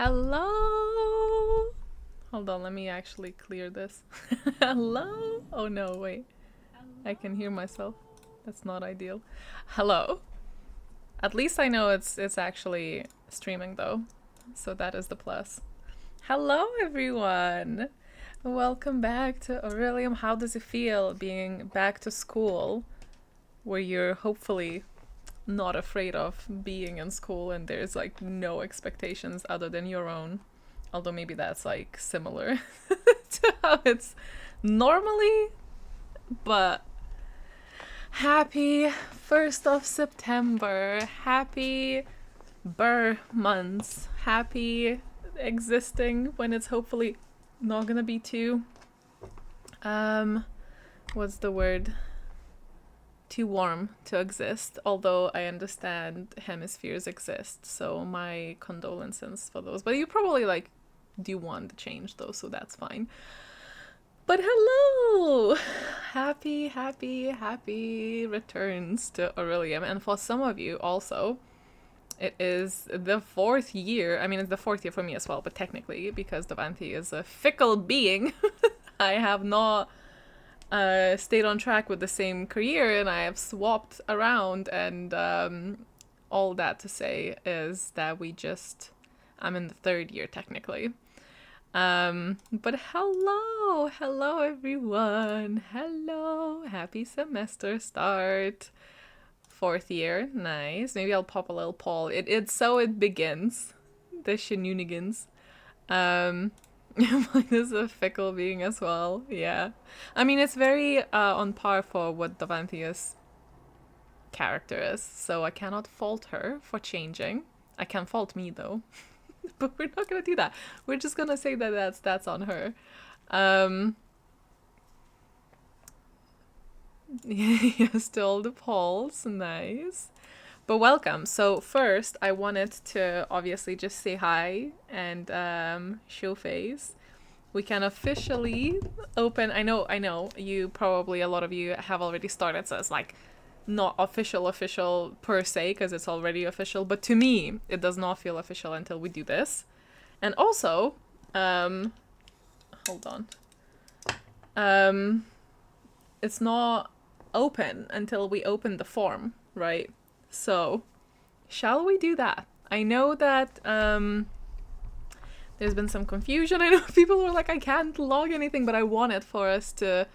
Hello? Hold on, let me actually clear this. Hello? Oh no, wait. I can hear myself. That's not ideal. Hello? At least I know it's actually streaming though. So that is the plus. Hello everyone! Welcome back to Aurelium. How does it feel being back to school where you're hopefully not afraid of being in school and there's like no expectations other than your own? Although maybe that's like similar to how it's normally, but happy 1st of September, happy Burr months, happy existing when it's hopefully not gonna be too, what's the word? Too warm to exist, although I understand hemispheres exist, so my condolences for those. But you probably like do want to change those, so that's fine. But hello! Happy returns to Aurelium. And for some of you also, it is the 4th year. I mean, it's the 4th year for me as well, but technically, because Devanthi is a fickle being, I have not stayed on track with the same career, and I have swapped around, and all that to say is that I'm in the 3rd year technically. But hello everyone, hello, happy semester start. 4th year, nice. Maybe I'll pop a little poll. It's so it begins, the shenanigans. Mine is a fickle being as well, yeah. I mean, it's very on par for what Davanthia's character is, so I cannot fault her for changing. I can fault me though, but we're not gonna do that. We're just gonna say that that's on her. Yeah, still the polls, nice. But welcome. So first, I wanted to obviously just say hi and show face. We can officially open. I know. You probably, a lot of you have already started, so it's like not official per se because it's already official. But to me, it does not feel official until we do this. And also, hold on. It's not open until we open the form, right? So, shall we do that? I know that there's been some confusion. I know people were like, I can't log anything, but I wanted for us to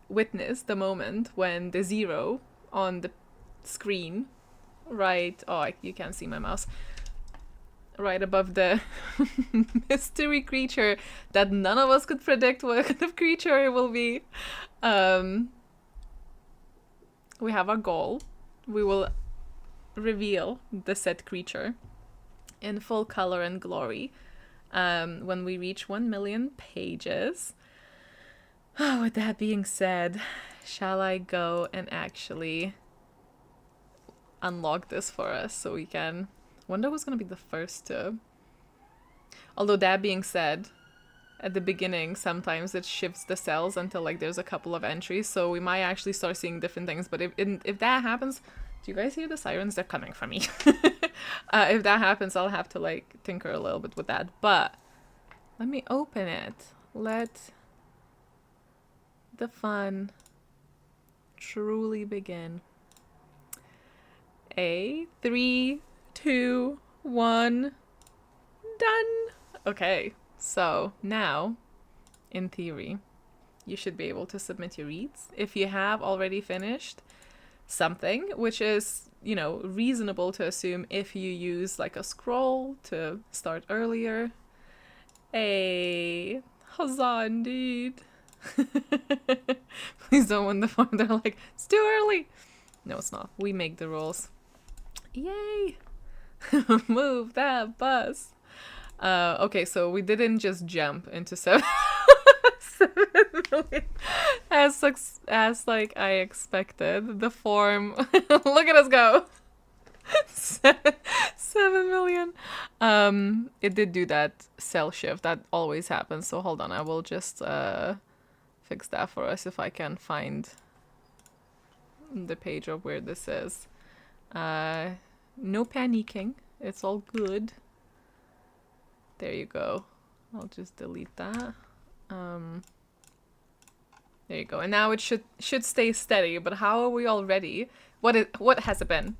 witness the moment when the 0 on the screen, right? Oh, you can't see my mouse. Right above the mystery creature that none of us could predict what kind of creature it will be. We have our goal. We will reveal the said creature in full color and glory when we reach 1 million pages. With that being said, shall I go and actually unlock this for us so we can... Wonder who's gonna be the first to... Although that being said, at the beginning sometimes it shifts the cells until like there's a couple of entries, so we might actually start seeing different things. But if that happens... Do you guys hear the sirens? They're coming from me. If that happens, I'll have to like tinker a little bit with that. But let me open it. Let the fun truly begin. 3, 2, 1, done. Okay, so now, in theory, you should be able to submit your reads. If you have already finished something, which is, you know, reasonable to assume if you use like a scroll to start earlier. Hey, huzzah indeed. Please don't win the farm. They're like, it's too early. No, it's not. We make the rules. Yay. Move that bus. Okay, so we didn't just jump into 7 million as like I expected. The form, look at us go. 7 million. It did do that cell shift. That always happens. So hold on, I will just fix that for us if I can find the page of where this is. No panicking. It's all good. There you go. I'll just delete that. There you go. And now it should stay steady, but how are we already? What has it been?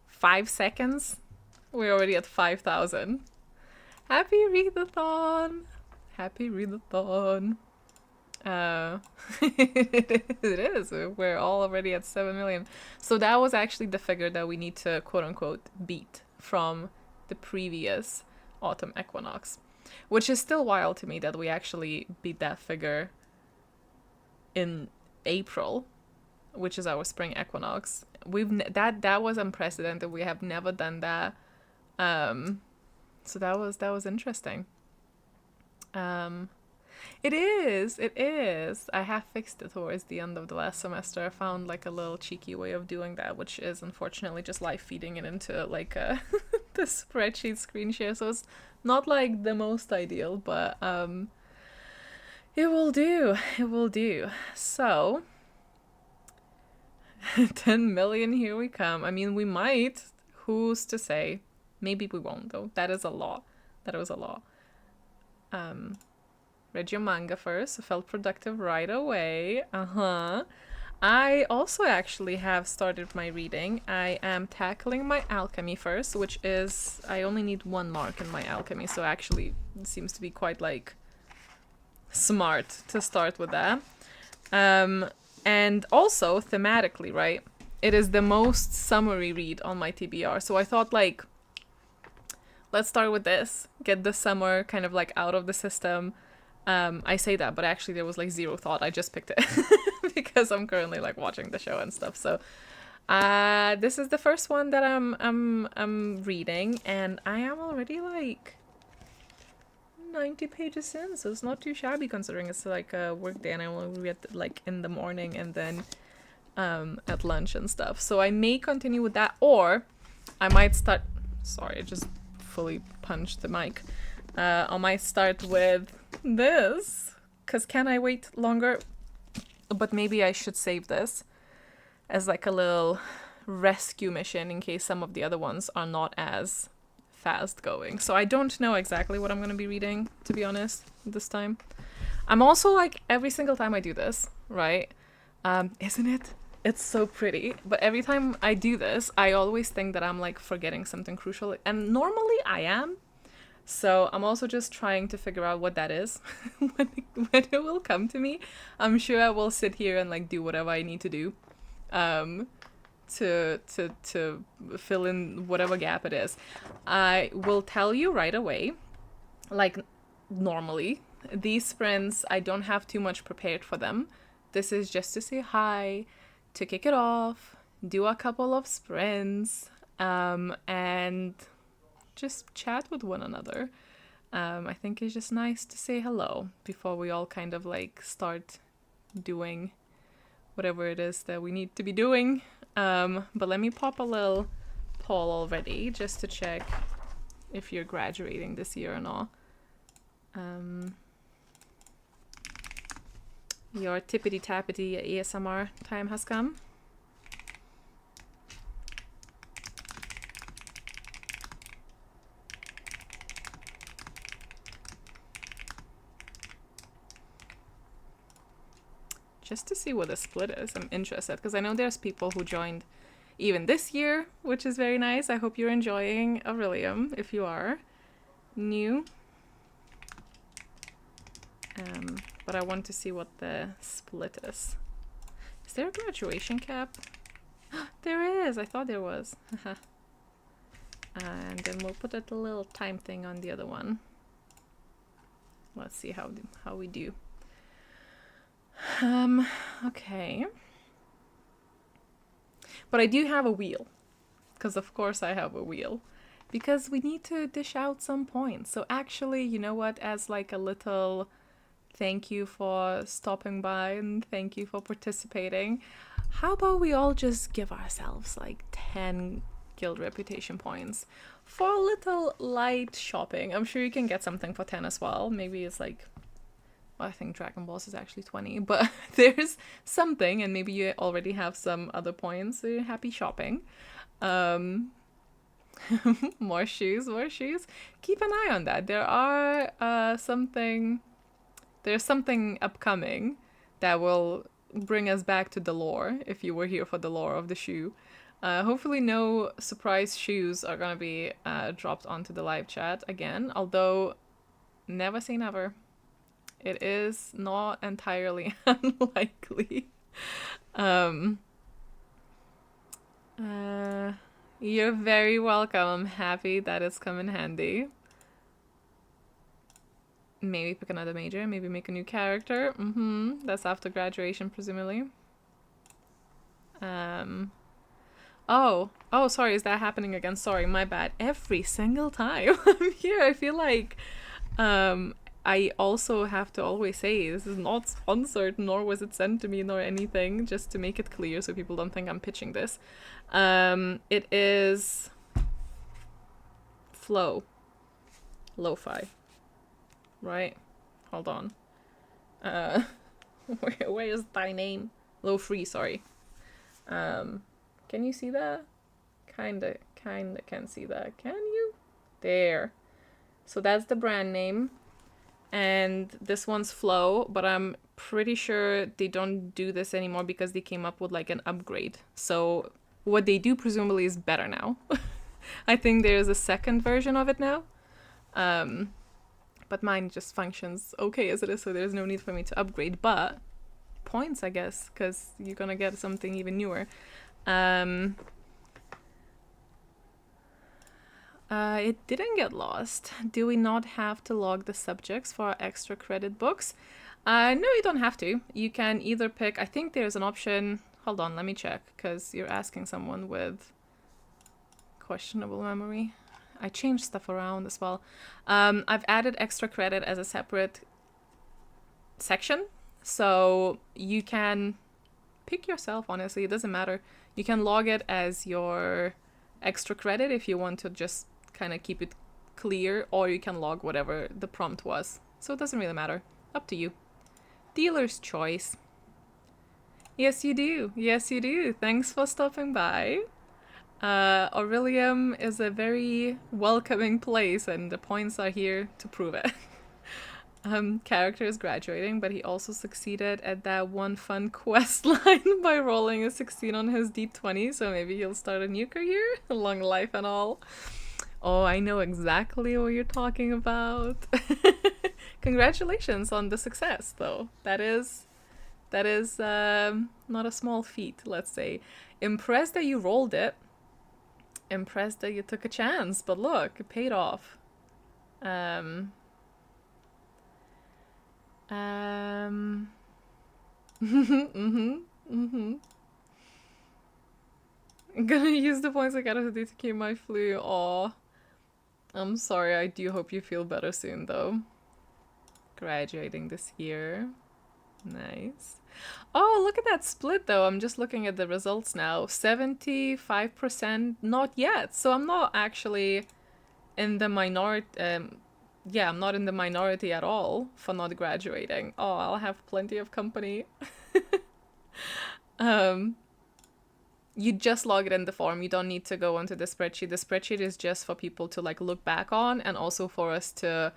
5 seconds? We're already at 5,000. Happy Readathon! Happy Readathon. It is. We're all already at 7 million. So that was actually the figure that we need to quote unquote beat from the previous autumn equinox, which is still wild to me that we actually beat that figure in April, which is our spring equinox. That was unprecedented. We have never done that. So that was interesting. It is. I have fixed it towards the end of the last semester. I found like a little cheeky way of doing that, which is unfortunately just live feeding it into like the spreadsheet screen share. So it's not like the most ideal, but it will do. It will do. So 10 million, here we come. I mean, we might. Who's to say? Maybe we won't though. That is a lot. That was a lot. Read your manga first. I felt productive right away. I also actually have started my reading. I am tackling my alchemy first, which is, I only need 1 mark in my alchemy, so actually it seems to be quite like smart to start with that. And also thematically, right? It is the most summary read on my TBR, so I thought like, let's start with this, get the summer kind of like out of the system. I say that, but actually there was like zero thought. I just picked it because I'm currently like watching the show and stuff. So this is the first one that I'm reading, and I am already like 90 pages in, so it's not too shabby considering it's like a work day, and I will read like in the morning and then at lunch and stuff. So I may continue with that, or I might start. Sorry, I just fully punched the mic. I might start with this, because can I wait longer? But maybe I should save this as like a little rescue mission in case some of the other ones are not as fast going. So I don't know exactly what I'm going to be reading, to be honest, this time. I'm also like, every single time I do this, right? Isn't it? It's so pretty. But every time I do this, I always think that I'm like forgetting something crucial. And normally I am. So I'm also just trying to figure out what that is when it will come to me. I'm sure I will sit here and like do whatever I need to do to fill in whatever gap it is. I will tell you right away, like normally, these sprints, I don't have too much prepared for them. This is just to say hi, to kick it off, do a couple of sprints, and just chat with one another. I think it's just nice to say hello before we all kind of like start doing whatever it is that we need to be doing. But let me pop a little poll already just to check if you're graduating this year or not. Your tippity tappity ASMR time has come. Just to see what the split is. I'm interested because I know there's people who joined even this year, which is very nice. I hope you're enjoying Aurelium if you are new. But I want to see what the split is. Is there a graduation cap? There is! I thought there was. And then we'll put a little time thing on the other one. Let's see how we do. Okay. But I do have a wheel. Because of course I have a wheel. Because we need to dish out some points. So actually, you know what? As like a little thank you for stopping by and thank you for participating, how about we all just give ourselves like 10 guild reputation points for a little light shopping. I'm sure you can get something for 10 as well. Maybe it's like, well, I think Dragon Balls is actually 20, but there's something, and maybe you already have some other points, so you're happy shopping. More shoes, more shoes. Keep an eye on that. There's something upcoming that will bring us back to the lore, if you were here for the lore of the shoe. Hopefully no surprise shoes are gonna be dropped onto the live chat again, although never say never. It is not entirely unlikely. Um, you're very welcome. I'm happy that it's come in handy. Maybe pick another major, maybe make a new character. That's after graduation, presumably. Oh, sorry, is that happening again? Sorry, my bad. Every single time I'm here, I feel like I also have to always say this is not sponsored, nor was it sent to me, nor anything, just to make it clear so people don't think I'm pitching this. It is Flow. Lo-fi. Right? Hold on. Where is thy name? Lo-free, sorry. Can you see that? Kinda can see that. Can you? There. So that's the brand name. And this one's Flow, but I'm pretty sure they don't do this anymore because they came up with like an upgrade. So what they do presumably is better now. I think there's a second version of it now. But mine just functions okay as it is, so there's no need for me to upgrade. But points, I guess, because you're gonna get something even newer. It didn't get lost. Do we not have to log the subjects for our extra credit books? No, you don't have to. You can either pick, I think there's an option, hold on, let me check, because you're asking someone with questionable memory. I changed stuff around as well. I've added extra credit as a separate section, so you can pick yourself, honestly, it doesn't matter. You can log it as your extra credit if you want to just kind of keep it clear, or you can log whatever the prompt was. So it doesn't really matter. Up to you. Dealer's choice. Yes, you do. Yes, you do. Thanks for stopping by. Aurelium is a very welcoming place, and the points are here to prove it. Character is graduating, but he also succeeded at that one fun quest line by rolling a 16 on his D20, so maybe he'll start a new career, long life and all. Oh, I know exactly what you're talking about. Congratulations on the success, though. That is not a small feat, let's say. Impressed that you rolled it. Impressed that you took a chance, but look, it paid off. I'm gonna use the points I got to keep my flu. Aw. I'm sorry, I do hope you feel better soon, though. Graduating this year. Nice. Oh, look at that split, though. I'm just looking at the results now. 75% not yet. So I'm not actually in the minority. Yeah, I'm not in the minority at all for not graduating. Oh, I'll have plenty of company. You just log it in the form. You don't need to go onto the spreadsheet. The spreadsheet is just for people to like look back on, and also for us to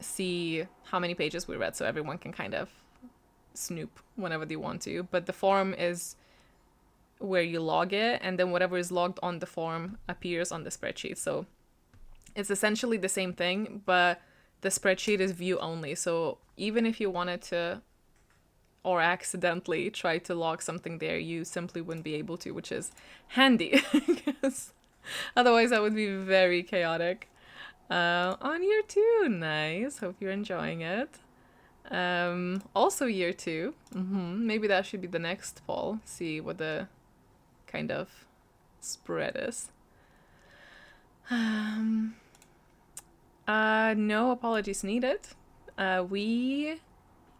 see how many pages we read, so everyone can kind of snoop whenever they want to. But the form is where you log it, and then whatever is logged on the form appears on the spreadsheet. So it's essentially the same thing, but the spreadsheet is view only. So even if you wanted to or accidentally try to log something there, you simply wouldn't be able to, which is handy, because otherwise that would be very chaotic. On year 2, nice. Hope you're enjoying it. Also year 2. Maybe that should be the next fall. See what the kind of spread is. No apologies needed. We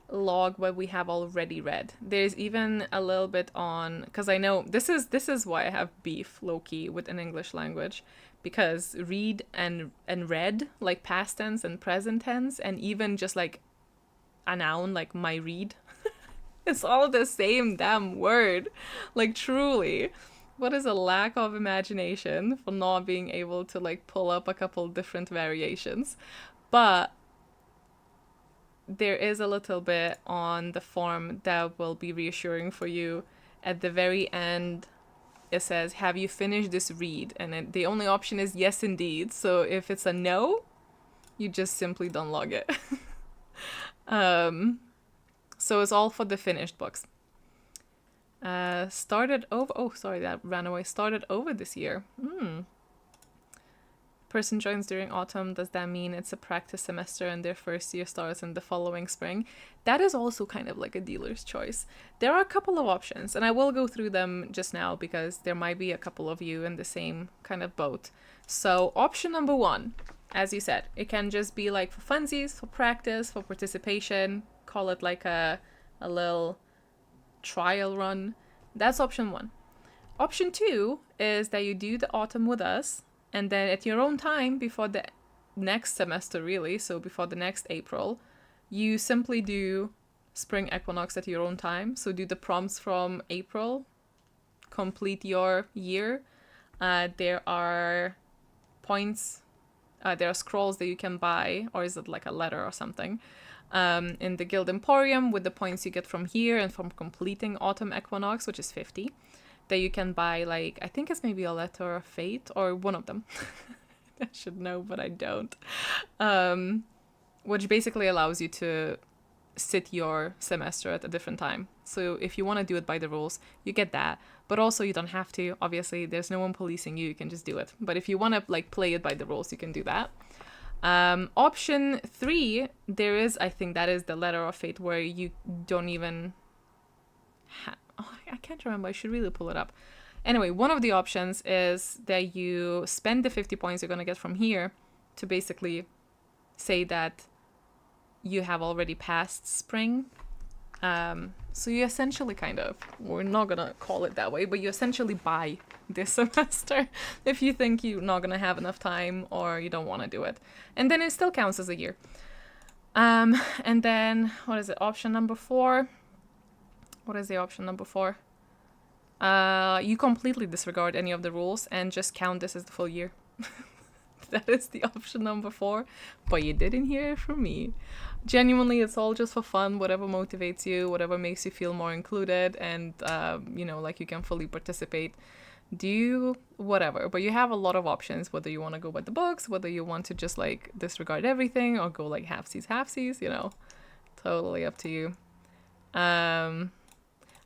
log what we have already read. There's even a little bit on, because I know this is why I have beef low-key with an English language, because read and read, like past tense and present tense, and even just like a noun like my read, it's all the same damn word, like truly. What is a lack of imagination for not being able to like pull up a couple different variations? But there is a little bit on the form that will be reassuring for you. At the very end, it says, "Have you finished this read?" And then the only option is yes, indeed. So if it's a no, you just simply don't log it. So it's all for the finished books. Started over. Oh, sorry, that ran away. Started over this year. Person joins during autumn. Does that mean it's a practice semester and their first year starts in the following spring? That is also kind of like a dealer's choice. There are a couple of options, and I will go through them just now because there might be a couple of you in the same kind of boat. So option number one, as you said, it can just be like for funsies, for practice, for participation. Call it like a little trial run. That's option one. Option two is that you do the autumn with us, and then at your own time, before the next semester really, so before the next April, you simply do spring equinox at your own time. So do the prompts from April, complete your year. There are points, there are scrolls that you can buy, or is it like a letter or something, in the Guild Emporium with the points you get from here and from completing autumn equinox, which is 50. That you can buy, like, I think it's maybe a letter of fate or one of them. I should know, but I don't. Which basically allows you to sit your semester at a different time. So if you want to do it by the rules, you get that. But also you don't have to. Obviously, there's no one policing you. You can just do it. But if you want to like play it by the rules, you can do that. Option 3, there is, I think that is the letter of fate where you don't even I can't remember. I should really pull it up. Anyway, one of the options is that you spend the 50 points you're going to get from here to basically say that you have already passed spring. So you essentially kind of, we're not going to call it that way, but you essentially buy this semester if you think you're not going to have enough time or you don't want to do it. And then it still counts as a year. And then, what is it? Option number 4. What is the option number 4? You completely disregard any of the rules and just count this as the full year. That is the option number 4. But you didn't hear it from me. Genuinely, it's all just for fun, whatever motivates you, whatever makes you feel more included and, like you can fully participate. Do whatever. But you have a lot of options, whether you want to go by the books, whether you want to just like disregard everything or go like halfsies, totally up to you.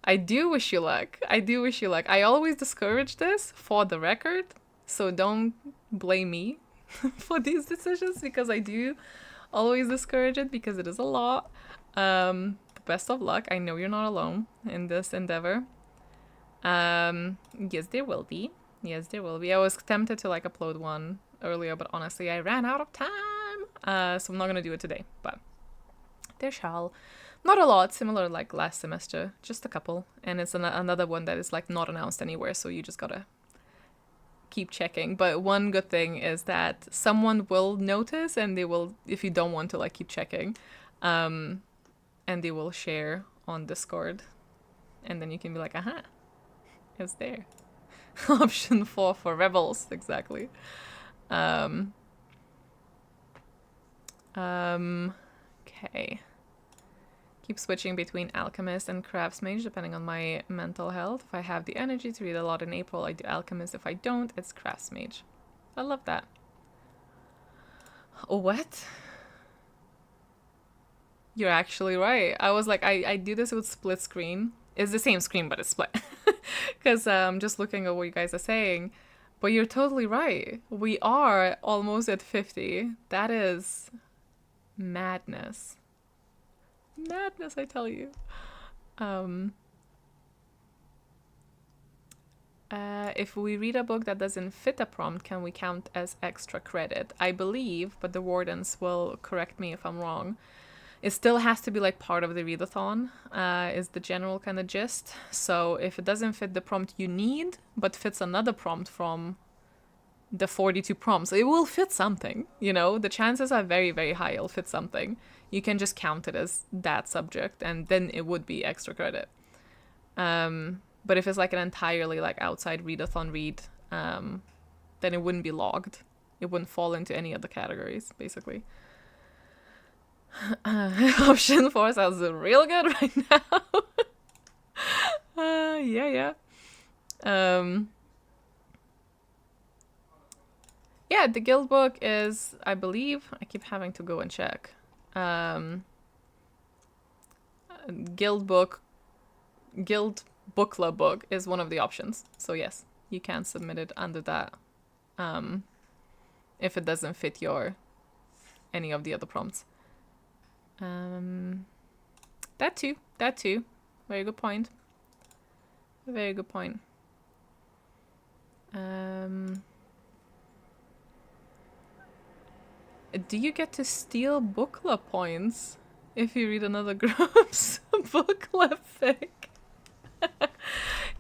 I do wish you luck. I always discourage this for the record, so don't blame me for these decisions because I do always discourage it because it is a lot. Best of luck. I know you're not alone in this endeavor. Yes, there will be. I was tempted to like upload one earlier, but honestly, I ran out of time. So I'm not gonna do it today, but there shall. Not a lot, similar like last semester, just a couple. And it's another one that is like not announced anywhere, so you just gotta keep checking. But one good thing is that someone will notice and they will, if you don't want to like keep checking, and they will share on Discord. And then you can be like, aha, it's there. Option 4 for rebels, exactly. Okay. Keep switching between alchemist and craftsmage depending on my mental health. If I have the energy to read a lot in April, I do alchemist. If I don't, it's craftsmage. I love that. Oh, what? You're actually right. I was like, I do this with split screen. It's the same screen, but it's split. Because I'm just looking at what you guys are saying. But you're totally right. We are almost at 50. That is madness. Madness, I tell you. If we read a book that doesn't fit a prompt, can we count as extra credit? I believe, but the wardens will correct me if I'm wrong. It still has to be like part of the readathon, is the general kind of gist. So if it doesn't fit the prompt you need, but fits another prompt from the 42 prompts, it will fit something, The chances are very, very high it'll fit something. You can just count it as that subject, and then it would be extra credit. But if it's like an entirely like outside readathon read, then it wouldn't be logged. It wouldn't fall into any of the categories, basically. Option 4 sounds real good right now. Yeah. Yeah, the guild book is, I believe, I keep having to go and check. Guild book club book is one of the options. So yes, you can submit it under that. If it doesn't fit any of the other prompts. That too. Very good point. Very good point. Do you get to steal book club points if you read another group's book club fic?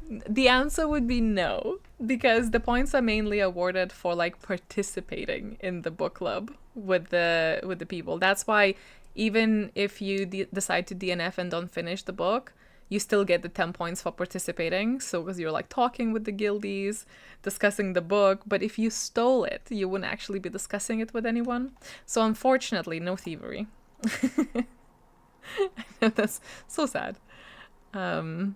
The answer would be no, because the points are mainly awarded for like participating in the book club with the people. That's why even if you decide to DNF and don't finish the book, you still get the 10 points for participating. So because you're like talking with the guildies, discussing the book. But if you stole it, you wouldn't actually be discussing it with anyone. So unfortunately, no thievery. That's so sad. For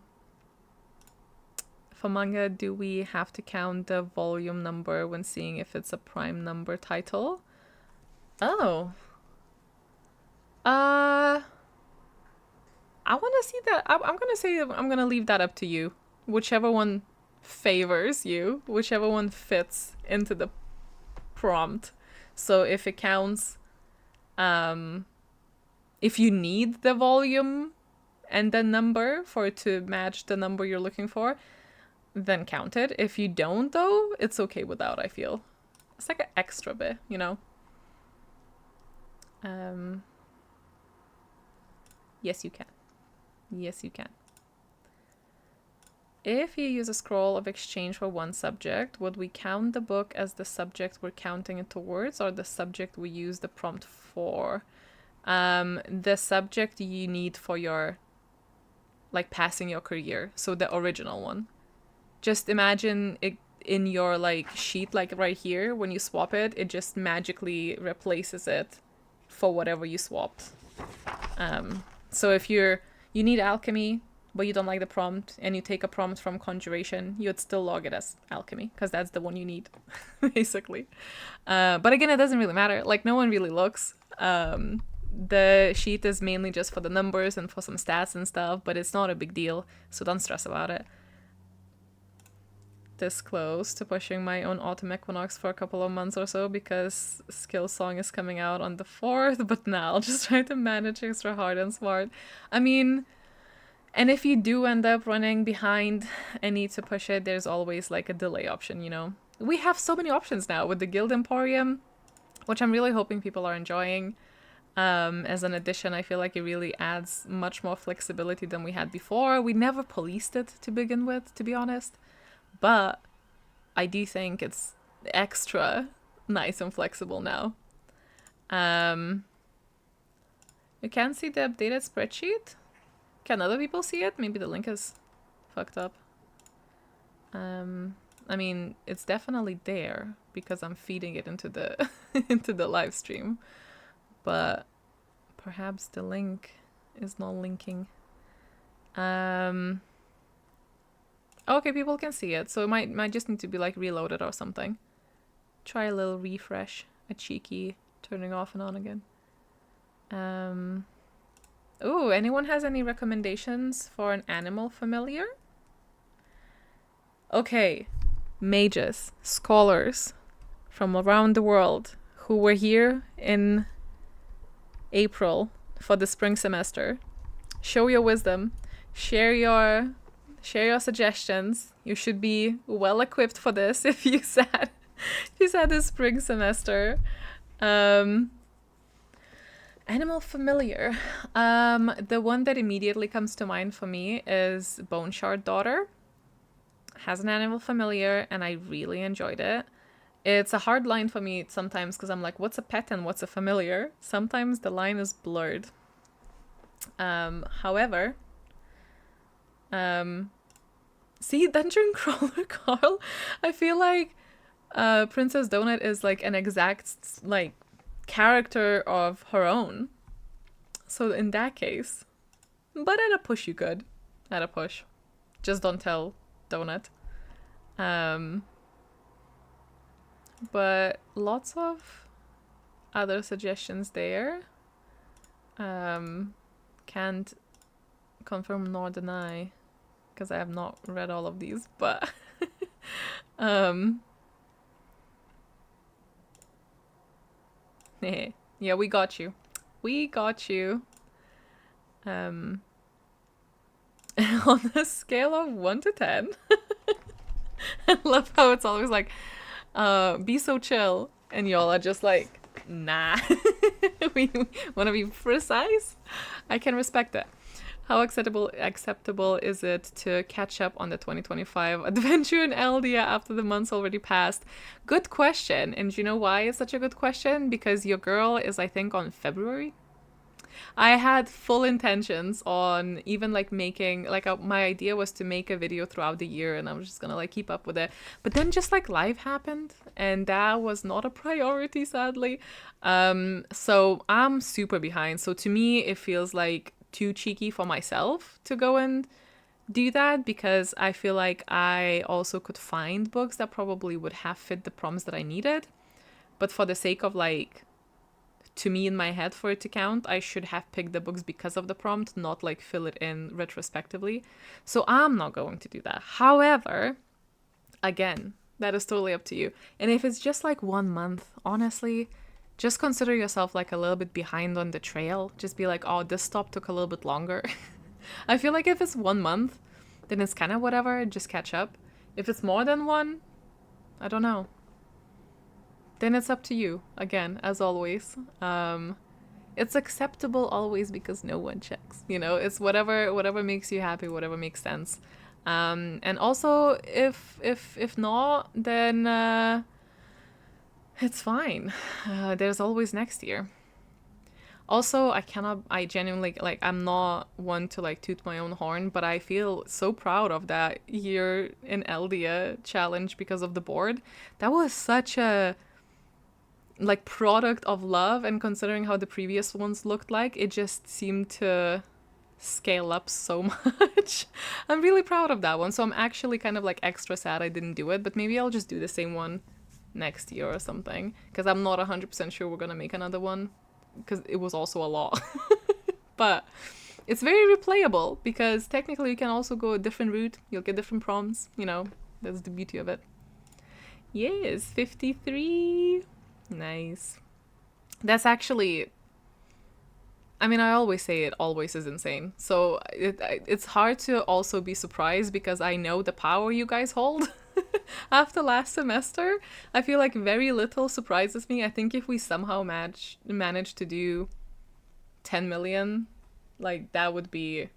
manga, do we have to count the volume number when seeing if it's a prime number title? Oh. I want to see that. I'm gonna say I'm gonna leave that up to you. Whichever one favors you, whichever one fits into the prompt. So if it counts, if you need the volume and the number for it to match the number you're looking for, then count it. If you don't, though, it's okay without, I feel. It's like an extra bit, you know? Yes, you can. Yes, you can. If you use a scroll of exchange for one subject, would we count the book as the subject we're counting it towards, or the subject we use the prompt for? The subject you need for your, like, passing your career. So the original one. Just imagine it in your, like, sheet, like right here. When you swap it, it just magically replaces it for whatever you swapped. So if you need alchemy, but you don't like the prompt, and you take a prompt from conjuration, you would still log it as alchemy, because that's the one you need, basically. But again, it doesn't really matter. Like, no one really looks. The sheet is mainly just for the numbers and for some stats and stuff, but it's not a big deal, so don't stress about it. This close to pushing my own autumn equinox for a couple of months or so, because Skill Song is coming out on the 4th, but now I'll just try to manage extra hard and smart. I mean, and if you do end up running behind and need to push it, there's always like a delay option, you know? We have so many options now with the Guild Emporium, which I'm really hoping people are enjoying. As an addition, I feel like it really adds much more flexibility than we had before. We never policed it to begin with, to be honest. But I do think it's extra nice and flexible now. You can see the updated spreadsheet? Can other people see it? Maybe the link is fucked up. I mean, it's definitely there because I'm feeding it into the into the live stream. But perhaps the link is not linking. Okay, people can see it, so it might just need to be like reloaded or something. Try a little refresh, a cheeky turning off and on again. Oh, anyone has any recommendations for an animal familiar? Okay, mages, scholars from around the world who were here in April for the spring semester. Show your wisdom, share your suggestions. You should be well equipped for this if you sat this spring semester. Animal familiar. The one that immediately comes to mind for me is Bone Shard Daughter. Has an animal familiar, and I really enjoyed it. It's a hard line for me sometimes because I'm like, what's a pet and what's a familiar? Sometimes the line is blurred. However, See, Dungeon Crawler Carl, I feel like Princess Donut is like an exact like character of her own. So in that case, but at a push you could. At a push. Just don't tell Donut. But lots of other suggestions there. Can't confirm nor deny because I have not read all of these, but yeah, we got you. We got you. On a scale of 1 to 10. I love how it's always like, be so chill, and y'all are just like, nah. we want to be precise. I can respect that. How acceptable is it to catch up on the 2025 adventure in Eldia after the months already passed? Good question. And you know why it's such a good question? Because your girl is, I think, on February. I had full intentions on even like making like my idea was to make a video throughout the year, and I was just gonna like keep up with it. But then just like life happened, and that was not a priority, sadly. So I'm super behind. So to me, it feels like too cheeky for myself to go and do that, because I feel like I also could find books that probably would have fit the prompts that I needed. But for the sake of like, to me in my head for it to count, I should have picked the books because of the prompt, not like fill it in retrospectively. So I'm not going to do that. However, again, that is totally up to you. And if it's just like 1 month, honestly, just consider yourself like a little bit behind on the trail. Just be like, oh, this stop took a little bit longer. I feel like if it's 1 month, then it's kind of whatever, just catch up. If it's more than one, I don't know. Then it's up to you, again, as always. It's acceptable always because no one checks, you know? It's whatever makes you happy, whatever makes sense. And also, if not, then it's fine. There's always next year. Also, I genuinely, like, I'm not one to, like, toot my own horn, but I feel so proud of that year in Eldia challenge because of the board. That was such a, like, product of love, and considering how the previous ones looked like, it just seemed to scale up so much. I'm really proud of that one, so I'm actually kind of, like, extra sad I didn't do it, but maybe I'll just do the same one next year or something, because I'm not 100% sure we're gonna make another one, because it was also a lot. But it's very replayable, because technically you can also go a different route, you'll get different prompts, you know, that's the beauty of it. Yes, 53. Nice. That's actually, I mean, I always say it always is insane, so it's hard to also be surprised, because I know the power you guys hold. After last semester, I feel like very little surprises me. I think if we somehow manage to do 10 million, like, that would be,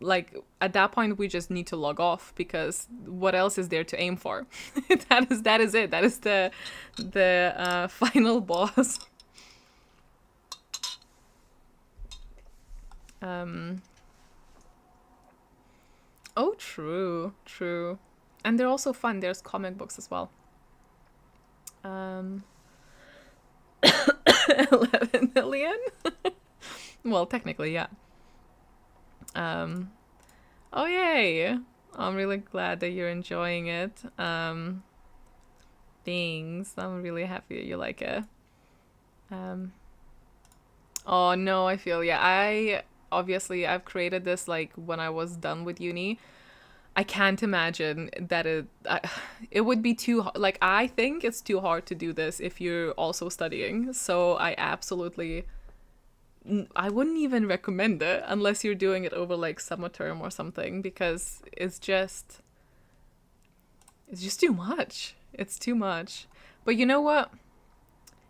like, at that point we just need to log off, because what else is there to aim for? that is it. That is the final boss. Oh, true. And they're also fun. There's comic books as well. 11 million? Well, technically, yeah. Oh, yay. I'm really glad that you're enjoying it. Thanks. I'm really happy that you like it. Oh, no, I feel, yeah. I've created this, like, when I was done with uni. I can't imagine that it would be too, like, I think it's too hard to do this if you're also studying. So I wouldn't even recommend it unless you're doing it over, like, summer term or something, because it's just too much. It's too much. But you know what?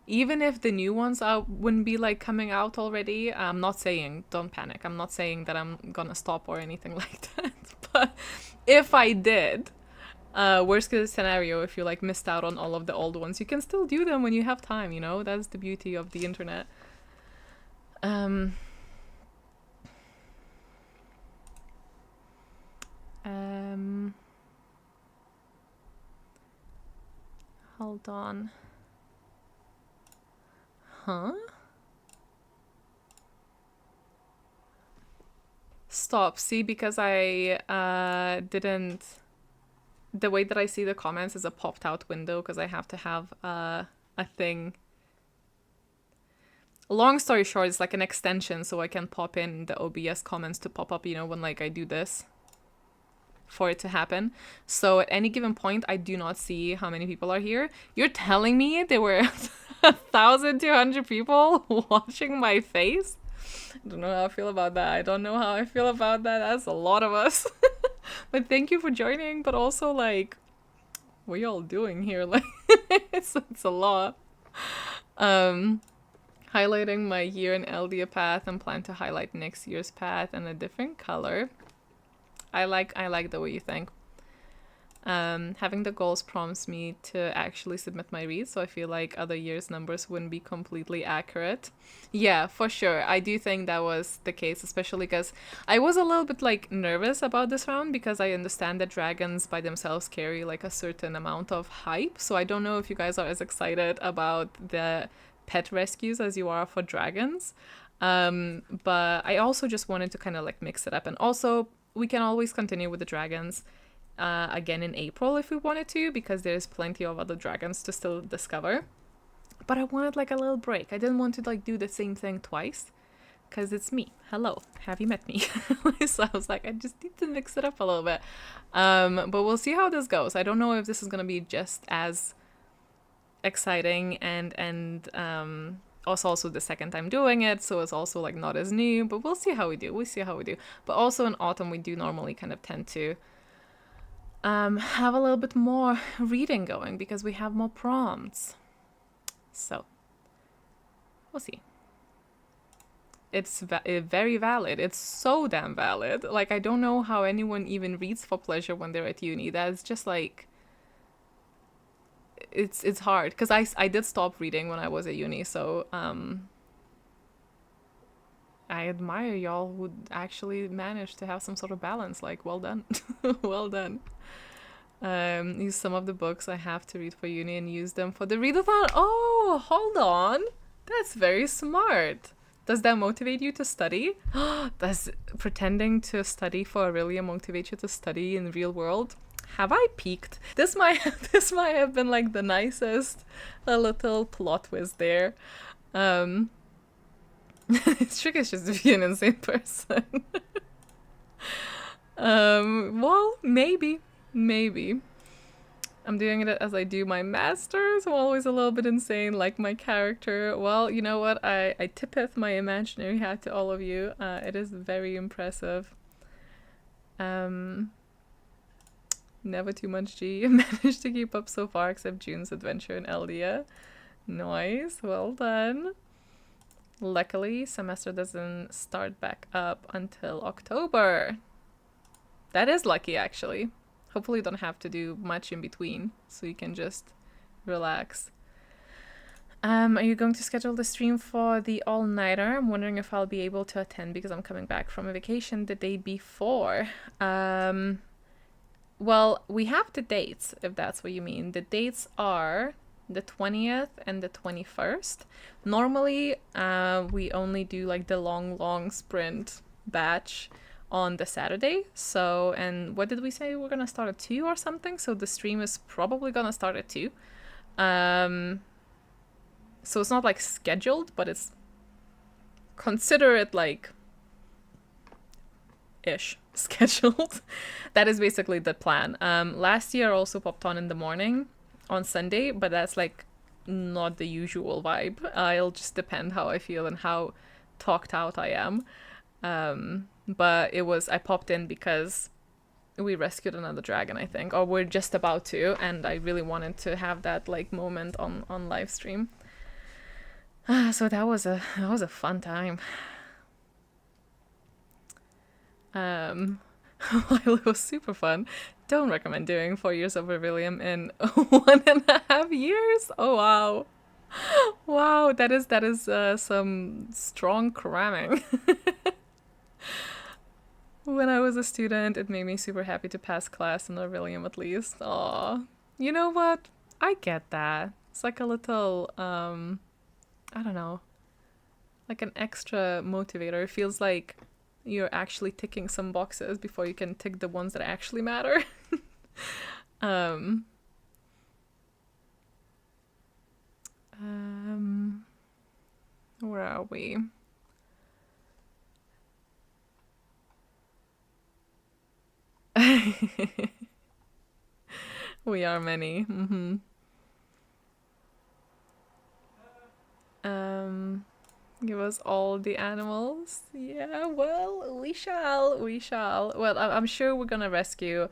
Even if the new ones wouldn't be, like, coming out already, I'm not saying, don't panic, I'm not saying that I'm gonna stop or anything like that. But if I did, worst case scenario, if you, like, missed out on all of the old ones, you can still do them when you have time, you know? That's the beauty of the internet. Hold on. Huh? Stop. See, because I didn't... The way that I see the comments is a popped out window because I have to have a thing. Long story short, it's like an extension so I can pop in the OBS comments to pop up, you know, when like I do this for it to happen. So at any given point, I do not see how many people are here. You're telling me there were 1,200 people watching my face? I don't know how I feel about that. I don't know how I feel about that. That's a lot of us. But thank you for joining. But also, like, what are y'all doing here? Like, it's a lot. Highlighting my year in LDA path and plan to highlight next year's path in a different color. I like the way you think. Having the goals prompts me to actually submit my reads, so I feel like other years' numbers wouldn't be completely accurate. Yeah, for sure. I do think that was the case, especially because I was a little bit like nervous about this round because I understand that dragons by themselves carry like a certain amount of hype. So I don't know if you guys are as excited about the pet rescues as you are for dragons. But I also just wanted to kind of like mix it up. And also, we can always continue with the dragons again in April if we wanted to, because there's plenty of other dragons to still discover. But I wanted like a little break. I didn't want to like do the same thing twice, because it's me. Hello, have you met me? So I was like, I just need to mix it up a little bit. But we'll see how this goes. I don't know if this is gonna be just as exciting and also the second time doing it, so it's also like not as new, but we'll see how we do. But also in autumn we do normally kind of tend to have a little bit more reading going because we have more prompts. So we'll see. It's very valid. It's so damn valid. Like, I don't know how anyone even reads for pleasure when they're at uni. That's just like, it's hard because I did stop reading when I was at uni, so I admire y'all who actually managed to have some sort of balance. Like, well done. Well done. Use some of the books I have to read for uni and use them for the readathon. Oh, hold on. That's very smart. Does that motivate you to study? Does pretending to study for Aurelium motivate you to study in the real world? Have I peaked? This might have been like the nicest little plot twist there. It's tricky just to be an insane person. Well, maybe. I'm doing it as I do my masters. I'm always a little bit insane, like my character. Well, you know what? I tippeth my imaginary hat to all of you. It is very impressive. Never too much G. Managed to keep up so far, except June's adventure in Eldia. Nice. Well done. Luckily, semester doesn't start back up until October. That is lucky, actually. Hopefully you don't have to do much in between, so you can just relax. Are you going to schedule the stream for the all-nighter? I'm wondering if I'll be able to attend because I'm coming back from a vacation the day before. Well, we have the dates, if that's what you mean. The dates are the 20th and the 21st. Normally, we only do like the long sprint batch on the Saturday. So, and what did we say? We're gonna start at 2 or something? So the stream is probably gonna start at 2. So it's not like scheduled, but it's, consider it like ish scheduled. That is basically the plan. Last year I also popped on in the morning on Sunday, but that's like not the usual vibe. It'll just depend how I feel and how talked out I am. But I popped in because we rescued another dragon, I think, or we're just about to, and I really wanted to have that like moment on live stream. So that was a fun time. While it was super fun, don't recommend doing 4 years of Aurelium in 1.5 years. Oh wow, that is some strong cramming. When I was a student, it made me super happy to pass class in Aurelium at least. Aw. You know what? I get that. It's like a little, I don't know, like an extra motivator. It feels like you're actually ticking some boxes before you can tick the ones that actually matter. um, where are we? We are many. Give us all the animals. Yeah, well, we shall. We shall. Well, I'm sure we're gonna rescue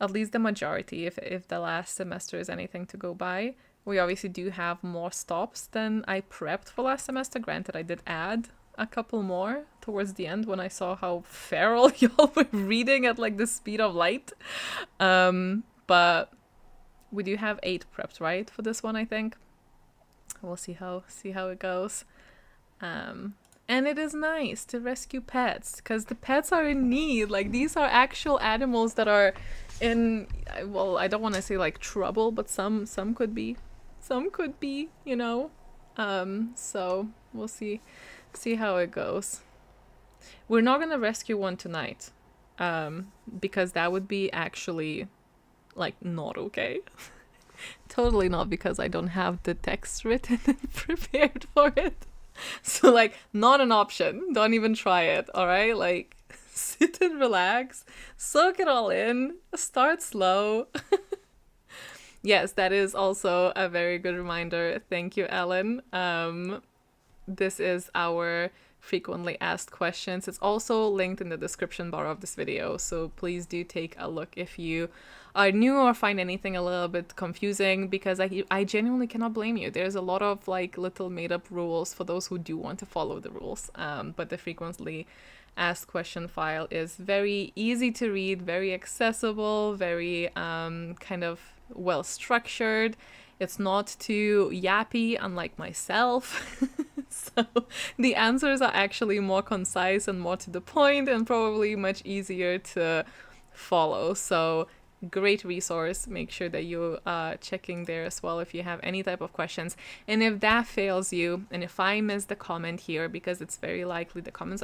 at least the majority if the last semester is anything to go by. We obviously do have more stops than I prepped for last semester. Granted, I did add a couple more towards the end when I saw how feral y'all were reading at like the speed of light. But we do have 8 prepped, right, for this one, I think. We'll see how it goes. And it is nice to rescue pets because the pets are in need. Like, these are actual animals that are in, well, I don't want to say like trouble, but some could be, you know. So we'll see how it goes. We're not gonna rescue one tonight, because that would be actually like not okay. Totally not, because I don't have the text written and prepared for it. So like, not an option. Don't even try it, alright? Like, sit and relax, soak it all in, start slow. Yes, that is also a very good reminder. Thank you, Ellen. This is our frequently asked questions. It's also linked in the description bar of this video, so please do take a look if you are new or find anything a little bit confusing, because I genuinely cannot blame you. There's a lot of like little made up rules for those who do want to follow the rules, but the frequently asked question file is very easy to read, very accessible, very kind of well structured. It's not too yappy, unlike myself. So the answers are actually more concise and more to the point, and probably much easier to follow. So great resource. Make sure that you are checking there as well if you have any type of questions. And if that fails you, and if I miss the comment here, because it's very likely the comments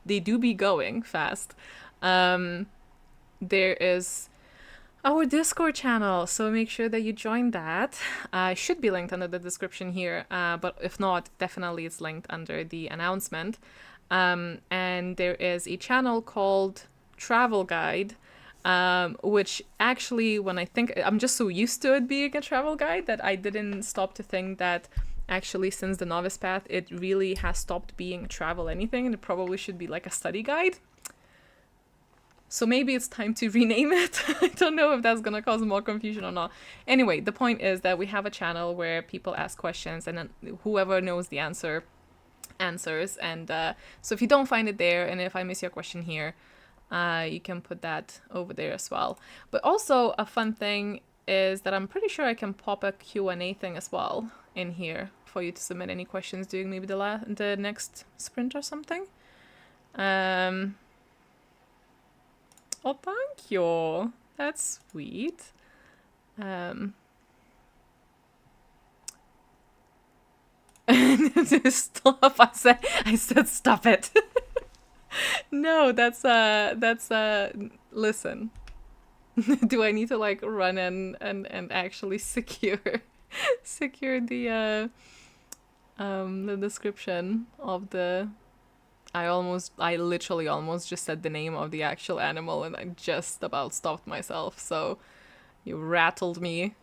they do be going fast, there is our Discord channel, so make sure that you join that. It should be linked under the description here, but if not, definitely it's linked under the announcement. And there is a channel called Travel Guide, which actually, when I think, I'm just so used to it being a travel guide that I didn't stop to think that actually since the novice path, it really has stopped being travel anything, and it probably should be like a study guide. So maybe it's time to rename it. I don't know if that's gonna cause more confusion or not. Anyway, the point is that we have a channel where people ask questions, and then whoever knows the answer answers. And so if you don't find it there, and if I miss your question here, you can put that over there as well. But also a fun thing is that I'm pretty sure I can pop a Q&A thing as well in here for you to submit any questions during maybe the next sprint or something. Oh, thank you. That's sweet. Stop. I said stop it. No, that's listen. Do I need to like run and actually secure the description of the I literally almost just said the name of the actual animal, and I just about stopped myself, so you rattled me.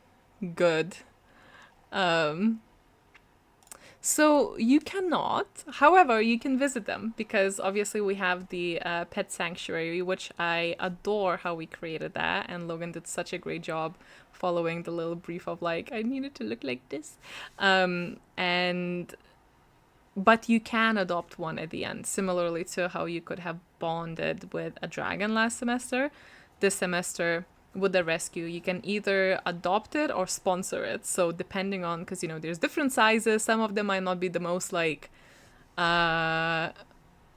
Good. So you cannot, however, you can visit them, because obviously we have the pet sanctuary, which I adore how we created that, and Logan did such a great job following the little brief of like, I needed to look like this. But you can adopt one at the end, similarly to how you could have bonded with a dragon last semester. This semester, with the rescue, you can either adopt it or sponsor it. So depending on, because, you know, there's different sizes. Some of them might not be the most, like,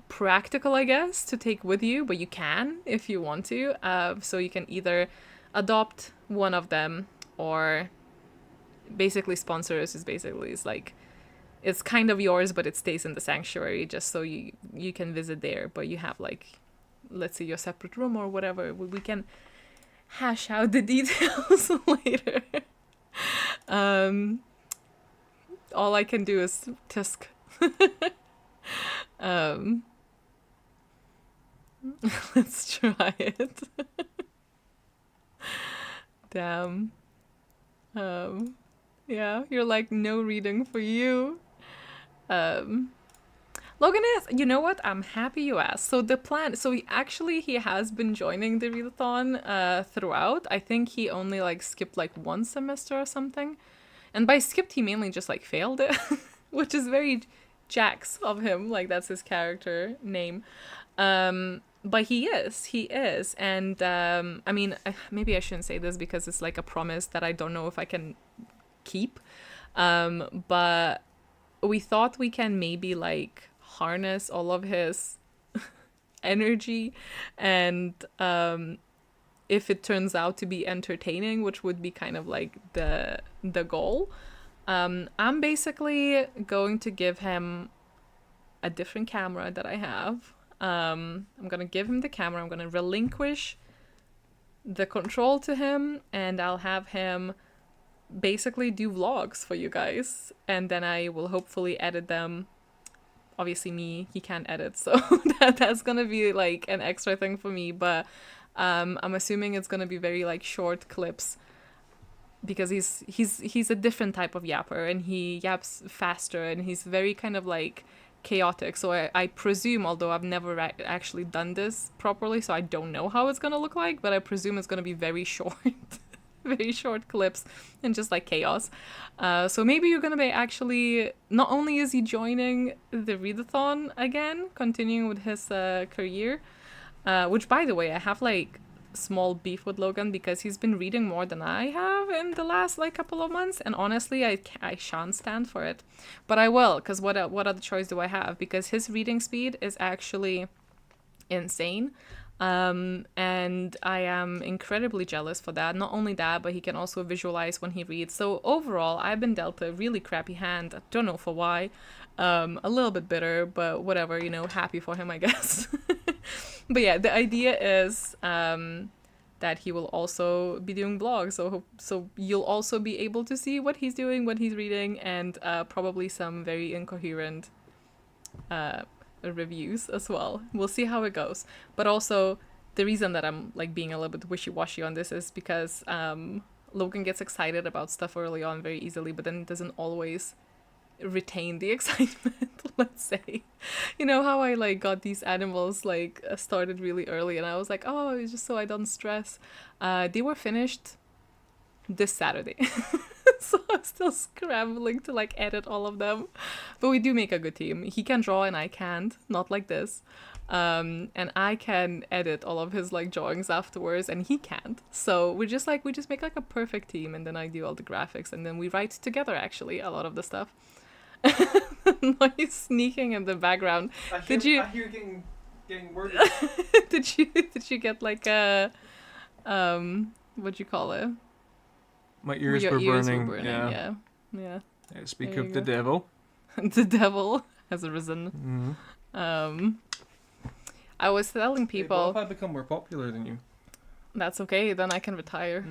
practical, I guess, to take with you, but you can if you want to. So you can either adopt one of them, or basically sponsors is like, it's kind of yours, but it stays in the sanctuary just so you can visit there, but you have like, let's say, your separate room or whatever. We can hash out the details later. All I can do is tisk. Let's try it. Damn. Yeah, you're like, no reading for you. Logan is, you know what? I'm happy you asked. So the plan, so he has been joining the readathon throughout. I think he only like skipped like one semester or something. And by skipped, he mainly just like failed it, which is very Jax of him. Like, that's his character name. But he is. And I mean, maybe I shouldn't say this because it's like a promise that I don't know if I can keep. But we thought we can maybe like harness all of his energy, and if it turns out to be entertaining, which would be kind of like the goal, I'm basically going to give him a different camera that I have. I'm gonna give him the camera, I'm gonna relinquish the control to him, and I'll have him basically do vlogs for you guys, and then I will hopefully edit them. Obviously he can't edit, so that's gonna be like an extra thing for me, but I'm assuming it's gonna be very like short clips, because he's a different type of yapper, and he yaps faster, and he's very kind of like chaotic. So I presume, although I've never actually done this properly, so I don't know how it's gonna look like, but I presume it's gonna be very short. Very short clips and just like chaos. So maybe you're gonna be actually, not only is he joining the readathon again, continuing with his career, which, by the way, I have like small beef with Logan because he's been reading more than I have in the last like couple of months, and honestly I shan't stand for it, but I will, because what other choice do I have? Because his reading speed is actually insane. And I am incredibly jealous for that. Not only that, but he can also visualize when he reads. So overall, I've been dealt a really crappy hand. I don't know for why. A little bit bitter, but whatever, happy for him, I guess. But yeah, the idea is that he will also be doing vlogs. So you'll also be able to see what he's doing, what he's reading, and probably some very incoherent reviews as well. We'll see how it goes. But also, the reason that I'm like being a little bit wishy-washy on this is because Logan gets excited about stuff early on very easily, but then doesn't always retain the excitement. Let's say, how I like got these animals like started really early, and I was like, oh, it's just so I don't stress. They were finished this Saturday. So I'm still scrambling to like edit all of them, but we do make a good team. He can draw and I can't, not like this, and I can edit all of his like drawings afterwards and he can't. So we just make like a perfect team, and then I do all the graphics, and then we write together actually a lot of the stuff. Noise sneaking in the background. I hear getting worried. Did you get like a what'd you call it? My ears were burning. Yeah. Speak of the devil. The devil has arisen. Mm-hmm. I was telling people. Hey, what if I become more popular than you? That's okay. Then I can retire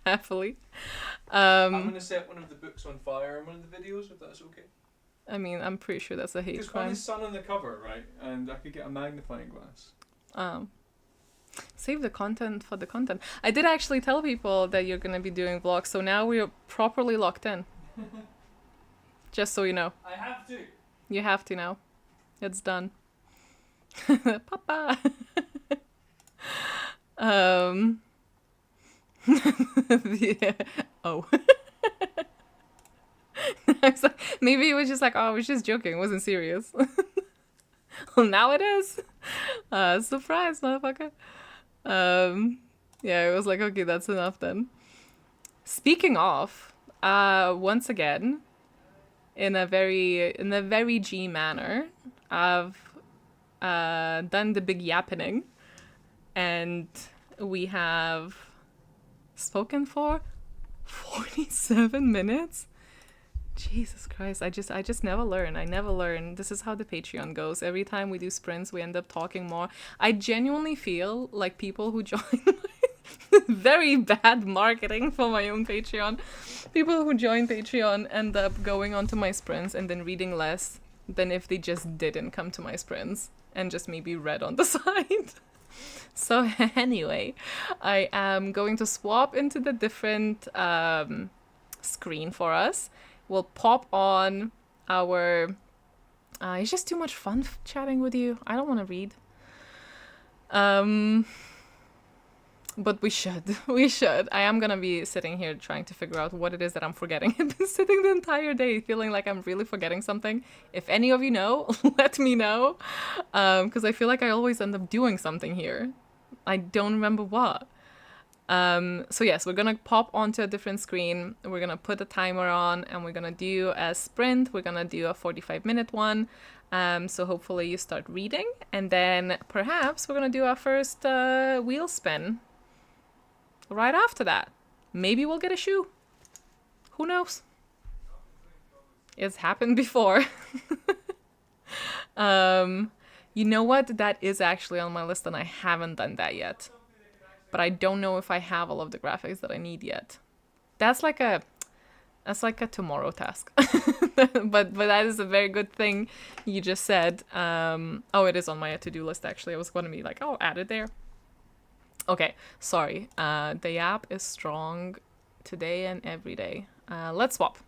happily. I'm gonna set one of the books on fire in one of the videos, if that's okay. I mean, I'm pretty sure that's a hate crime. Because one is sun on the cover, right? And I could get a magnifying glass. Save the content for the content. I did actually tell people that you're going to be doing vlogs, so now we're properly locked in. Just so you know. I have to. You have to now. It's done. Papa! Oh. Maybe it was just like, oh, I was just joking. It wasn't serious. Well, now it is. Surprise, motherfucker. Yeah, it was like, okay, that's enough then. Speaking of, once again, in a very G manner, I've done the big yappening, and we have spoken for 47 minutes. Jesus Christ, I just never learn. I never learn. This is how the Patreon goes. Every time we do sprints, we end up talking more. I genuinely feel like people who join very bad marketing for my own Patreon. People who join Patreon end up going onto my sprints and then reading less than if they just didn't come to my sprints and just maybe read on the side. So anyway, I am going to swap into the different screen for us. We'll pop on our... it's just too much fun chatting with you. I don't want to read. But we should. We should. I am gonna be sitting here trying to figure out what it is that I'm forgetting. I've been sitting the entire day feeling like I'm really forgetting something. If any of you know, let me know. Because I feel like I always end up doing something here. I don't remember what. So yes, we're gonna pop onto a different screen. We're gonna put a timer on and we're gonna do a sprint. We're gonna do a 45-minute one. So hopefully you start reading, and then perhaps we're gonna do our first wheel spin right after that. Maybe we'll get a shoe. Who knows? It's happened before. You know what? That is actually on my list and I haven't done that yet. But I don't know if I have all of the graphics that I need yet. That's like a tomorrow task. but that is a very good thing you just said. Oh, it is on my to-do list actually. I was going to be like, oh, add it there. Okay, sorry. The app is strong today and every day. Let's swap.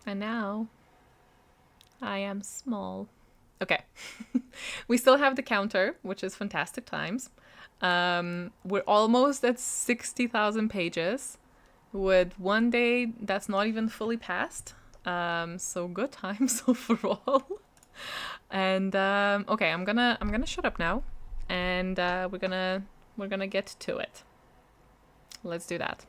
And now I am small. Okay. We still have the counter, which is fantastic times. We're almost at 60,000 pages with one day that's not even fully passed. So good times overall. And okay, I'm gonna shut up now, and we're gonna get to it. Let's do that.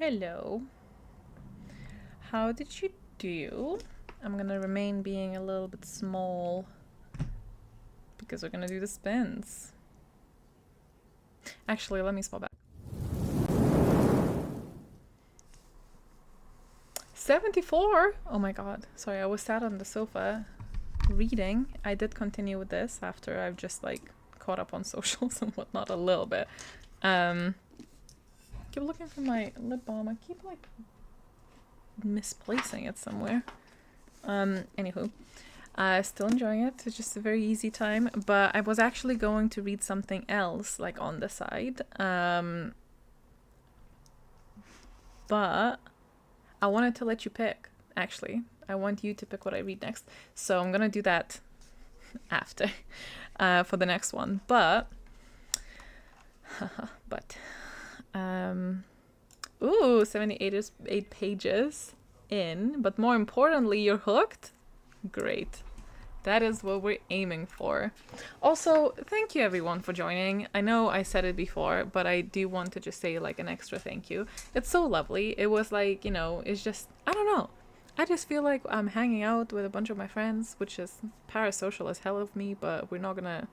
Hello. How did you do? I'm gonna remain being a little bit small because we're gonna do the spins. Actually, let me spell back. 74? Oh my god. Sorry, I was sat on the sofa reading. I did continue with this after I've just like caught up on socials and whatnot a little bit. Keep looking for my lip balm. I keep like misplacing it somewhere. Anywho. Still enjoying it. It's just a very easy time. But I was actually going to read something else like on the side. But I wanted to let you pick, actually. I want you to pick what I read next. So I'm gonna do that after for the next one. But ooh, 78 pages in. But more importantly, you're hooked? Great. That is what we're aiming for. Also, thank you everyone for joining. I know I said it before, but I do want to just say like an extra thank you. It's so lovely. It was like, you know, it's just, I don't know. I just feel like I'm hanging out with a bunch of my friends, which is parasocial as hell of me, but we're not gonna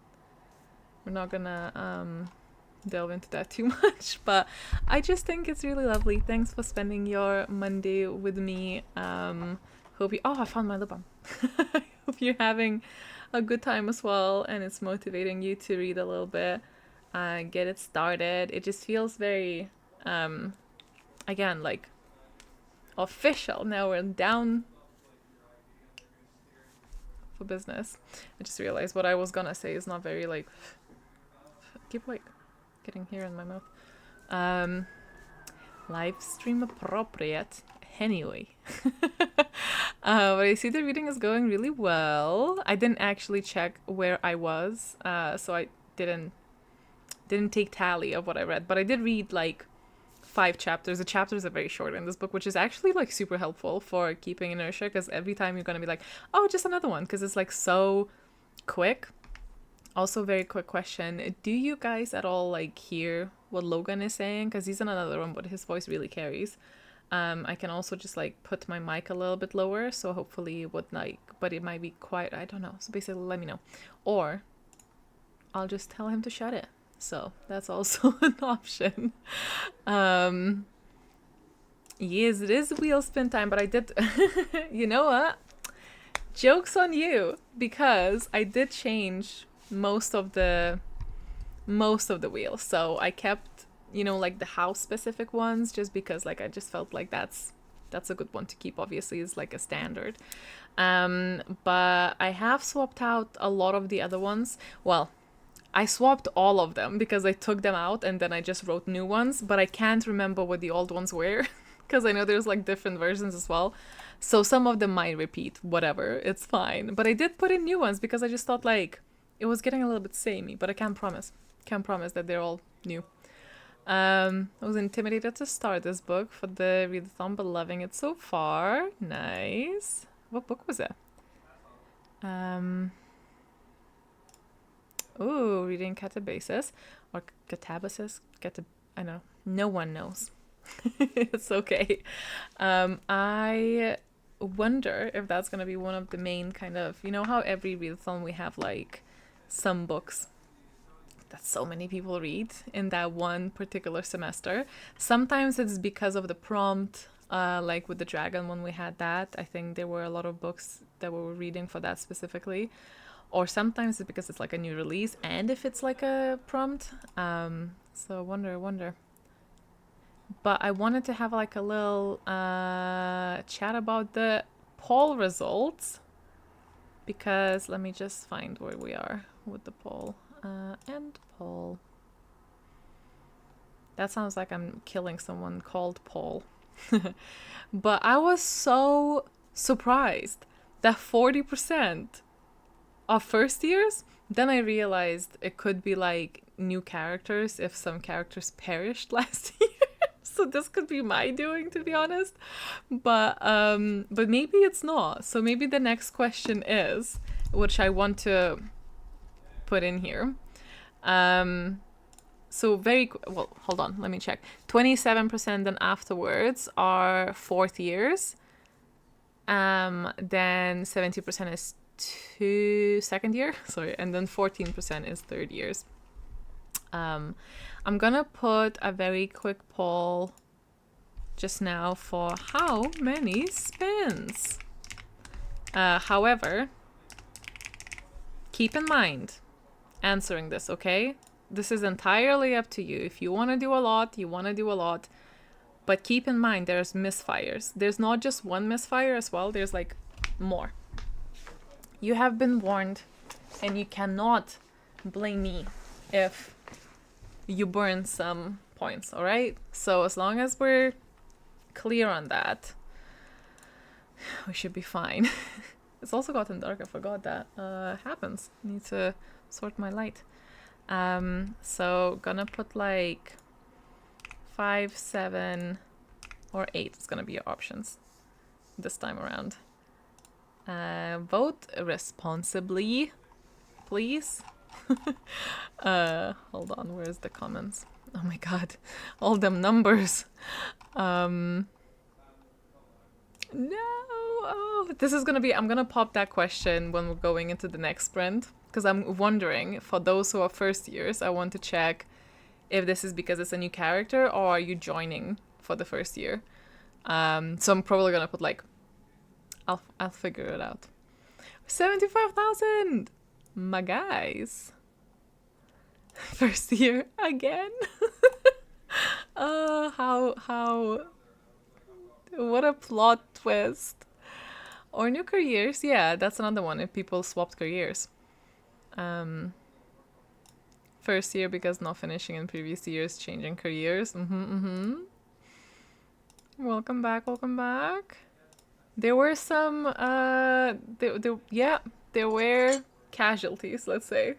delve into that too much. But I just think it's really lovely. Thanks for spending your Monday with me. Hope you, I found my lip balm. Hope you're having a good time as well, and it's motivating you to read a little bit, get it started. It just feels very, again, like official. Now we're down for business. I just realized what I was gonna say is not very like, keep like getting here in my mouth. Live stream appropriate. Anyway. But I see the reading is going really well. I didn't actually check where I was, so I didn't take tally of what I read, but I did read like 5 chapters. The chapters are very short in this book, which is actually like super helpful for keeping inertia, because every time you're gonna be like, oh, just another one, because it's like so quick. Also, very quick question, do you guys at all like hear what Logan is saying? Because he's in another room, but his voice really carries. I can also just like put my mic a little bit lower, so hopefully it would like, but it might be quiet, I don't know. So basically let me know, or I'll just tell him to shut it. So that's also an option. Yes, it is wheel spin time, but I did you know what, joke's on you, because I did change most of the wheels. So I kept, you know, like the house specific ones, just because like I just felt like that's a good one to keep. Obviously it's like a standard, but I have swapped out a lot of the other ones. Well, I swapped all of them because I took them out and then I just wrote new ones, but I can't remember what the old ones were because I know there's like different versions as well, so some of them might repeat. Whatever, it's fine. But I did put in new ones because I just thought like it was getting a little bit samey, but I can't promise that they're all new. I was intimidated to start this book for the readathon, but loving it so far. Nice. What book was it? Ooh, reading Catabasis or Catabasis. I know. No one knows. It's okay. I wonder if that's gonna be one of the main kind of, you know how every readathon we have like some books that so many people read in that one particular semester. Sometimes it's because of the prompt, like with the dragon when we had that. I think there were a lot of books that we were reading for that specifically. Or sometimes it's because it's like a new release and if it's like a prompt. So I wonder. But I wanted to have like a little chat about the poll results, because let me just find where we are with the poll. End poll. That sounds like I'm killing someone called Paul. But I was so surprised that 40% of first years. Then I realized it could be like new characters if some characters perished last year. So this could be my doing, to be honest. But maybe it's not. So maybe the next question is, which I want to put in here. So well, hold on, let me check. 27% then afterwards are fourth years. Then 70% is second year, sorry, and then 14% is third years. I'm gonna put a very quick poll just now for how many spins. However, keep in mind answering this, okay? This is entirely up to you. If you want to do a lot, you want to do a lot. But keep in mind there's misfires. There's not just one misfire as well. There's like more. You have been warned, and you cannot blame me if you burn some points, all right? So as long as we're clear on that, we should be fine. It's also gotten dark. I forgot that happens. I need to sort my light. So gonna put like 5, 7, or 8 is gonna be your options this time around. Vote responsibly, please. Hold on, where's the comments? Oh my god, all them numbers. No, oh, this is gonna be, I'm gonna pop that question when we're going into the next sprint, because I'm wondering, for those who are first years, I want to check if this is because it's a new character or are you joining for the first year. So I'm probably gonna put like, I'll figure it out. 75,000, my guys. First year again. How what a plot twist. Or new careers, yeah, that's another one if people swapped careers. First year because not finishing in previous years, changing careers. Welcome back, welcome back. There were some there were casualties, let's say.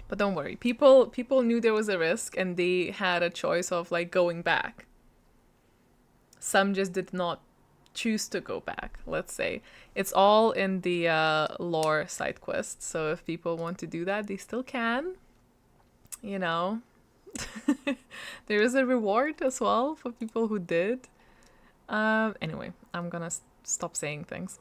But don't worry, people knew there was a risk and they had a choice of like going back. Some just did not choose to go back, let's say. It's all in the lore side quest, so if people want to do that, they still can. You know. There is a reward as well for people who did. Anyway, I'm gonna stop saying things.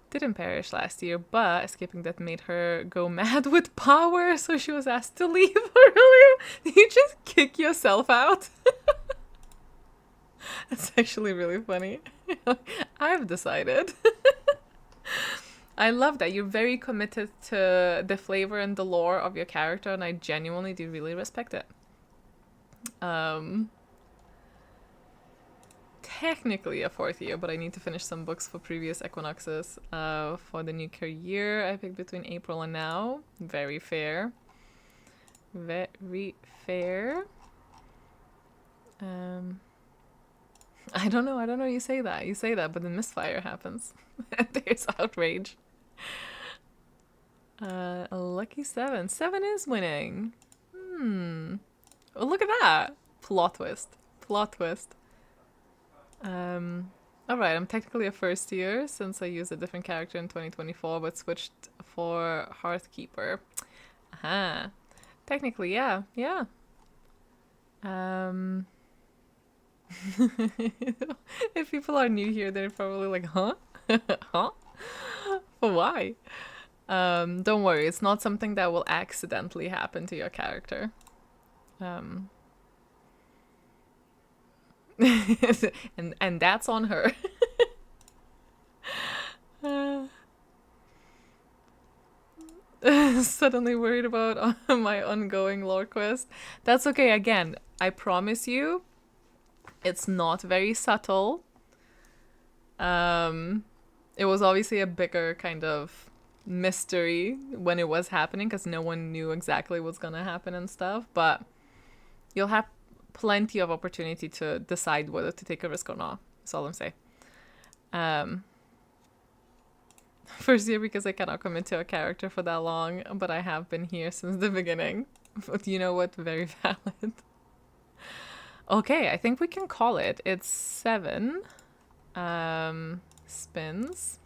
Didn't perish last year, but escaping that made her go mad with power, so she was asked to leave Aurelium. Did you just kick yourself out? That's actually really funny. I've decided. I love that. You're very committed to the flavor and the lore of your character, and I genuinely do really respect it. Technically a fourth year, but I need to finish some books for previous equinoxes. For the new career, I picked between April and now. Very fair. Very fair. I don't know, you say that, but then misfire happens. There's outrage. A lucky 7. 7 is winning. Oh, look at that. Plot twist. Alright, I'm technically a first year since I used a different character in 2024 but switched for Hearthkeeper. Aha. Technically, yeah. If people are new here, they're probably like, huh? Huh? Why? Don't worry, it's not something that will accidentally happen to your character. And that's on her. Suddenly worried about my ongoing lore quest. That's okay, again, I promise you, it's not very subtle. It was obviously a bigger kind of mystery when it was happening because no one knew exactly what's gonna happen and stuff, but you'll have plenty of opportunity to decide whether to take a risk or not. That's all I'm saying. First year because I cannot commit to a character for that long, but I have been here since the beginning. But you know what? Very valid. Okay, I think we can call it. It's 7 spins.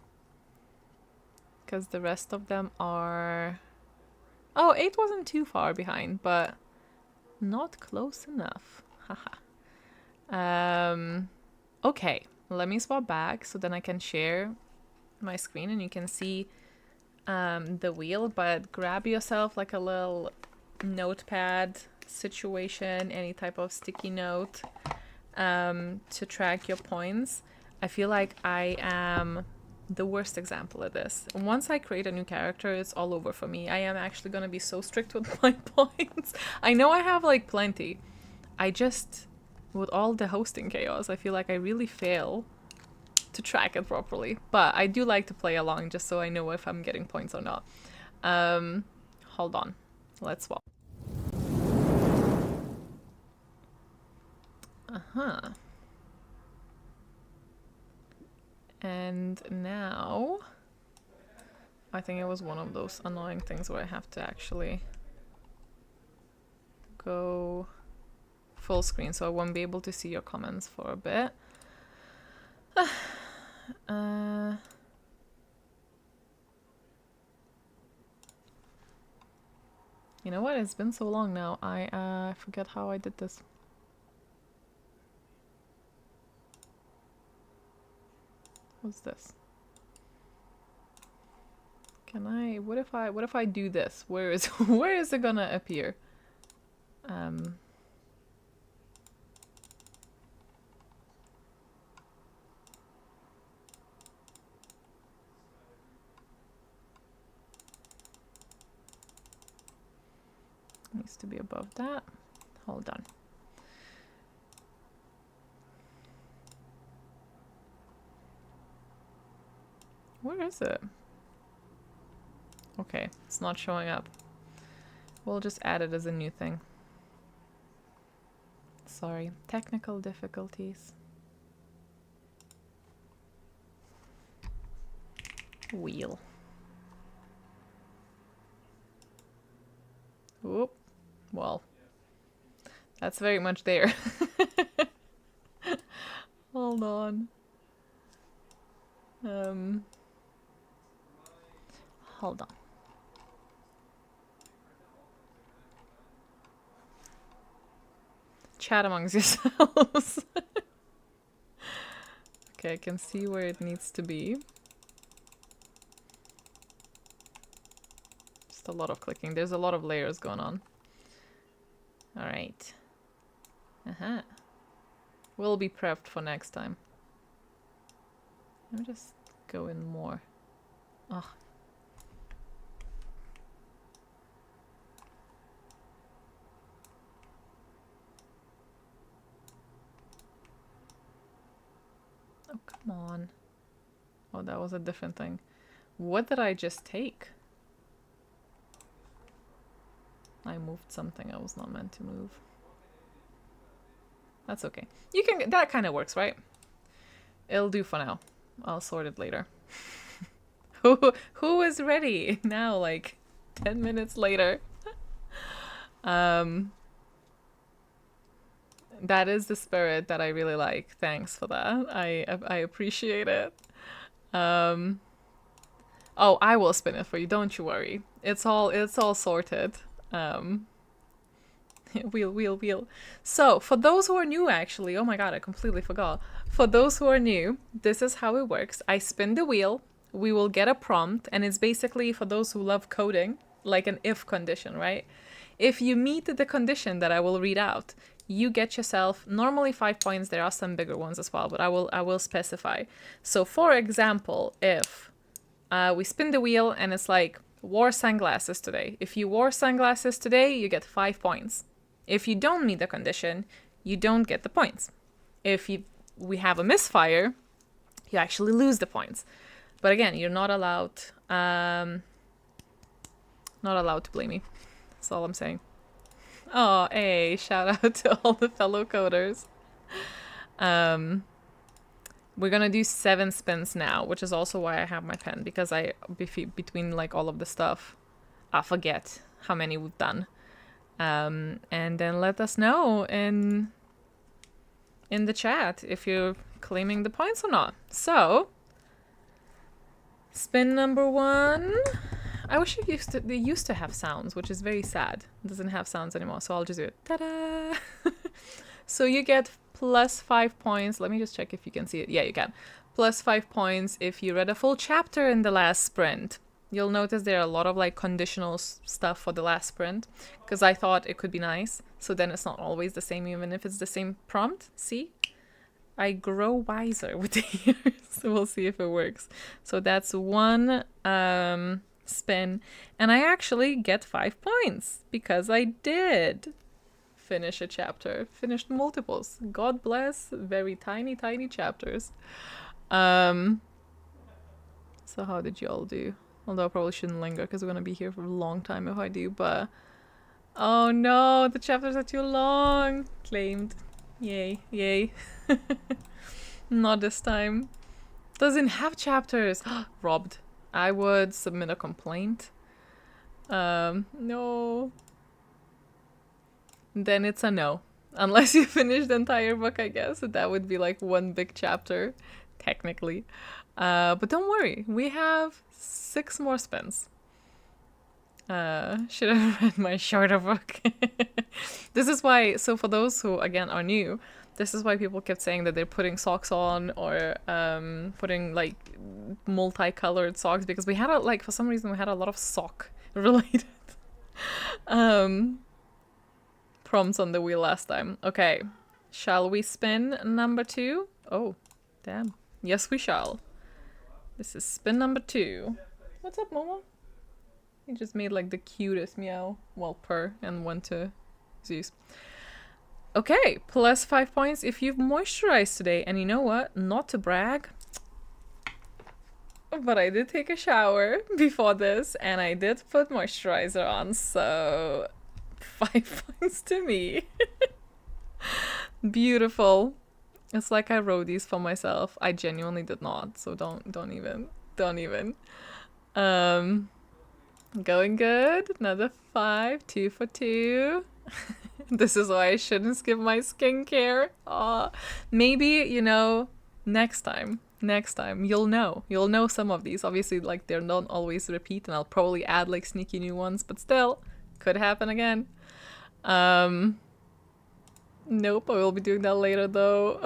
because the rest of them are... Oh, 8 wasn't too far behind, but not close enough. Haha. Okay, let me swap back so then I can share my screen and you can see the wheel, but grab yourself like a little notepad situation, any type of sticky note to track your points. I feel like I am the worst example of this. Once I create a new character, it's all over for me. I am actually going to be so strict with my points. I know I have like plenty. I just, with all the hosting chaos, I feel like I really fail to track it properly. But I do like to play along just so I know if I'm getting points or not. Hold on. Let's swap. Uh-huh. And now, I think it was one of those annoying things where I have to actually go full screen, so I won't be able to see your comments for a bit. You know what? It's been so long now. I forget how I did this. What's this? Can I? What if I do this? Where is where is it gonna appear? Needs to be above that. Hold on. Where is it? Okay, it's not showing up. We'll just add it as a new thing. Sorry, technical difficulties. Wheel. Whoop. Well, that's very much there. Hold on. Hold on. Chat amongst yourselves. Okay, I can see where it needs to be. Just a lot of clicking. There's a lot of layers going on. All right. Uh-huh. We'll be prepped for next time. Let me just go in more. Oh. Oh, come on. Oh, that was a different thing. What did I just take? I moved something I was not meant to move. That's okay. You can, that kind of works, right? It'll do for now. I'll sort it later. Who is ready now, like 10 minutes later? That is the spirit that I really like. Thanks for that. I appreciate it. Oh, I will spin it for you. Don't you worry. It's all sorted. Wheel. So, for those who are new, actually, oh my god, I completely forgot. For those who are new, this is how it works. I spin the wheel, we will get a prompt, and it's basically, for those who love coding, like an if condition, right? If you meet the condition that I will read out, you get yourself normally 5 points. There are some bigger ones as well, but I will specify. So, for example, if we spin the wheel and it's like, wore sunglasses today. If you wore sunglasses today, you get 5 points. If you don't meet the condition, you don't get the points. If we have a misfire, you actually lose the points. But again, you're not allowed to blame me. That's all I'm saying. Oh, hey, shout out to all the fellow coders. We're gonna do 7 spins now, which is also why I have my pen, because between like all of the stuff, I forget how many we've done. And then let us know in the chat if you're claiming the points or not. So, Spin number 1. I wish they used to have sounds, which is very sad. It doesn't have sounds anymore, so I'll just do it. Ta-da! So you get plus 5 points. Let me just check if you can see it. Yeah, you can. Plus 5 points if you read a full chapter in the last sprint. You'll notice there are a lot of like conditional stuff for the last sprint, because I thought it could be nice. So then it's not always the same, even if it's the same prompt. See? I grow wiser with the years. So we'll see if it works. So that's 1 spin. And I actually get 5 points because I did finish a chapter. Finished multiples. God bless. Very tiny, tiny chapters. So how did you all do? Although I probably shouldn't linger because we're going to be here for a long time if I do. But oh no, the chapters are too long. Claimed. Yay, yay. Not this time. Doesn't have chapters. Robbed. I would submit a complaint. No. Then it's a no. Unless you finish the entire book, I guess. That would be like 1 big chapter, technically. But don't worry. We have 6 more spins. Should have read my shorter book. This is why, so for those who, again, are new, this is why people kept saying that they're putting socks on or putting, like, multicolored socks, because we had, for some reason, we had a lot of sock-related prompts on the wheel last time. Okay, shall we spin number 2? Oh, damn. Yes, we shall. This is spin number 2. What's up, Momo? He just made like the cutest meow. Well, purr, and went to Zeus. Okay, plus 5 points if you've moisturized today. And you know what? Not to brag, but I did take a shower before this, and I did put moisturizer on, so 5 points to me. Beautiful. It's like I wrote these for myself. I genuinely did not, so don't even. Going good. Another 5. 2 for 2. This is why I shouldn't skip my skincare. Maybe, you know, next time you'll know some of these. Obviously, like, they're not always repeat, and I'll probably add like sneaky new ones, but still could happen again. Nope, I will be doing that later though.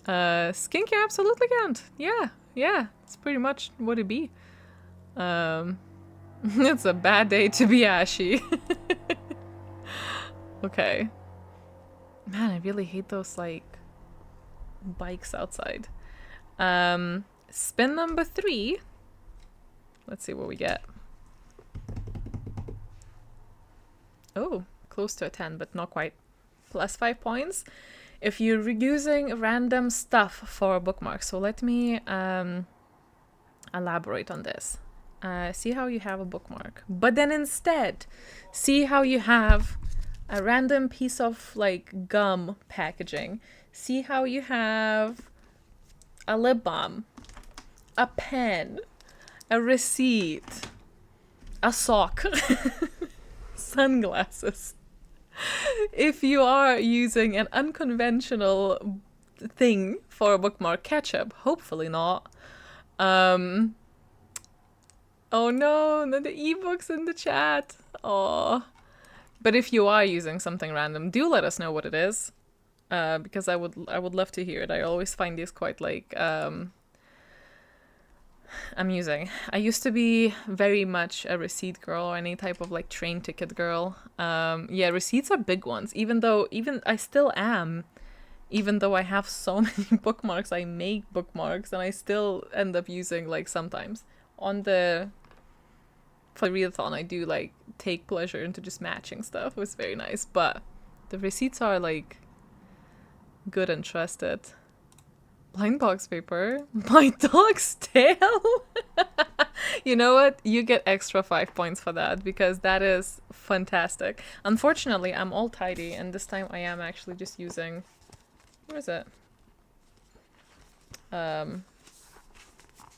Skincare absolutely can't. Yeah, it's pretty much what it be. It's a bad day to be ashy. Okay. Man, I really hate those, like, bikes outside. Spin number 3. Let's see what we get. Oh, close to a 10, but not quite. Plus 5 points if you're using random stuff for a bookmark. So let me elaborate on this. See how you have a bookmark, but then instead see how you have a random piece of like gum packaging. See how you have a lip balm, a pen, a receipt, a sock, sunglasses. If you are using an unconventional thing for a bookmark, ketchup, hopefully not. Oh no, not the ebooks in the chat. Oh, but if you are using something random, do let us know what it is, because I would love to hear it. I always find these quite like amusing. I used to be very much a receipt girl, or any type of like train ticket girl. Yeah, receipts are big ones. Even I still am. Even though I have so many bookmarks, I make bookmarks, and I still end up using, like, sometimes on the for Readathon, I do like take pleasure into just matching stuff. It was very nice, but the receipts are like good and trusted. Blind box paper. My dog's tail. You know what? You get extra 5 points for that, because that is fantastic. Unfortunately, I'm all tidy, and this time I am actually just using, where is it?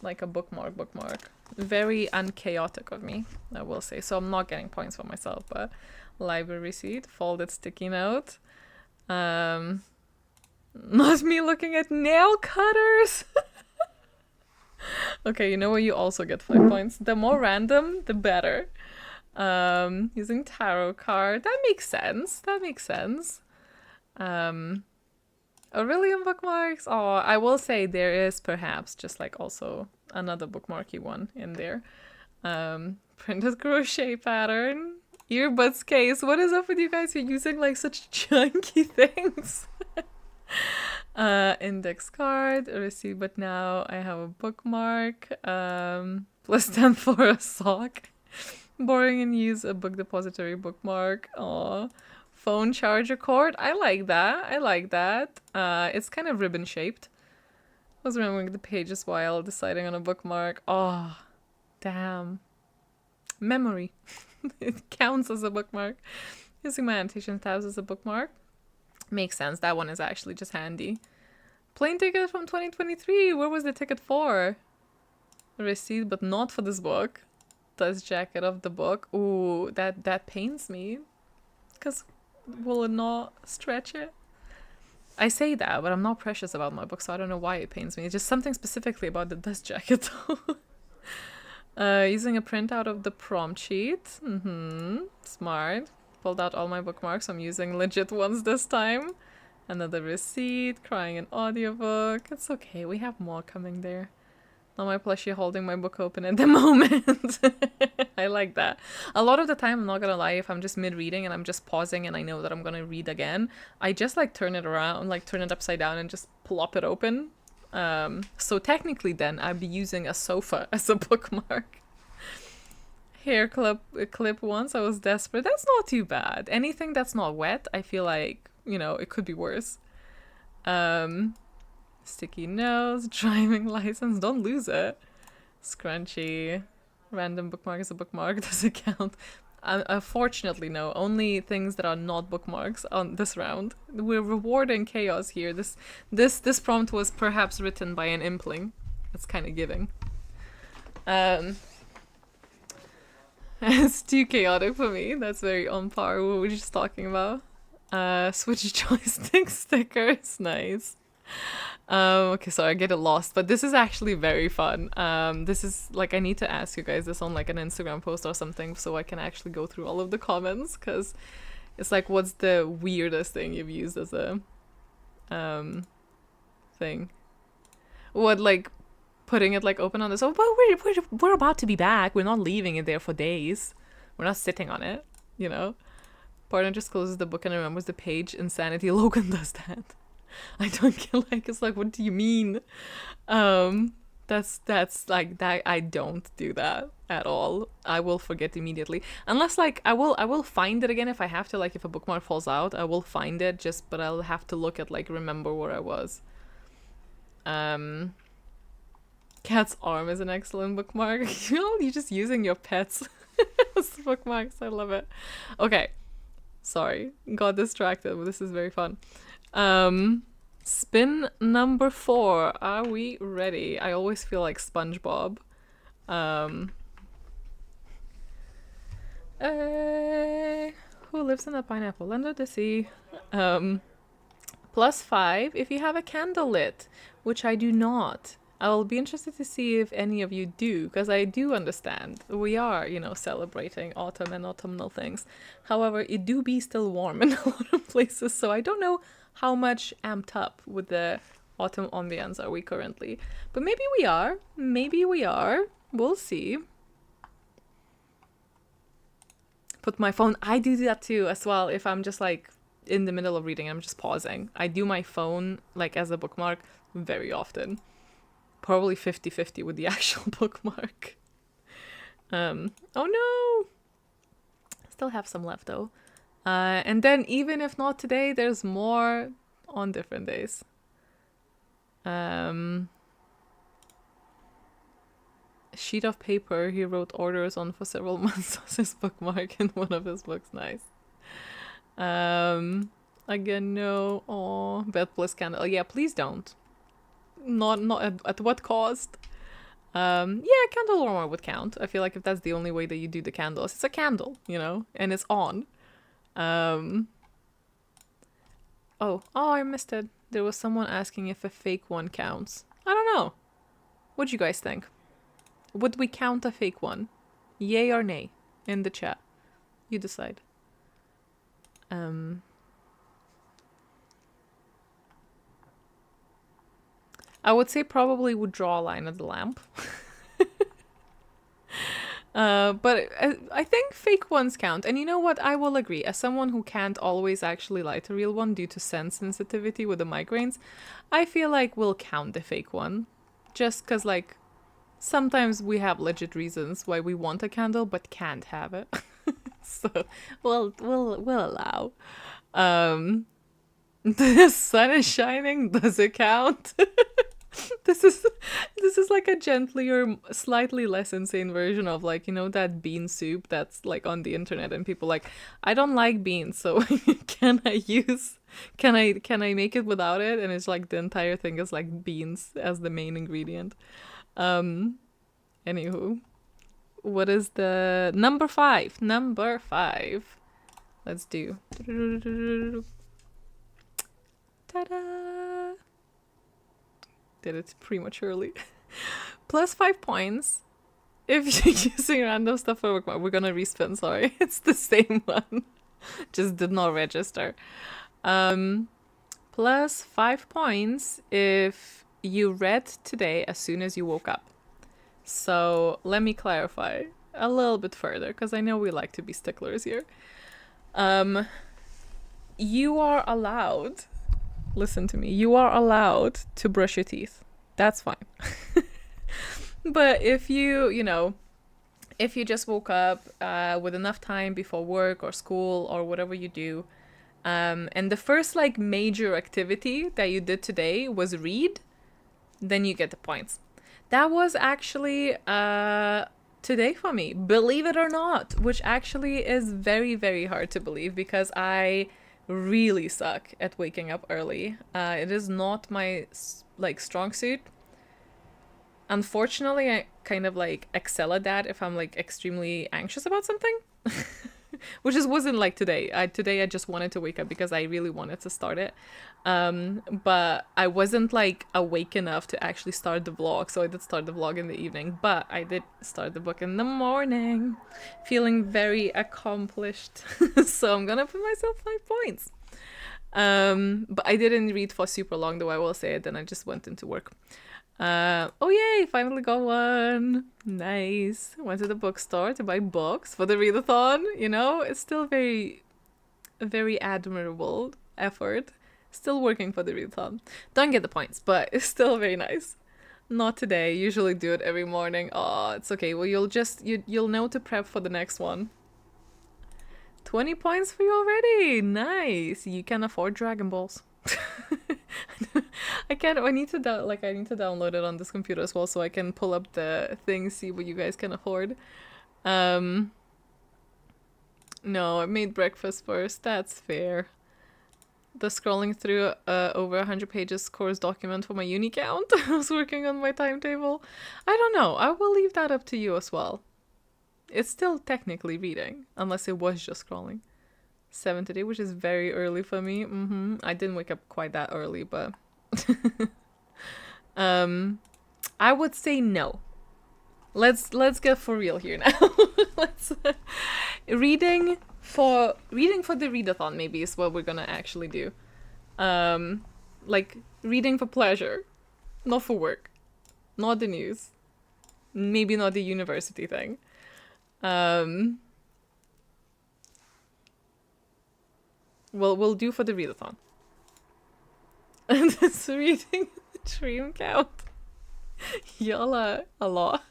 Like a bookmark. Very unchaotic of me, I will say. So I'm not getting points for myself, but library receipt, folded sticky note. Not me looking at nail cutters. Okay, you know what? You also get 5 points. The more random, the better. Using tarot card. That makes sense. That makes sense. Aurelium bookmarks. Oh, I will say there is perhaps just like also another bookmarky one in there. Printed crochet pattern. Earbuds case. What is up with you guys? You're using like such chunky things. Index card, a receipt, but now I have a bookmark. Plus 10 for a sock. Borrowing and use a book depository bookmark. Aw. Phone charger cord. I like that. I like that. It's kind of ribbon shaped. Was remembering the pages while deciding on a bookmark. Oh, damn. Memory. It counts as a bookmark. Using my annotation tabs as a bookmark. Makes sense. That one is actually just handy. Plane ticket from 2023. Where was the ticket for? A receipt, but not for this book. Dust jacket of the book. Ooh, that pains me. Because will it not stretch it? I say that, but I'm not precious about my book, so I don't know why it pains me. It's just something specifically about the dust jacket. Using a printout of the prompt sheet. Smart. Pulled out all my bookmarks. I'm using legit ones this time. Another receipt. Crying an audiobook. It's okay. We have more coming there. Not my plushie holding my book open at the moment. I like that. A lot of the time, I'm not gonna lie, if I'm just mid-reading and I'm just pausing and I know that I'm gonna read again, I just like turn it around, like turn it upside down and just plop it open. So technically then, I'd be using a sofa as a bookmark. Hair clip once, I was desperate. That's not too bad. Anything that's not wet, I feel like, you know, it could be worse. Sticky nose, driving license, don't lose it. Scrunchy, random bookmark is a bookmark, does it count? Unfortunately, no. Only things that are not bookmarks on this round. We're rewarding chaos here. This prompt was perhaps written by an impling. That's kind of giving. It's too chaotic for me. That's very on par with what we were just talking about. Switch joystick stickers, nice. Okay, sorry, I get it lost, but this is actually very fun. This is like, I need to ask you guys this on like an Instagram post or something so I can actually go through all of the comments, because it's like, what's the weirdest thing you've used as a thing? What, like putting it like open on this? Oh, but we're about to be back. We're not leaving it there for days. We're not sitting on it, you know. Partner just closes the book and remembers the page. Insanity. Logan does that. I don't get like, it's like, what do you mean? That's like that. I don't do that at all. I will forget immediately, unless like I will find it again if I have to. Like if a bookmark falls out, I will find it, but I'll have to look at like remember where I was. Cat's arm is an excellent bookmark. You know, you're just using your pets as bookmarks. I love it. Okay, sorry, got distracted, but this is very fun. Spin number 4. Are we ready? I always feel like SpongeBob. Who lives in a pineapple under the sea? +5 if you have a candle lit, which I do not. I'll be interested to see if any of you do, because I do understand we are, you know, celebrating autumn and autumnal things. However, it do be still warm in a lot of places, so I don't know how much amped up with the autumn ambience are we currently. But maybe we are. Maybe we are. We'll see. Put my phone. I do that too as well. If I'm just like in the middle of reading, I'm just pausing. I do my phone like as a bookmark very often. Probably 50-50 with the actual bookmark. Oh no! Still have some left though. And then even if not today, there's more on different days. A sheet of paper he wrote orders on for several months as his bookmark in one of his books. Nice. Again, no. Oh, bed bliss candle. Yeah, please don't. Not at what cost? Yeah, candle warmer would count. I feel like if that's the only way that you do the candles, it's a candle, you know, and it's on. Oh, I missed it. There was someone asking if a fake one counts. I don't know. What do you guys think? Would we count a fake one? Yay or nay? In the chat. You decide. I would say probably would draw a line at the lamp. But I think fake ones count. And you know what? I will agree. As someone who can't always actually light a real one due to sense sensitivity with the migraines, I feel like we'll count the fake one. Just because, like, sometimes we have legit reasons why we want a candle but can't have it. So we'll allow. The sun is shining. Does it count? This is like a gentler, slightly less insane version of, like, you know, that bean soup that's like on the internet and people like, I don't like beans, so can I make it without it? And it's like the entire thing is like beans as the main ingredient. Anywho, what is the number 5? Number 5. Let's do. Ta-da! Did it prematurely. Plus 5 points if you're using random stuff for work. We're gonna respin, sorry. It's the same one. Just did not register. Plus 5 points if you read today as soon as you woke up. So let me clarify a little bit further, because I know we like to be sticklers here. You are allowed, listen to me, you are allowed to brush your teeth. That's fine. But if if you just woke up with enough time before work or school or whatever you do, and the first like major activity that you did today was read, then you get the points. That was actually today for me, believe it or not, which actually is very, very hard to believe because I really suck at waking up early. It is not my like strong suit. Unfortunately, I kind of like excel at that if I'm like extremely anxious about something. Which just wasn't like today. Today I just wanted to wake up because I really wanted to start it. But I wasn't like awake enough to actually start the vlog. So I did start the vlog in the evening, but I did start the book in the morning, feeling very accomplished. So I'm gonna put myself 5 points. But I didn't read for super long, though I will say it. Then I just went into work. Oh yay, finally got one. Nice. Went to the bookstore to buy books for the readathon. You know, it's still very, very admirable effort. Still working for the readathon. Don't get the points, but it's still very nice. Not today. Usually do it every morning. Oh, it's okay. Well, you'll know to prep for the next one. 20 points for you already. Nice. You can afford Dragon Balls. I need to download it on this computer as well so I can pull up the thing, see what you guys can afford. No, I made breakfast first. That's fair. The scrolling through over 100 pages course document for my uni count. I was working on my timetable. I don't know. I will leave that up to you as well. It's still technically reading, unless it was just scrolling. 7 today, which is very early for me. I didn't wake up quite that early, but I would say no. Let's get for real here now. Reading for the readathon maybe is what we're gonna actually do. Like reading for pleasure, not for work, not the news, maybe not the university thing. We'll do for the readathon. And this reading dream count. Y'all are a lot.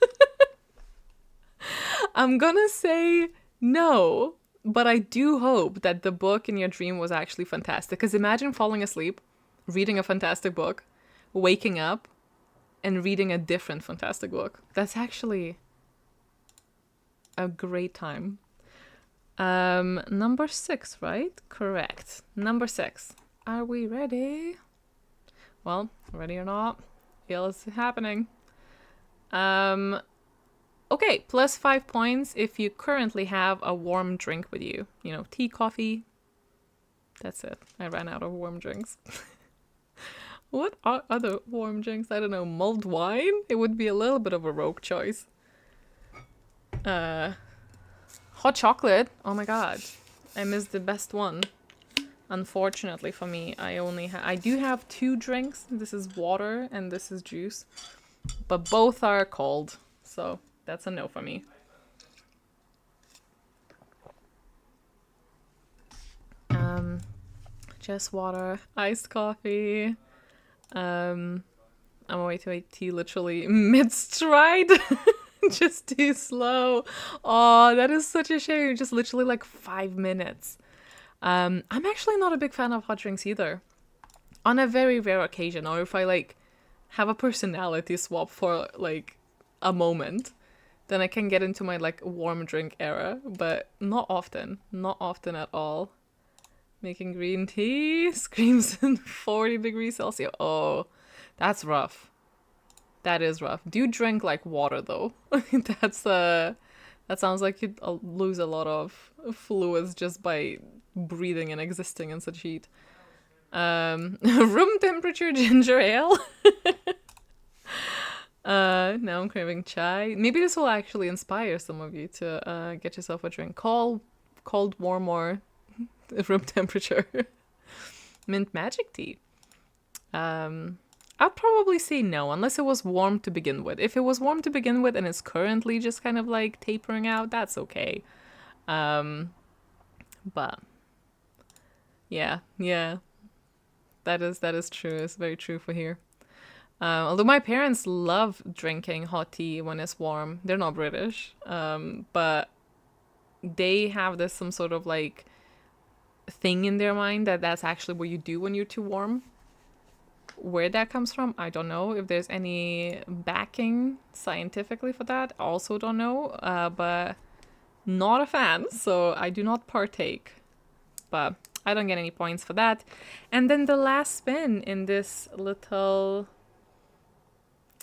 I'm gonna say no, but I do hope that the book in your dream was actually fantastic. Because imagine falling asleep, reading a fantastic book, waking up, and reading a different fantastic book. That's actually a great time. Number 6, right? Correct. Number 6. Are we ready? Well, ready or not, it's happening. Okay, plus 5 points if you currently have a warm drink with you. You know, tea, coffee. That's it. I ran out of warm drinks. What are other warm drinks? I don't know, mulled wine? It would be a little bit of a rogue choice. Hot chocolate. Oh my god. I missed the best one. Unfortunately for me, I do have 2 drinks. This is water and this is juice. But both are cold. So that's a no for me. Just water, iced coffee. I'm away to make tea literally mid-stride. Just too slow. Oh, that is such a shame. Just literally like 5 minutes. I'm actually not a big fan of hot drinks either. On a very rare occasion, or if I like have a personality swap for like a moment, then I can get into my like warm drink era, but not often. Not often at all. Making green tea screams in 40 degrees Celsius. Oh, that's rough. That is rough. Do drink like water though. That sounds like you'd lose a lot of fluids just by breathing and existing in such heat. Room temperature ginger ale. Now I'm craving chai. Maybe this will actually inspire some of you to get yourself a drink. Cold, warm, or room temperature. Mint magic tea. I'd probably say no, unless it was warm to begin with. If it was warm to begin with and it's currently just kind of like tapering out, that's okay. But yeah, that is true. It's very true for here. Although my parents love drinking hot tea when it's warm. They're not British, but they have this some sort of like thing in their mind that's actually what you do when you're too warm. Where that comes from, I don't know. If there's any backing scientifically for that, also don't know. But not a fan, so I do not partake. But I don't get any points for that. And then the last spin in this little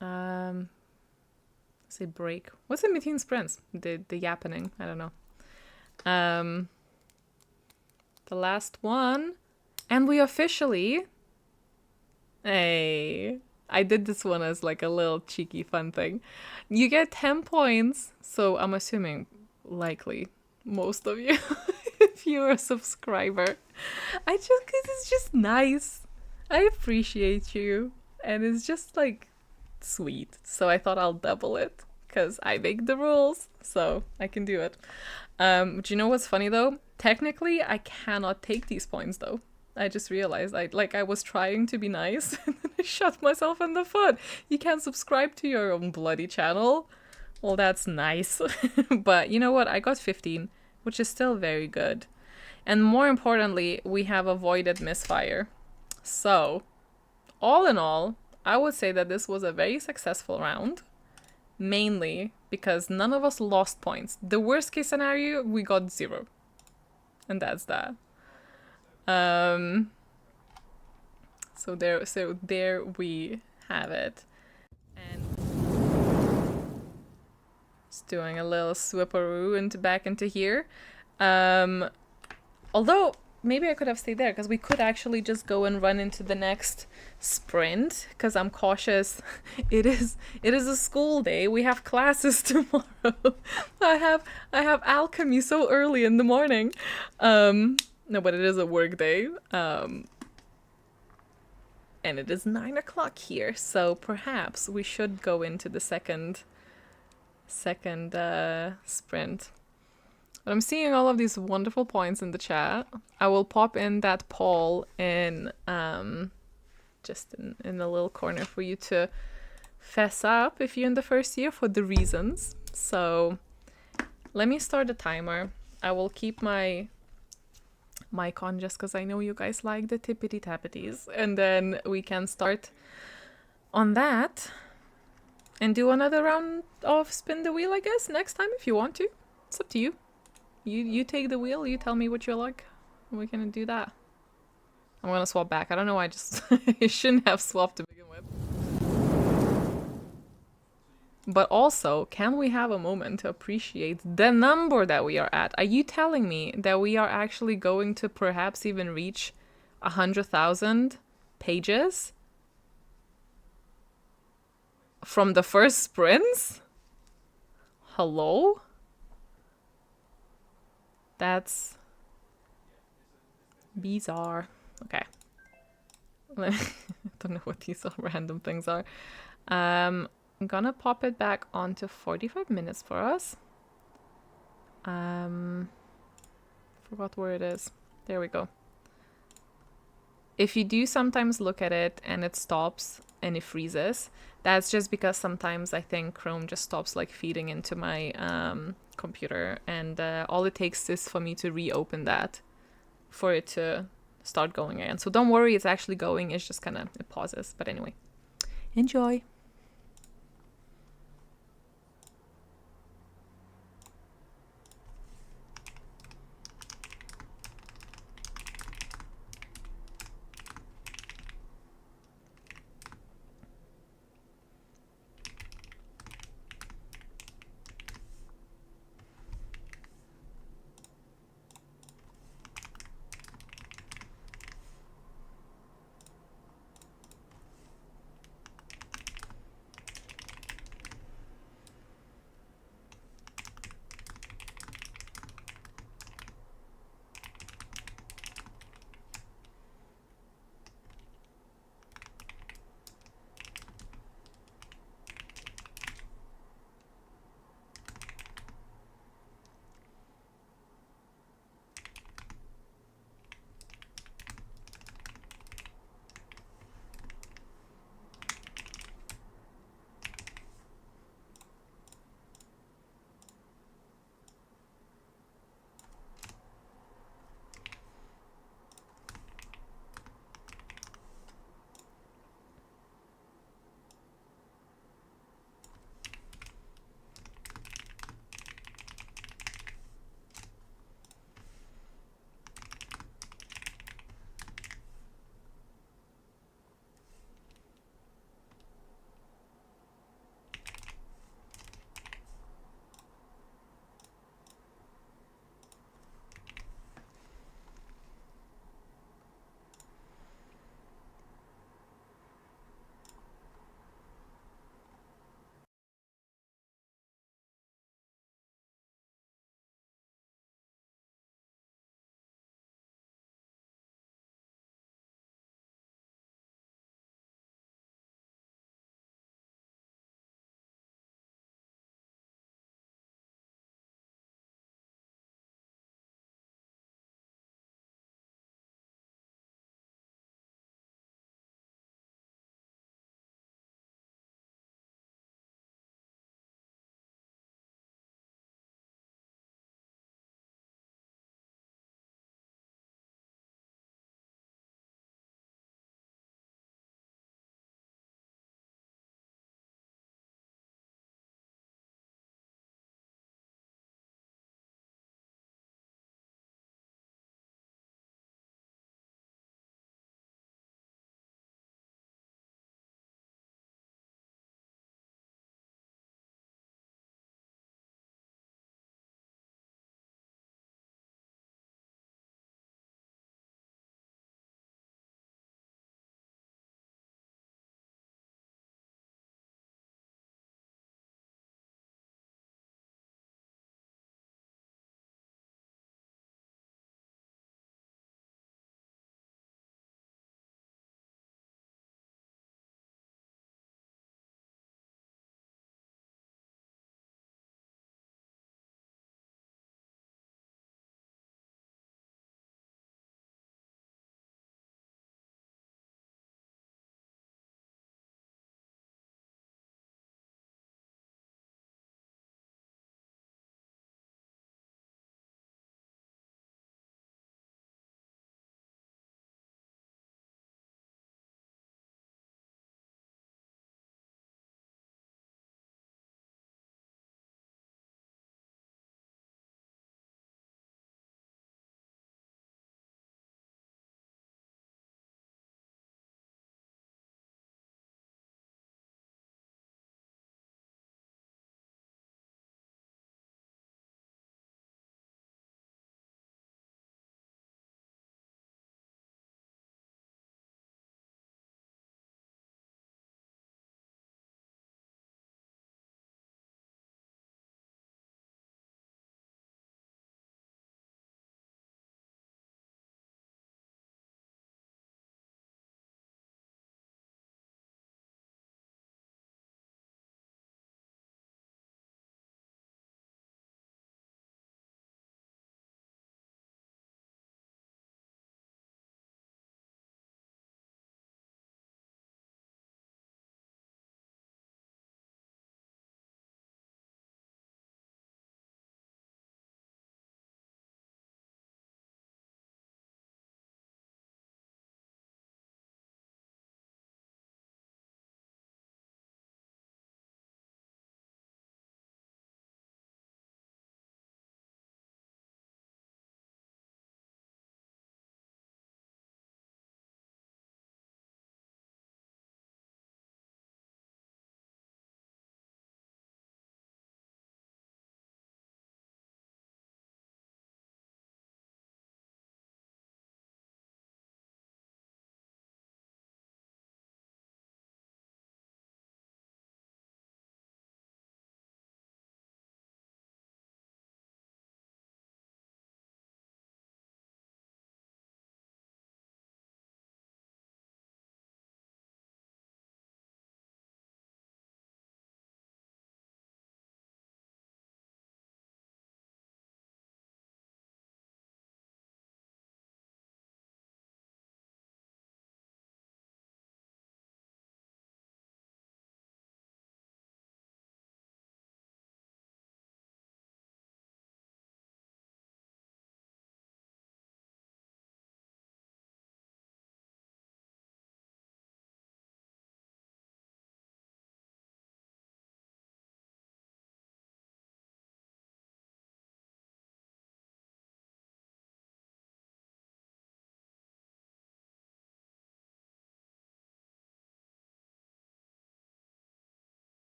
say break. What's in between sprints? The yappening. I don't know. The last one. And we officially... Hey, I did this one as like a little cheeky fun thing. You get 10 points, so I'm assuming likely most of you if you're a subscriber. Because it's just nice. I appreciate you, and it's just like sweet. So I thought I'll double it because I make the rules, so I can do it. Do you know what's funny though? Technically, I cannot take these points though. I just realized I was trying to be nice and then I shot myself in the foot. You can't subscribe to your own bloody channel. Well, that's nice. But you know what? I got 15, which is still very good. And more importantly, we have avoided misfire. So, all in all, I would say that this was a very successful round. Mainly because none of us lost points. The worst case scenario, we got 0. And that's that. So there we have it. And just doing a little swipperoo back into here. Although maybe I could have stayed there because we could actually just go and run into the next sprint because I'm cautious. It is a school day. We have classes tomorrow. I have alchemy so early in the morning. No, but it is a work day. And it is 9 o'clock here, so perhaps we should go into the second sprint. But I'm seeing all of these wonderful points in the chat. I will pop in that poll in just in the little corner for you to fess up if you're in the first year for the reasons. So let me start the timer. I will keep my mic on just because I know you guys like the tippity tappities, and then we can start on that and do another round of spin the wheel, I guess, next time if you want to. It's up to you. You take the wheel, you tell me what you like, and we can do that. I'm gonna swap back. I don't know why I just I shouldn't have swapped to begin with. But also, can we have a moment to appreciate the number that we are at? Are you telling me that we are actually going to perhaps even reach 100,000 pages from the first sprints? Hello? That's bizarre. Okay. I don't know what these random things are. I'm gonna pop it back onto 45 minutes for us. Forgot where it is. There we go. If you do sometimes look at it and it stops and it freezes, that's just because sometimes I think Chrome just stops like feeding into my computer, and all it takes is for me to reopen that for it to start going again. So don't worry, it's actually going, it's just kind of, it pauses. But anyway, enjoy.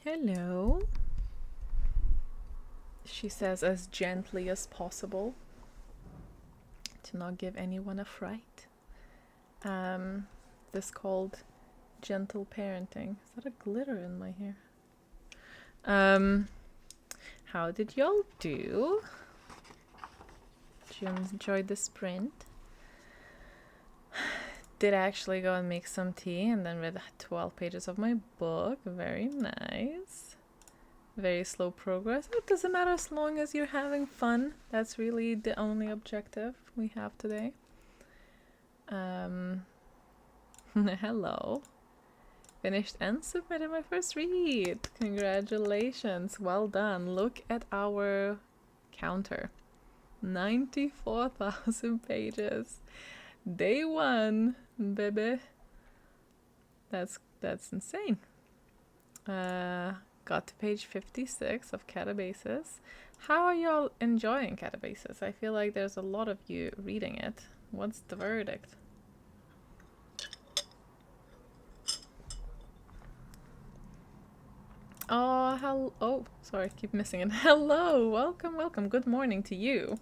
Hello. She says as gently as possible to not give anyone a fright. This called gentle parenting. Is that a glitter in my hair? How did y'all do? Did you enjoy the sprint? Did actually go and make some tea and then read 12 pages of my book. Very nice. Very slow progress. It doesn't matter as long as you're having fun. That's really the only objective we have today. Hello. Finished and submitted my first read. Congratulations. Well done. Look at our counter. 94,000 pages. Day one, baby. That's insane. Got to page 56 of Catabasis. How are y'all enjoying Catabasis? I feel like there's a lot of you reading it. What's the verdict? Oh, sorry, I keep missing it. Hello, welcome. Good morning to you.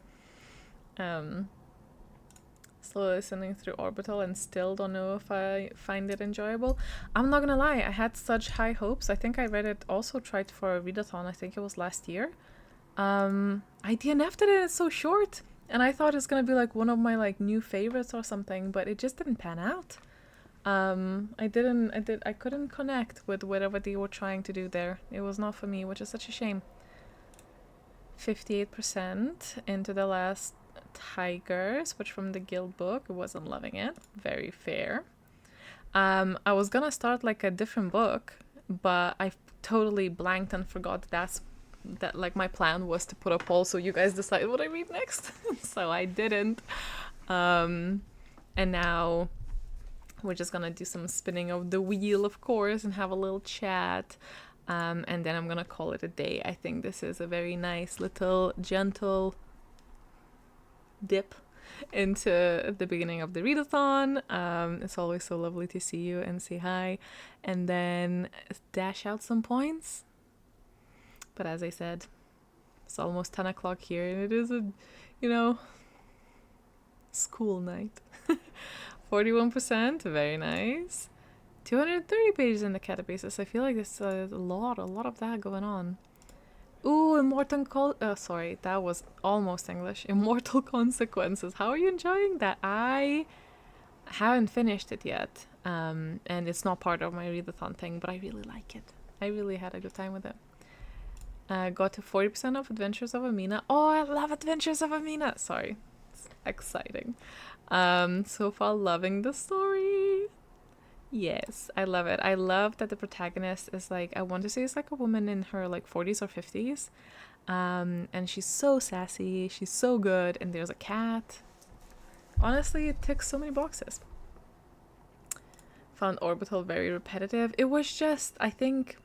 Slowly listening through Orbital and still don't know if I find it enjoyable. I'm not gonna lie, I had such high hopes. I think I read it, also tried for a readathon, I think it was last year. I DNF'd it and it's so short. And I thought it's gonna be like one of my like new favorites or something, but it just didn't pan out. I couldn't connect with whatever they were trying to do there. It was not for me, which is such a shame. 58% into the last Tiger, switch from the guild book. Wasn't loving it. Very fair. I was gonna start like a different book, but I totally blanked and forgot that like my plan was to put a poll so you guys decide what I read next. So I didn't. And now we're just gonna do some spinning of the wheel, of course, and have a little chat. And then I'm gonna call it a day. I think this is a very nice little gentle dip into the beginning of the readathon. It's always so lovely to see you and say hi and then dash out some points. But as I said, it's almost 10 o'clock here and it is a, school night. 41%, very nice. 230 pages in the Catabasis. I feel like there's a lot of that going on. Ooh, sorry, that was almost English. Immortal Consequences. How are you enjoying that? I haven't finished it yet. And it's not part of my readathon thing, but I really like it. I really had a good time with it. Got to 40% of Adventures of Amina. Oh, I love Adventures of Amina. Sorry. It's exciting. So far loving the story. Yes, I love it. I love that the protagonist is like, I want to say it's like a woman in her like 40s or 50s. And she's so sassy, she's so good, and there's a cat. Honestly, it ticks so many boxes. Found Orbital very repetitive. It was just, I think,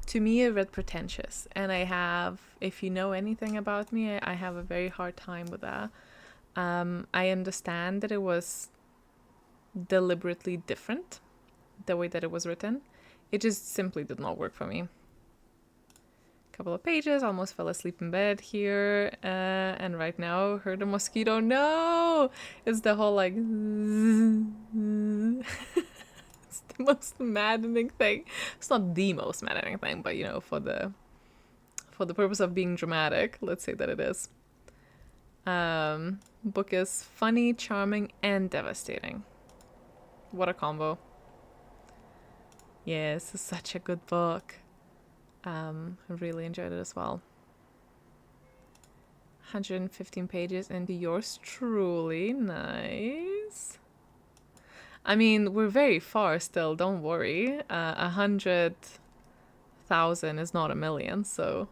to me it read pretentious. And I have, if you know anything about me, I have a very hard time with that. I understand that it was deliberately different, the way that it was written. It just simply did not work for me. Couple of pages, almost fell asleep in bed here, and right now heard a mosquito. No, it's the whole like it's the most maddening thing. It's not the most maddening thing, but for the purpose of being dramatic, let's say that it is. Book is funny, charming, and devastating. What a combo. Yes, it's such a good book. I really enjoyed it as well. 115 pages into yours truly. Nice. I mean, we're very far still, don't worry. 100,000 is not a million, so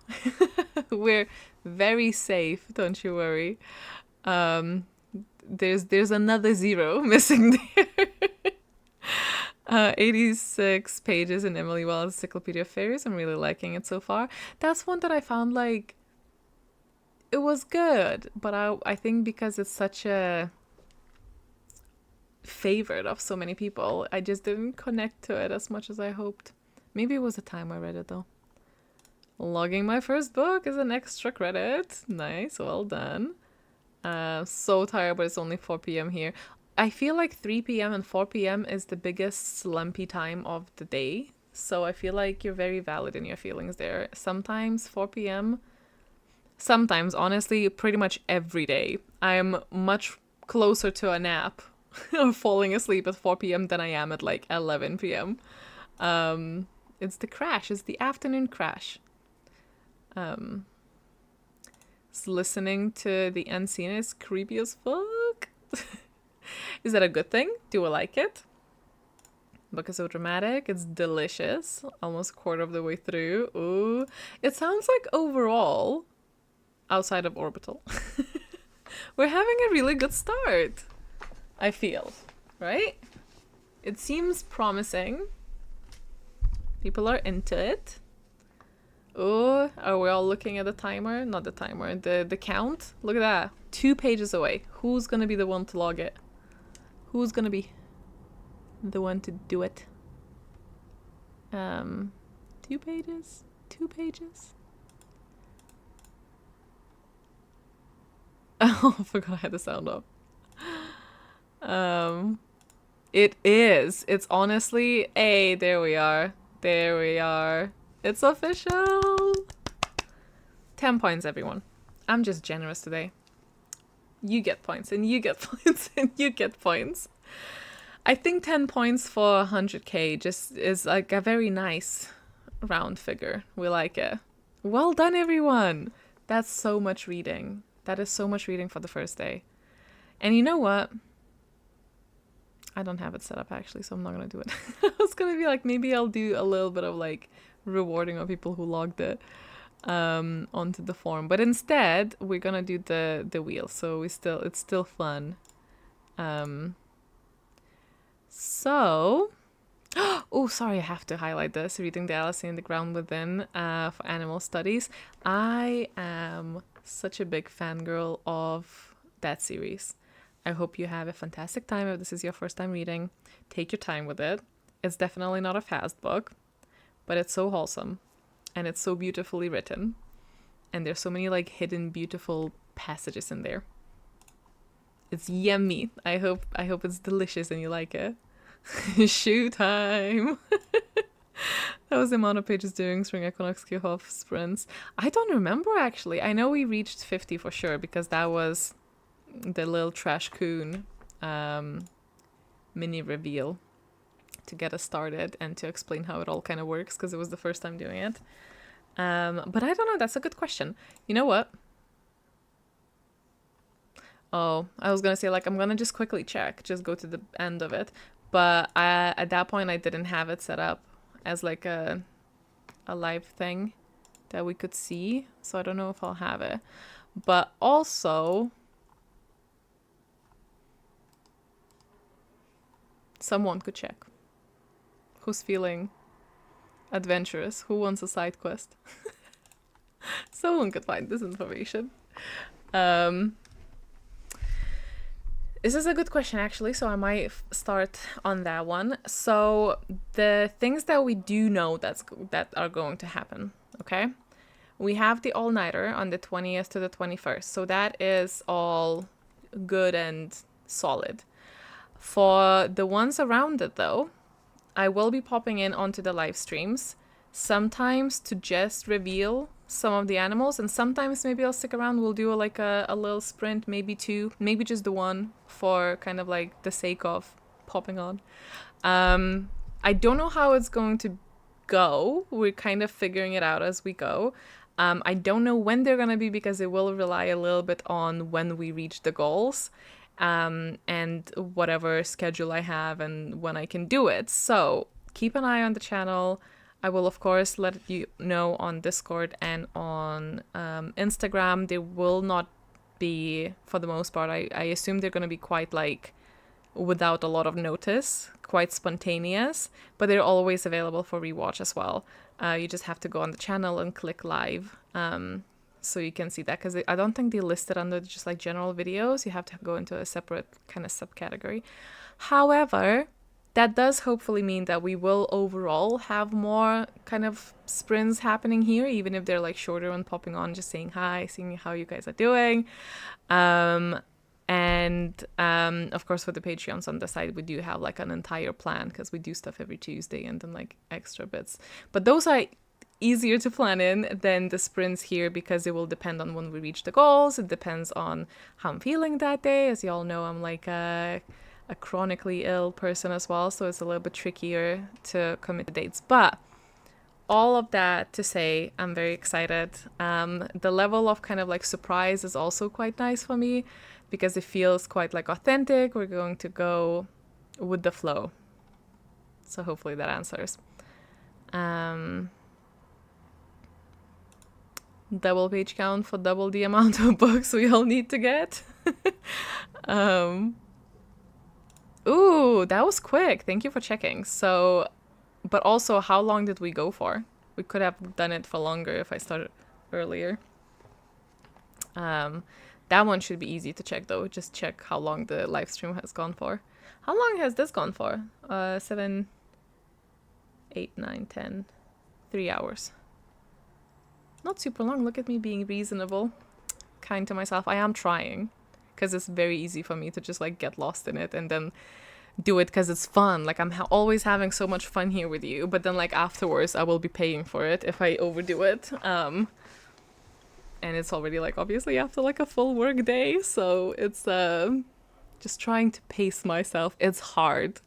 we're very safe, don't you worry. There's another zero missing there. 86 pages in Emily Wells' Encyclopedia of Fairies. I'm really liking it so far. That's one that I found like it was good, but I think because it's such a favorite of so many people, I just didn't connect to it as much as I hoped. Maybe it was the time I read it though. Logging my first book is an extra credit. Nice, well done. So tired, but it's only 4 p.m. here. I feel like 3 p.m. and 4 p.m. is the biggest slumpy time of the day. So I feel like you're very valid in your feelings there. Sometimes 4 p.m. Sometimes, honestly, pretty much every day, I'm much closer to a nap or falling asleep at 4 p.m. than I am at like 11 p.m. It's the crash. It's the afternoon crash. Listening to the unseen is creepy as fuck. Is that a good thing? Do I like it? Book is so dramatic. It's delicious. Almost a quarter of the way through. Ooh. It sounds like overall, outside of Orbital, we're having a really good start. I feel. Right? It seems promising. People are into it. Oh, are we all looking at the timer? Not the timer, the count. Look at that. 2 pages away. Who's gonna be the one to log it? Who's gonna be the one to do it? 2 pages? 2 pages? Oh, I forgot I had the sound up. It is. It's honestly, hey, there we are. There we are. It's official! 10 points, everyone. I'm just generous today. You get points, and you get points, and you get points. I think 10 points for 100k just is like a very nice round figure. We like it. Well done, everyone! That's so much reading. That is so much reading for the first day. And you know what? I don't have it set up, actually, so I'm not gonna do it. I was gonna be like, maybe I'll do a little bit of like rewarding of people who logged it onto the form, but instead we're gonna do the wheel, so it's still fun. So oh, sorry, I have to highlight this. Reading the Alice in the Ground Within for animal studies. I am such a big fangirl of that series. I hope you have a fantastic time. If this is your first time reading, take your time with it. It's definitely not a fast book, but it's so wholesome and it's so beautifully written. And there's so many like hidden beautiful passages in there. It's yummy. I hope it's delicious and you like it. Shoe time. That was the amount of pages during Spring Equinox kickoff sprints. I don't remember actually. I know we reached 50 for sure because that was the little Trash Coon mini reveal to get us started and to explain how it all kind of works because it was the first time doing it. But I don't know. That's a good question. You know what? Oh, I was gonna say like I'm gonna just quickly check, just go to the end of it. But at that point I didn't have it set up as like a live thing that we could see, so I don't know if I'll have it. But also, someone could check. Who's feeling adventurous? Who wants a side quest? Someone could find this information. This is a good question, actually, so I might start on that one. So the things that we do know that are going to happen, okay? We have the all-nighter on the 20th to the 21st, so that is all good and solid. For the ones around it, though, I will be popping in onto the live streams, sometimes to just reveal some of the animals, and sometimes maybe I'll stick around. We'll do like a little sprint, maybe 2, maybe just the 1 for kind of like the sake of popping on. I don't know how it's going to go. We're kind of figuring it out as we go. I don't know when they're going to be because it will rely a little bit on when we reach the goals. And whatever schedule I have and when I can do it. So keep an eye on the channel. I will, of course, let you know on Discord and on Instagram. They will not be, for the most part, I assume they're going to be quite like without a lot of notice, quite spontaneous, but they're always available for rewatch as well. You just have to go on the channel and click live. So you can see that, because I don't think they listed under just like general videos. You have to go into a separate kind of subcategory. However, that does hopefully mean that we will overall have more kind of sprints happening here, even if they're like shorter and popping on, just saying hi, seeing how you guys are doing. Of course, for the Patreons on the side, we do have like an entire plan because we do stuff every Tuesday and then like extra bits. But those are easier to plan in than the sprints here because it will depend on when we reach the goals. It depends on how I'm feeling that day. As you all know, I'm like a chronically ill person as well, so it's a little bit trickier to commit to dates. But all of that to say, I'm very excited. The level of kind of like surprise is also quite nice for me because it feels quite like authentic. We're going to go with the flow. So hopefully that answers. Double page count for double the amount of books we all need to get. Ooh, that was quick. Thank you for checking. So, but also, how long did we go for? We could have done it for longer if I started earlier. That one should be easy to check though. Just check how long the live stream has gone for. How long has this gone for? 7, 8, 9, 10, 3 hours. Not super long. Look at me being reasonable, kind to myself. I am trying because it's very easy for me to just like get lost in it and then do it because it's fun. Like I'm always having so much fun here with you, but then like afterwards I will be paying for it if I overdo it. And it's already like obviously after like a full work day, so it's just trying to pace myself. It's hard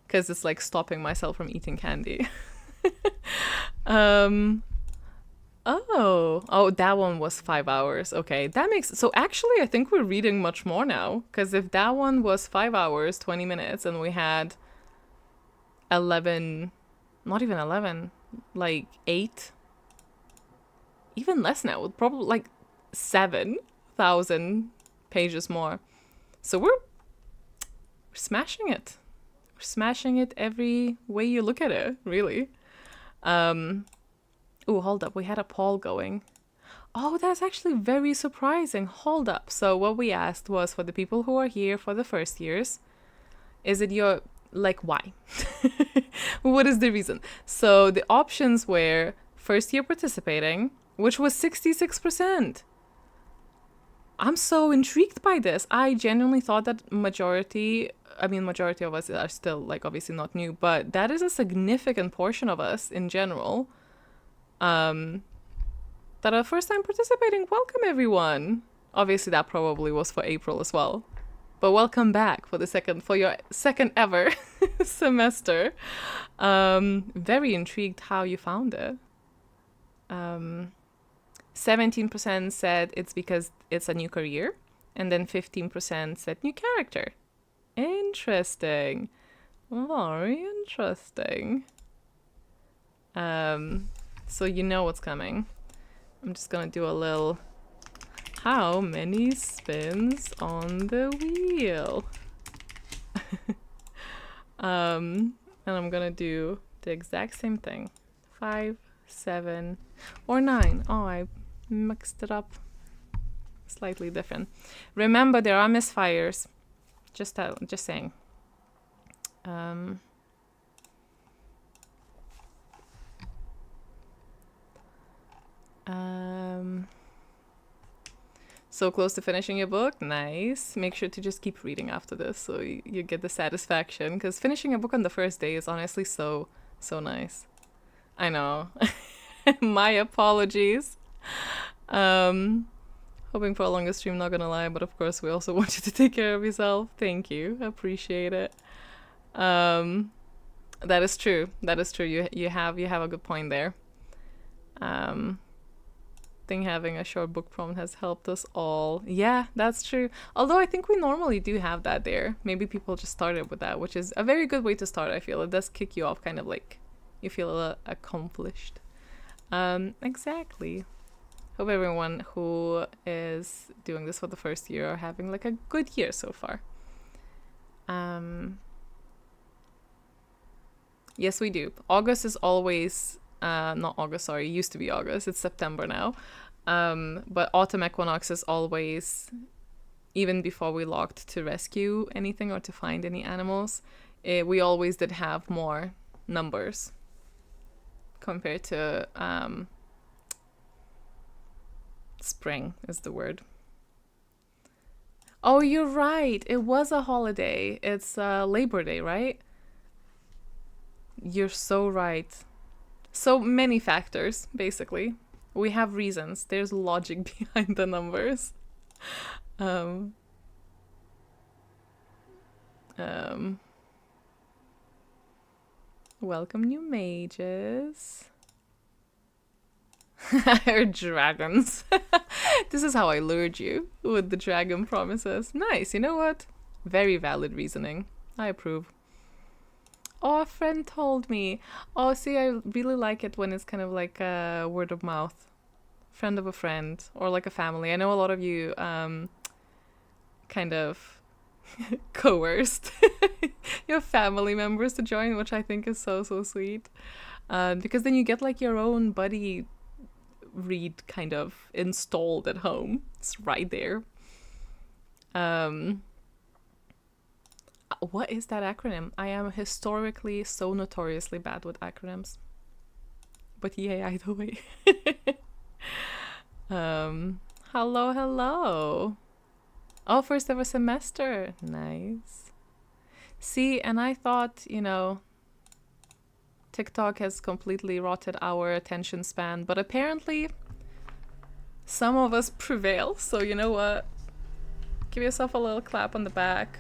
because it's like stopping myself from eating candy. Oh, that one was 5 hours. Okay, that makes... So actually, I think we're reading much more now. Because if that one was 5 hours, 20 minutes, and we had 11... Not even 11. Like 8? Even less now. Probably like 7,000 pages more. So we're smashing it. We're smashing it every way you look at it, really. Oh, hold up. We had a poll going. Oh, that's actually very surprising. Hold up. So what we asked was for the people who are here for the first years, is it your, like, why? What is the reason? So the options were first year participating, which was 66%. I'm so intrigued by this. I genuinely thought that majority of us are still, like, obviously not new, but that is a significant portion of us in general. That are first time participating. Welcome everyone. Obviously that probably was for April as well, but welcome back for your second ever semester. Very intrigued how you found it. 17% said it's because it's a new career, and then 15% said new character. Interesting. Very interesting. So you know what's coming. I'm just gonna do a little... How many spins on the wheel? And I'm gonna do the exact same thing. 5, 7, or 9. Oh, I mixed it up. Slightly different. Remember, there are misfires. Just saying. So close to finishing your book. Nice. Make sure to just keep reading after this so you get the satisfaction, because finishing a book on the first day is honestly so nice. I know. My apologies. Hoping for a longer stream, not gonna lie, but of course we also want you to take care of yourself. Thank you. Appreciate it. That is true. You have a good point there. I think having a short book prompt has helped us all. Yeah, that's true. Although I think we normally do have that there. Maybe people just started with that, which is a very good way to start, I feel. It does kick you off, kind of like you feel accomplished. Exactly. Hope everyone who is doing this for the first year are having like a good year so far. Yes, we do. August is always... not August, sorry, it used to be August, it's September now. But autumn equinox is always, even before we logged to rescue anything or to find any animals, we always did have more numbers compared to spring is the word. Oh, you're right. It was a holiday. It's Labor Day, right? You're so right. So many factors, basically. We have reasons. There's logic behind the numbers. Welcome, new mages. I heard dragons. This is how I lured you with the dragon promises. Nice, you know what? Very valid reasoning. I approve. Oh, a friend told me. Oh, see, I really like it when it's kind of like a word of mouth. Friend of a friend, or like a family. I know a lot of you kind of coerced your family members to join, which I think is so sweet. Because then you get like your own buddy read kind of installed at home. It's right there. What is that acronym? I am historically so notoriously bad with acronyms. But yay, either way. Hello. Oh, first ever semester. Nice. See, and I thought, TikTok has completely rotted our attention span, but apparently some of us prevail. So you know what? Give yourself a little clap on the back.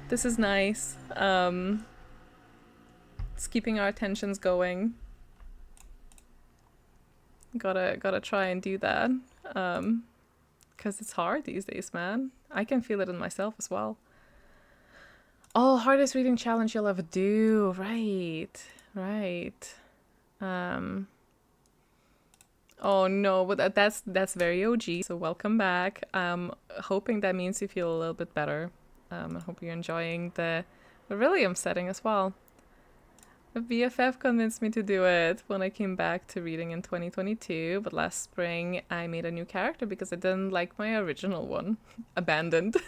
This is nice. It's keeping our attentions going. Gotta try and do that. Because it's hard these days, man. I can feel it in myself as well. Oh, hardest reading challenge you'll ever do. Right. Oh no, but that's very OG. So welcome back. Hoping that means you feel a little bit better. I hope you're enjoying the Aurelium setting as well. The BFF convinced me to do it when I came back to reading in 2022, but last spring I made a new character because I didn't like my original one. Abandoned.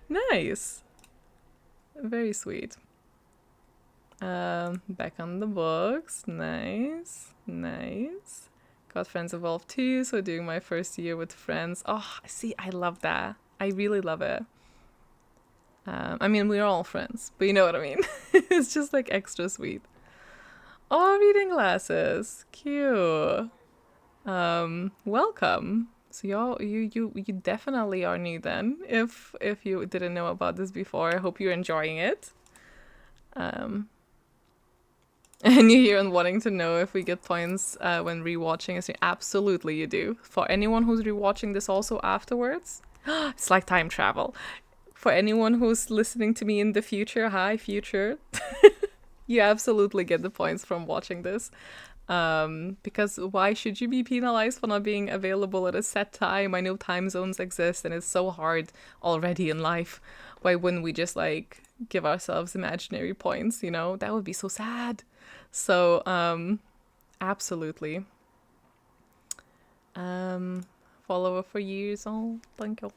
Nice. Very sweet. Back on the books. Nice. Got Friends Evolved too, so doing my first year with friends. Oh, see, I love that. I really love it. I mean, we're all friends, but you know what I mean. It's just like extra sweet. Oh, reading glasses. Cute. Welcome. So you definitely are new then. If you didn't know about this before, I hope you're enjoying it. And you're here and wanting to know if we get points when rewatching. So absolutely you do. For anyone who's rewatching this also afterwards, it's like time travel. For anyone who's listening to me in the future, hi future, you absolutely get the points from watching this. Because why should you be penalized for not being available at a set time? I know time zones exist and it's so hard already in life. Why wouldn't we just like give ourselves imaginary points, you know? That would be so sad. So, absolutely. Follower for years. Oh, thank you.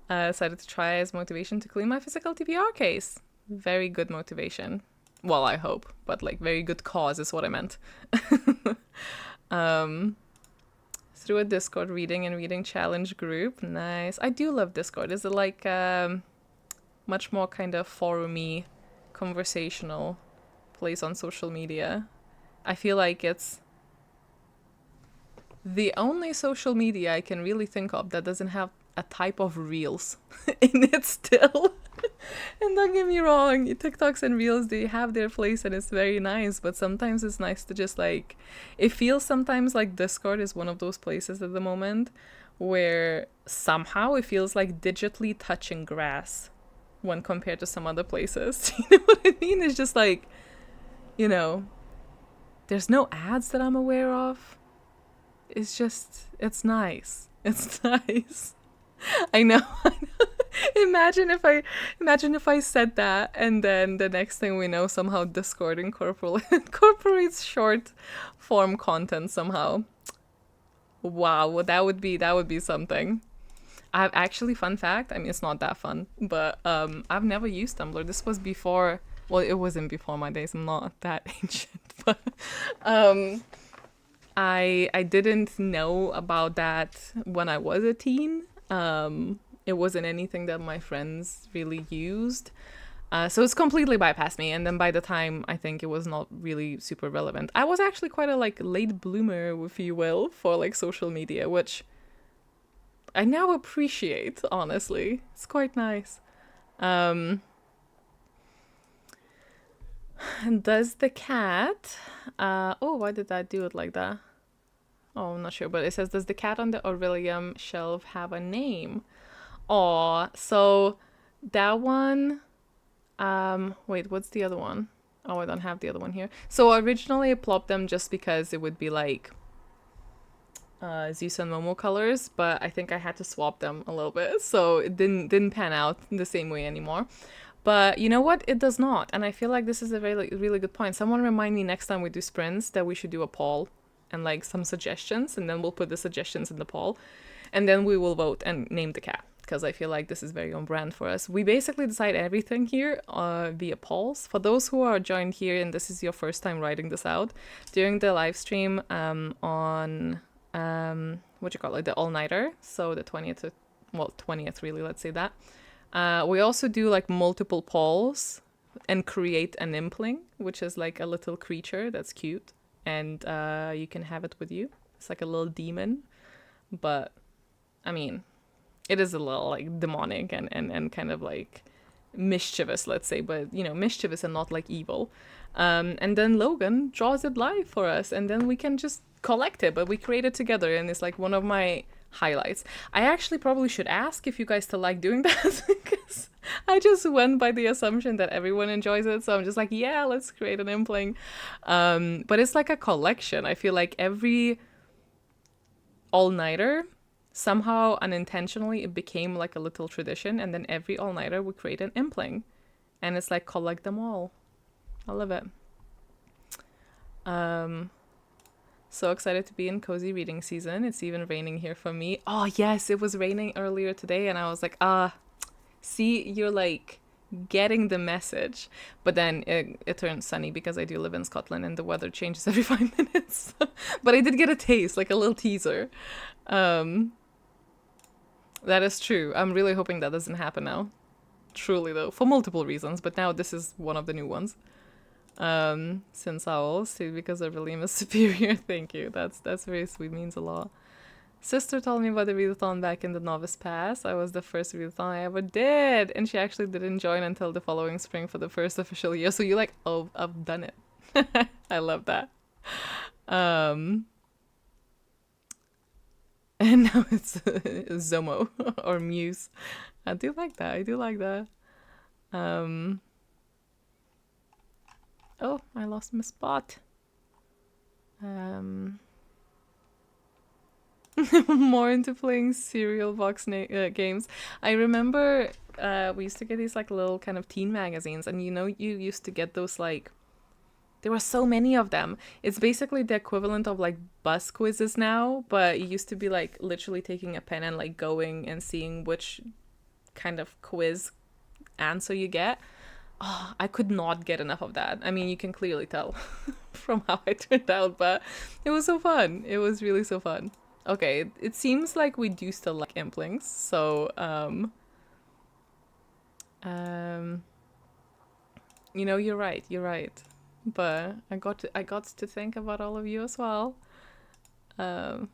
Decided to try as motivation to clean my physical TBR case. Very good motivation. Well, I hope, but like very good cause is what I meant. Through a Discord reading and reading challenge group. Nice. I do love Discord. Is it like much more kind of forum-y, conversational place on social media? I feel like it's the only social media I can really think of that doesn't have a type of reels in it still. And don't get me wrong, TikToks and reels, they have their place and it's very nice, but sometimes it's nice to just like, it feels sometimes like Discord is one of those places at the moment where somehow it feels like digitally touching grass when compared to some other places. You know what I mean? It's just like, you know, there's no ads that I'm aware of. It's just, it's nice. It's nice. I know. Imagine if I said that and then the next thing we know somehow Discord incorporates short form content somehow. Wow, that would be something. I've actually, fun fact, I mean, it's not that fun, but I've never used Tumblr. This was before, well, it wasn't before my days. I'm not that ancient, but I didn't know about that when I was a teen. It wasn't anything that my friends really used. So it's completely bypassed me. And then by the time, I think it was not really super relevant. I was actually quite a like late bloomer, if you will, for like social media, which I now appreciate, honestly. It's quite nice. Does the cat... oh, why did that do it like that? Oh, I'm not sure, but it says, does the cat on the Aurelium shelf have a name? Aw, so that one... wait, what's the other one? Oh, I don't have the other one here. So originally I plopped them just because it would be like Zeus and Momo colors, but I think I had to swap them a little bit, so it didn't pan out the same way anymore. But you know what? It does not, and I feel like this is a really good point. Someone remind me next time we do sprints that we should do a poll and like some suggestions, and then we'll put the suggestions in the poll, and then we will vote and name the cat, because I feel like this is very on brand for us. We basically decide everything here via polls. For those who are joined here and this is your first time writing this out, during the live stream on what you call it, the all-nighter, so the 20th, well, 20th really, let's say that. We also do like multiple polls and create an impling, which is like a little creature that's cute, and you can have it with you. It's like a little demon, but I mean, it is a little like demonic and kind of like mischievous, let's say, but you know, mischievous and not like evil. And then Logan draws it live for us, and then we can just collect it, but we create it together, and it's like one of my highlights. I actually probably should ask if you guys still like doing that, because I just went by the assumption that everyone enjoys it, so I'm just like, yeah, let's create an impling. But it's like a collection. I feel like every all-nighter, somehow unintentionally, it became like a little tradition, and then every all-nighter we create an impling, and it's like collect them all. I love it. So excited to be in cozy reading season. It's even raining here for me. Oh yes, it was raining earlier today, and I was like, see, you're like getting the message. But then it turned sunny because I do live in Scotland and the weather changes every 5 minutes. But I did get a taste, like a little teaser. That is true. I'm really hoping that doesn't happen now. Truly though, for multiple reasons, but now this is one of the new ones. Since owls, too, because Aurelium is superior. Thank you. That's very sweet. Means a lot. Sister told me about the readathon back in the novice pass. I was the first readathon I ever did, and she actually didn't join until the following spring for the first official year. So you're like, oh, I've done it. I love that. And now it's Zomo or Muse. I do like that. I do like that. Oh, I lost my spot. More into playing cereal box games. I remember we used to get these like little kind of teen magazines, and you know, you used to get those like, there were so many of them. It's basically the equivalent of like buzz quizzes now, but it used to be like literally taking a pen and like going and seeing which kind of quiz answer you get. Oh, I could not get enough of that. I mean, you can clearly tell from how I turned out, but it was so fun. It was really so fun. Okay, it seems like we do still like implings, so you know, you're right. But I got to think about all of you as well. You're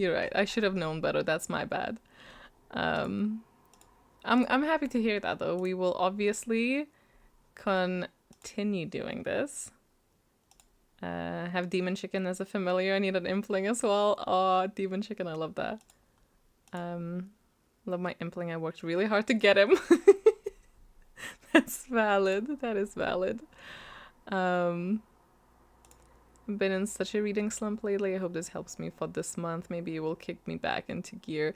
right. I should have known better. That's my bad. I'm happy to hear that though. We will obviously continue doing this. Have Demon Chicken as a familiar. I need an impling as well. Oh, Demon Chicken, I love that. Love my impling. I worked really hard to get him. That's valid. That is valid. I've been in such a reading slump lately. I hope this helps me for this month. Maybe it will kick me back into gear.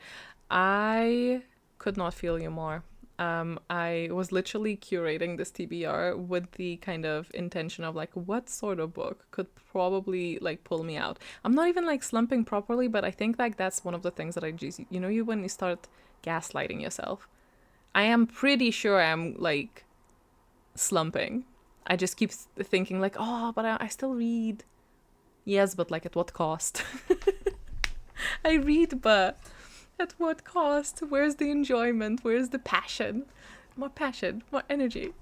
I could not feel you more. I was literally curating this TBR with the kind of intention of like, what sort of book could probably like pull me out. I'm not even like slumping properly, but I think like that's one of the things that I just, you know, you when you start gaslighting yourself. I am pretty sure I'm like slumping. I just keep thinking like, oh, but I still read. Yes, but like at what cost? I read, but at what cost? Where's the enjoyment? Where's the passion? More passion, more energy.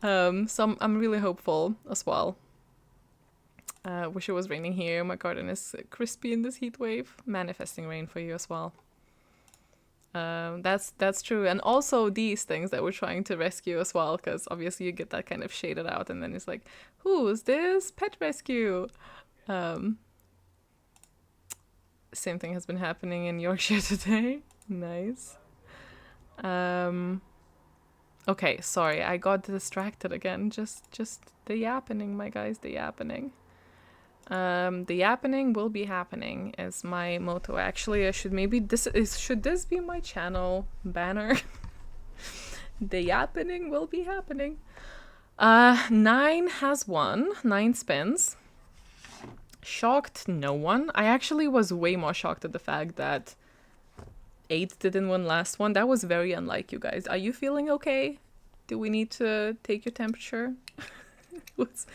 So I'm really hopeful as well. Wish it was raining here. My garden is crispy in this heat wave. Manifesting rain for you as well. That's true. And also these things that we're trying to rescue as well, because obviously you get that kind of shaded out and then it's like, who's this? Pet rescue. Same thing has been happening in Yorkshire today. Nice. Okay, sorry, I got distracted again. Just the yappening, my guys, the yappening. The yappening will be happening is my motto. Actually, I should maybe should this be my channel banner? The yappening will be happening. 9 has won, 9 spins. Shocked no one. I actually was way more shocked at the fact that 8 didn't win last one. That was very unlike you guys. Are you feeling okay? Do we need to take your temperature? What's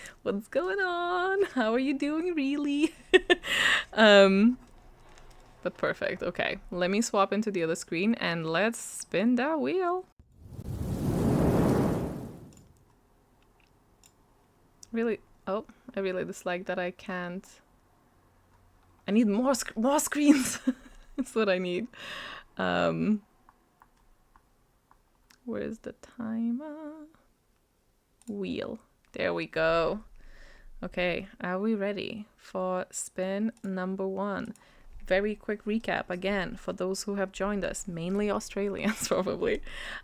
going on? How are you doing really? But perfect. Okay, let me swap into the other screen and let's spin that wheel. Really? Oh, I really dislike that I can't. I need more screens. That's what I need. Where's the timer? Wheel. There we go. Okay, are we ready for spin number 1? Very quick recap again for those who have joined us, mainly Australians probably.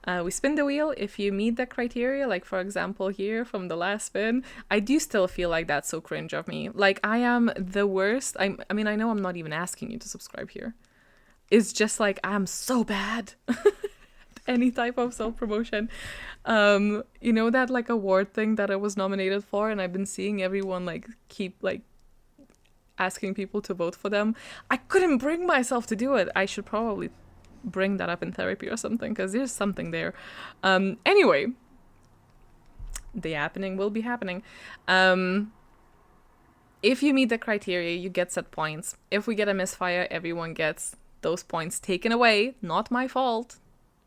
We spin the wheel. If you meet the criteria, like for example here from the last spin, I do still feel like that's so cringe of me. Like I am the worst. I mean, I know I'm not even asking you to subscribe here. It's just like I'm so bad. Any type of self-promotion. You know that like award thing that I was nominated for, and I've been seeing everyone like keep like asking people to vote for them. I couldn't bring myself to do it. I should probably bring that up in therapy or something, because there's something there. Anyway, the happening will be happening. If you meet the criteria, you get set points. If we get a misfire, everyone gets those points taken away. Not my fault.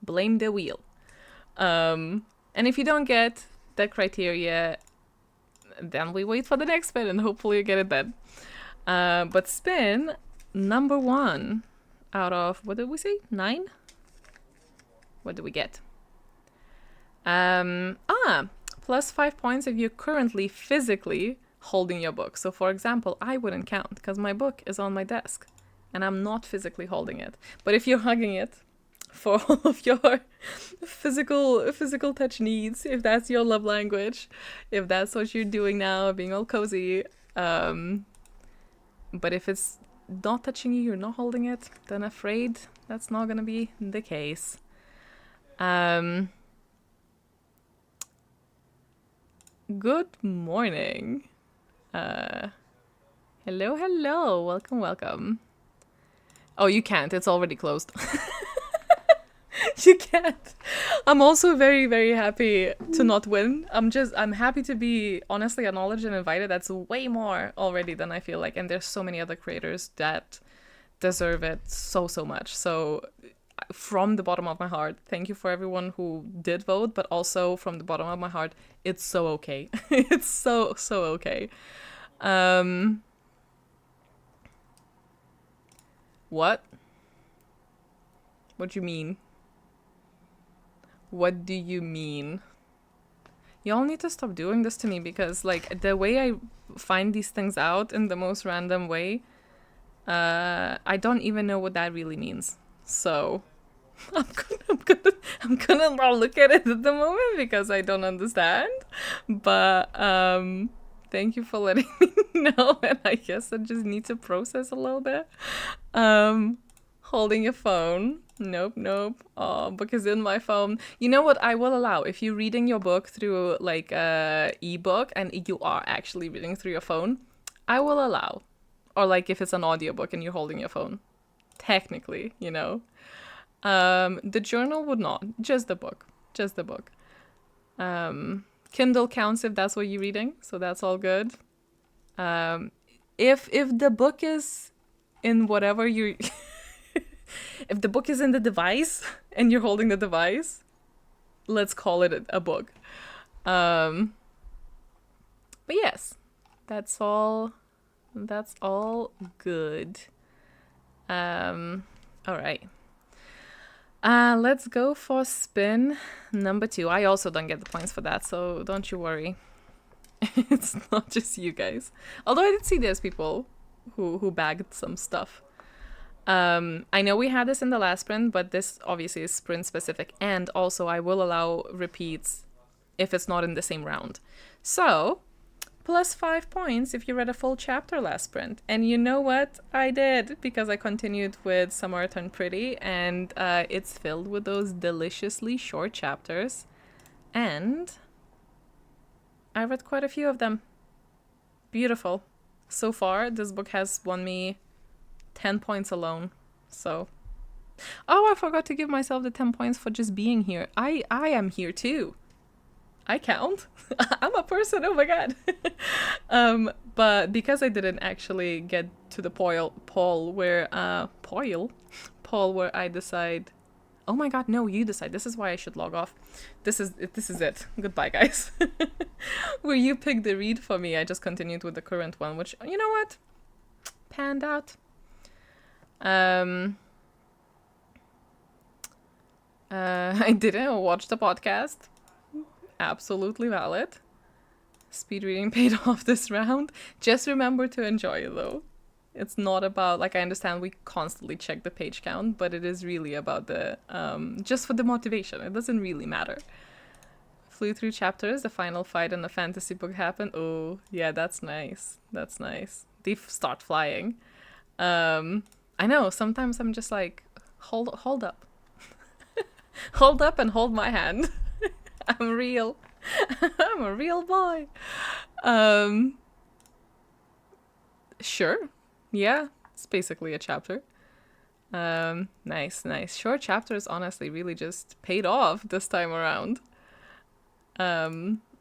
Blame the wheel. And if you don't get the criteria, then we wait for the next spin and hopefully you get it then. But spin number 1 out of, what did we say? 9? What do we get? Plus 5 points if you're currently physically holding your book. So for example, I wouldn't count because my book is on my desk and I'm not physically holding it. But if you're hugging it for all of your physical touch needs, if that's your love language, if that's what you're doing now, being all cozy, but if it's not touching you, you're not holding it, then afraid that's not gonna be the case. Good morning. Hello, welcome. Oh, you can't, it's already closed. You can't. I'm also very, very happy to not win. I'm happy to be honestly acknowledged and invited. That's way more already than I feel like. And there's so many other creators that deserve it so much. So from the bottom of my heart, thank you for everyone who did vote, but also from the bottom of my heart, it's so okay. It's so okay. What? What do you mean? What do you mean? Y'all need to stop doing this to me, because like the way I find these things out in the most random way, I don't even know what that really means. So I'm gonna not look at it at the moment because I don't understand. But thank you for letting me know, and I guess I just need to process a little bit. Holding your phone. Nope, nope. Oh, book is in my phone. You know what I will allow? If you're reading your book through like a ebook and you are actually reading through your phone, I will allow. Or like if it's an audiobook and you're holding your phone. Technically, you know. The journal would not. Just the book. Just the book. Kindle counts if that's what you're reading, so that's all good. If the book is in whatever you're if the book is in the device and you're holding the device, let's call it a book. But yes, that's all good. All right. Let's go for spin number 2. I also don't get the points for that, so don't you worry. It's not just you guys. Although I did see there's people who bagged some stuff. I know we had this in the last sprint, but this obviously is sprint specific, and also I will allow repeats if it's not in the same round. So, plus 5 points if you read a full chapter last sprint. And you know what? I did, because I continued with Summer Turned Pretty, and it's filled with those deliciously short chapters. And I read quite a few of them. Beautiful. So far, this book has won me 10 points alone. So, oh, I forgot to give myself the 10 points for just being here. I am here too. I count. I'm a person. Oh my god. But because I didn't actually get to the poll where where I decide. Oh my god, no, you decide. This is why I should log off. This is it. Goodbye, guys. Where you picked the read for me, I just continued with the current one, which, you know what? Panned out. I didn't watch the podcast. Absolutely valid. Speed reading paid off this round. Just remember to enjoy it, though. It's not about, like, I understand we constantly check the page count, but it is really about the, just for the motivation. It doesn't really matter. Flew through chapters, the final fight in the fantasy book happened. Oh, yeah, that's nice. That's nice. They start flying. I know, sometimes I'm just like, hold up. Hold up and hold my hand. I'm real. I'm a real boy. Sure. Yeah, it's basically a chapter. Nice. Short chapters honestly really just paid off this time around.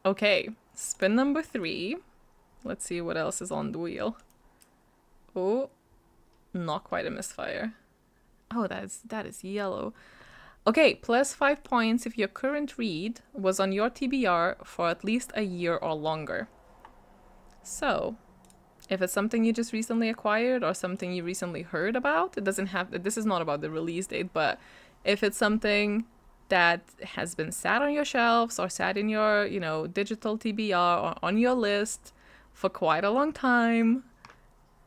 Okay, spin number 3. Let's see what else is on the wheel. Oh, not quite a misfire. Oh, that is yellow. Okay, plus 5 points if your current read was on your TBR for at least a year or longer. So, if it's something you just recently acquired or something you recently heard about, it doesn't have, this is not about the release date, but if it's something that has been sat on your shelves or sat in your, digital TBR or on your list for quite a long time.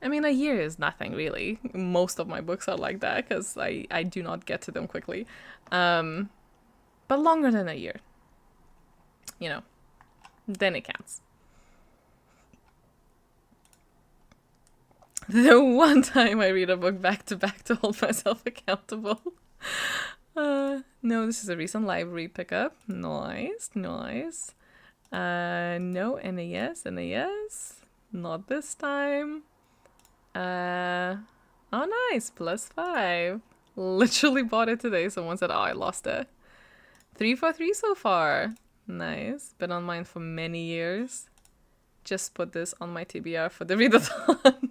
I mean, a year is nothing, really. Most of my books are like that, because I do not get to them quickly. But longer than a year, then it counts. The one time I read a book back to back to hold myself accountable. No, this is a recent library pickup. Nice. No, and a yes. Not this time. Oh, nice. Plus 5. Literally bought it today. Someone said, oh, I lost it. 3 for 3 so far. Nice. Been on mine for many years. Just put this on my TBR for the Readathon.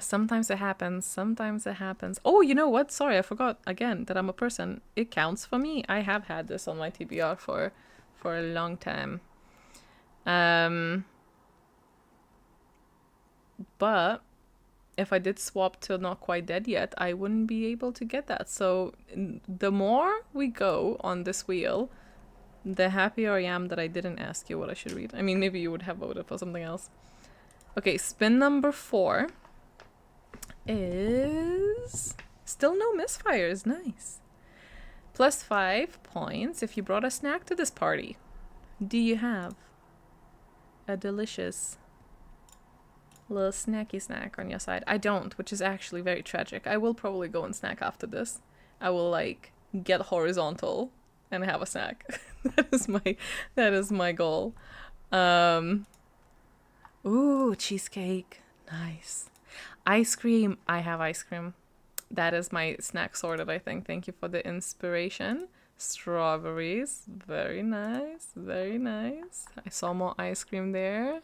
Sometimes it happens. Oh, you know what? Sorry, I forgot again that I'm a person. It counts for me. I have had this on my TBR for a long time. But if I did swap to Not Quite Dead Yet, I wouldn't be able to get that. So the more we go on this wheel, the happier I am that I didn't ask you what I should read. I mean, maybe you would have voted for something else. Okay, spin number 4 is still no misfires. Nice. Plus 5 points if you brought a snack to this party. Do you have a delicious Little snacky snack on your side. I don't, which is actually very tragic. I will probably go and snack after this. I will like get horizontal and have a snack. that is my goal. Ooh, cheesecake. Nice. Ice cream. I have ice cream. That is my snack sorted, I think. Thank you for the inspiration. Strawberries. Very nice. Very nice. I saw more ice cream there.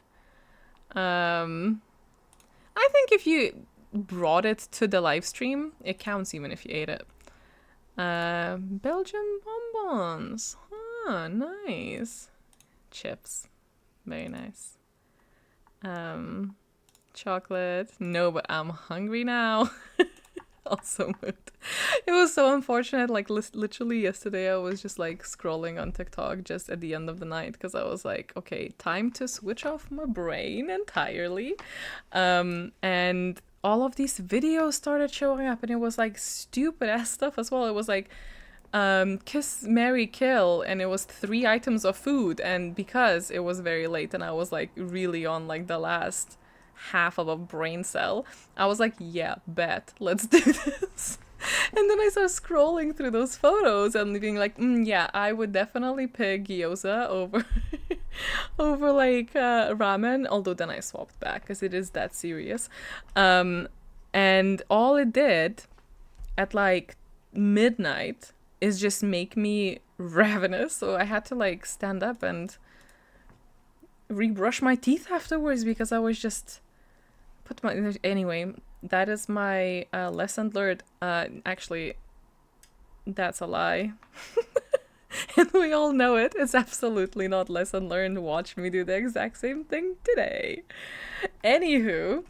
I think if you brought it to the live stream, it counts even if you ate it. Belgian bonbons. Huh, nice. Chips. Very nice. Chocolate. No, but I'm hungry now. Also moved. It was so unfortunate. Like literally yesterday, I was just like scrolling on TikTok just at the end of the night because I was like, okay, time to switch off my brain entirely. And all of these videos started showing up, and it was like stupid ass stuff as well. It was like kiss, marry, kill, and it was 3 items of food. And because it was very late and I was like really on like the last half of a brain cell, I was like, yeah, bet, let's do this. And then I started scrolling through those photos and being like, yeah, I would definitely pick gyoza over over like ramen, although then I swapped back because it is that serious. And all it did at like midnight is just make me ravenous, so I had to like stand up and rebrush my teeth afterwards because I was just anyway, that is my lesson learned. Actually, that's a lie. And we all know it. It's absolutely not lesson learned. Watch me do the exact same thing today. Anywho,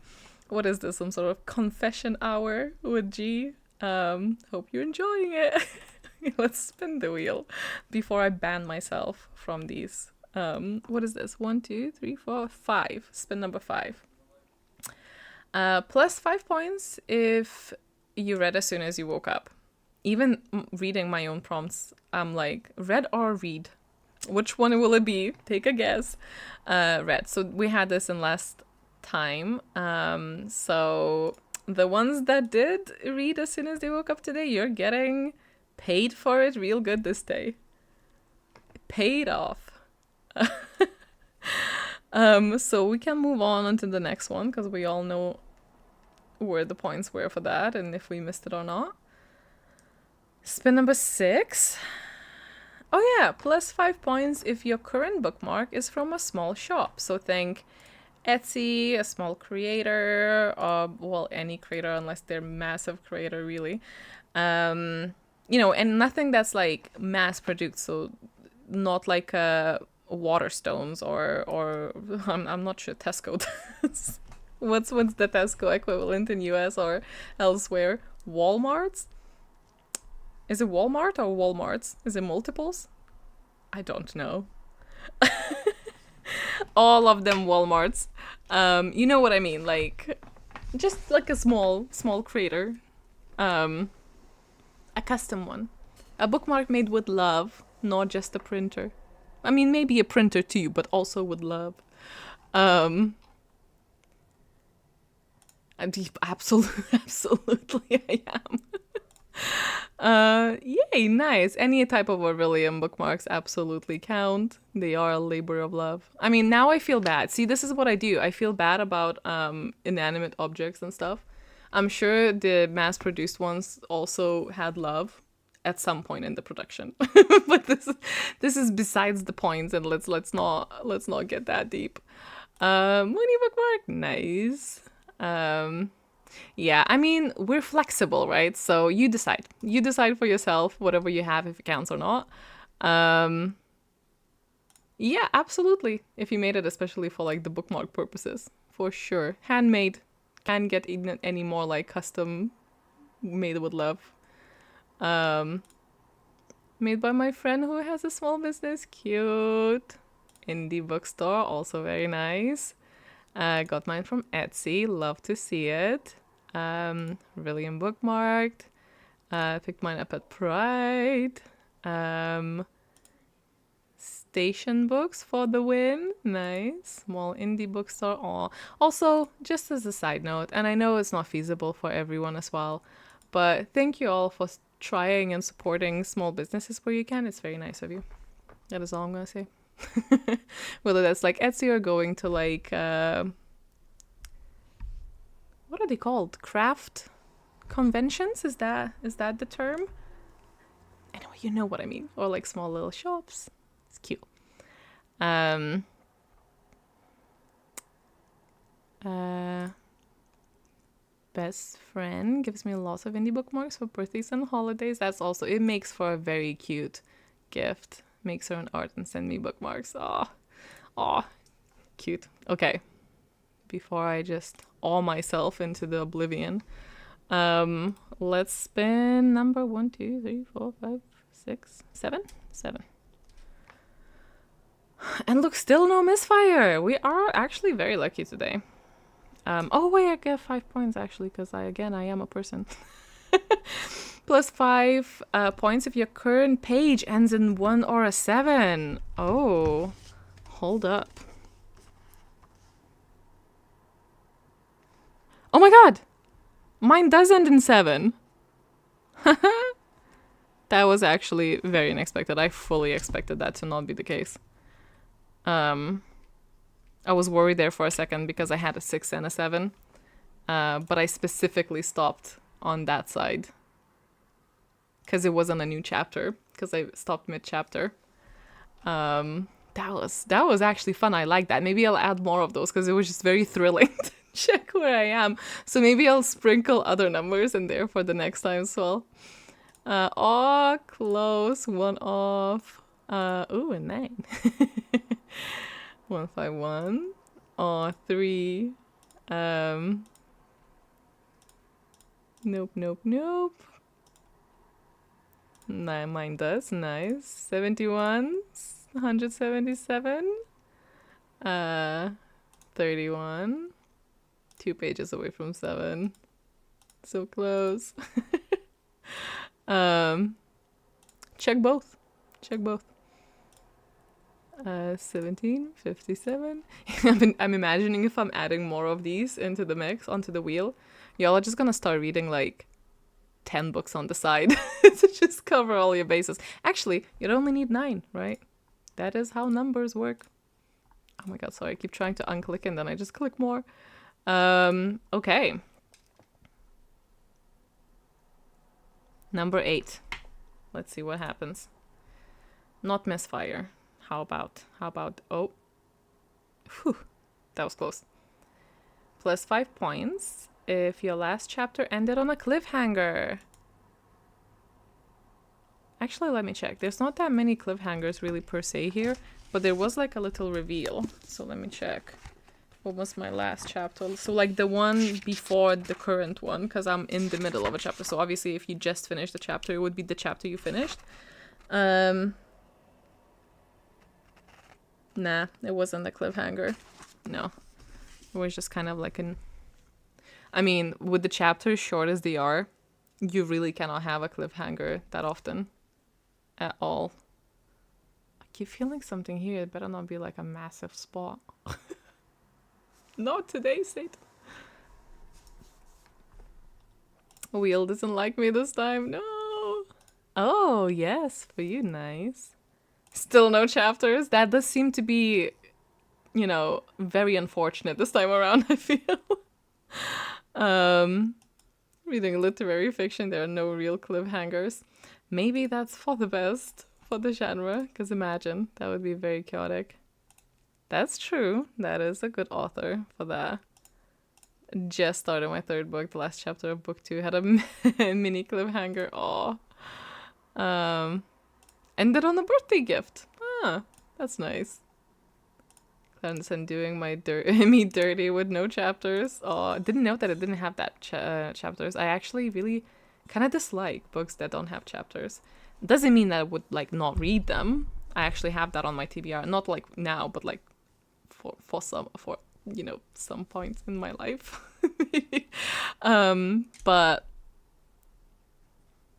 what is this? Some sort of confession hour with G? Hope you're enjoying it. Let's spin the wheel before I ban myself from these. What is this? 1, 2, 3, 4, 5. Spin number 5. Plus 5 points if you read as soon as you woke up. Even reading my own prompts, I'm like, read or read? Which one will it be? Take a guess. Read. So we had this in last time. So the ones that did read as soon as they woke up today, you're getting paid for it real good this day. Paid off. So we can move on to the next one because we all know where the points were for that and if we missed it or not. Spin number 6. Oh yeah, plus 5 points if your current bookmark is from a small shop. So think Etsy, a small creator, well, any creator unless they're massive creator really. You know, and nothing that's like mass produced, so not like Waterstones or I'm not sure Tesco does. What's the Tesco equivalent in US or elsewhere? Walmarts? Is it Walmart or Walmarts? Is it multiples? I don't know. All of them Walmarts. You know what I mean, like just like a small creator. A custom one. A bookmark made with love, not just a printer. I mean, maybe a printer too, but also with love. Absolutely I am. Yay, nice. Any type of Aurelium bookmarks absolutely count. They are a labor of love. I mean, now I feel bad. See, this is what I do. I feel bad about inanimate objects and stuff. I'm sure the mass-produced ones also had love at some point in the production. But this is besides the points, and let's not get that deep. Money bookmark, nice. Yeah, I mean, we're flexible, right? So you decide for yourself whatever you have, if it counts or not. Yeah, absolutely, if you made it especially for like the bookmark purposes, for sure. Handmade, can't get any more like custom made with love. Made by my friend who has a small business. Cute. Indie bookstore, also very nice. Got mine from Etsy. Love to see it. Aurelium bookmarked. Picked mine up at Pride. Station Books for the win. Nice. Small indie bookstore. Aw. Also, just as a side note, and I know it's not feasible for everyone as well, but thank you all for trying and supporting small businesses where you can. It's very nice of you. That is all I'm gonna say. Whether that's like Etsy or going to like what are they called? Craft conventions? Is that the term? Anyway, you know what I mean. Or like small little shops. It's cute. Best friend gives me lots of indie bookmarks for birthdays and holidays. That's also, it makes for a very cute gift. Makes her an art and send me bookmarks. Aw, cute. Okay, before I just awe myself into the oblivion, let's spin number 1, 2, 3, 4, 5, 6, 7. And look, still no misfire. We are actually very lucky today. Oh wait, I get 5 points actually, because I am a person. Plus 5 points if your current page ends in 1 or a 7. Oh, hold up. Oh my god! Mine does end in 7. That was actually very unexpected. I fully expected that to not be the case. I was worried there for a second because I had a 6 and a 7. But I specifically stopped on that side. Because it wasn't a new chapter. Because I stopped mid-chapter. That was actually fun. I like that. Maybe I'll add more of those because it was just very thrilling to check where I am. So maybe I'll sprinkle other numbers in there for the next time as well. Oh, close. 1 off. Ooh, a 9. 151. Oh, 3. Nope. No, mine does. Nice. 71. 177. 31. 2 pages away from 7. So close. Check both. 17, 57. I'm imagining if I'm adding more of these into the mix, onto the wheel, y'all are just gonna start reading like 10 books on the side to just cover all your bases. Actually, you'd only need 9, right? That is how numbers work. Oh my god, sorry, I keep trying to unclick and then I just click more. Okay. Number 8. Let's see what happens. Not misfire. How about, oh. Whew, that was close. Plus 5 points if your last chapter ended on a cliffhanger. Actually, let me check. There's not that many cliffhangers really per se here, but there was like a little reveal. So let me check. What was my last chapter? So like the one before the current one, because I'm in the middle of a chapter. So obviously if you just finished the chapter, it would be the chapter you finished. Nah, it wasn't a cliffhanger. No. It was just kind of like an... I mean, with the chapters short as they are, you really cannot have a cliffhanger that often. At all. I keep feeling something here. It better not be like a massive spot. Not today, Satan. Wheel doesn't like me this time. No. Oh, yes. For you, nice. Still no chapters. That does seem to be, you know, very unfortunate this time around, I feel. Reading literary fiction, there are no real cliffhangers. Maybe that's for the best for the genre, because imagine, that would be very chaotic. That's true. That is a good author for that. Just started my 3rd book. The last chapter of book 2 had a mini cliffhanger. Aw. Ended on a birthday gift. Ah, that's nice. Clarence and doing my me dirty with no chapters. Oh, didn't know that it didn't have that chapters. I actually really kind of dislike books that don't have chapters. Doesn't mean that I would like not read them. I actually have that on my TBR. Not like now, but like for some points in my life. But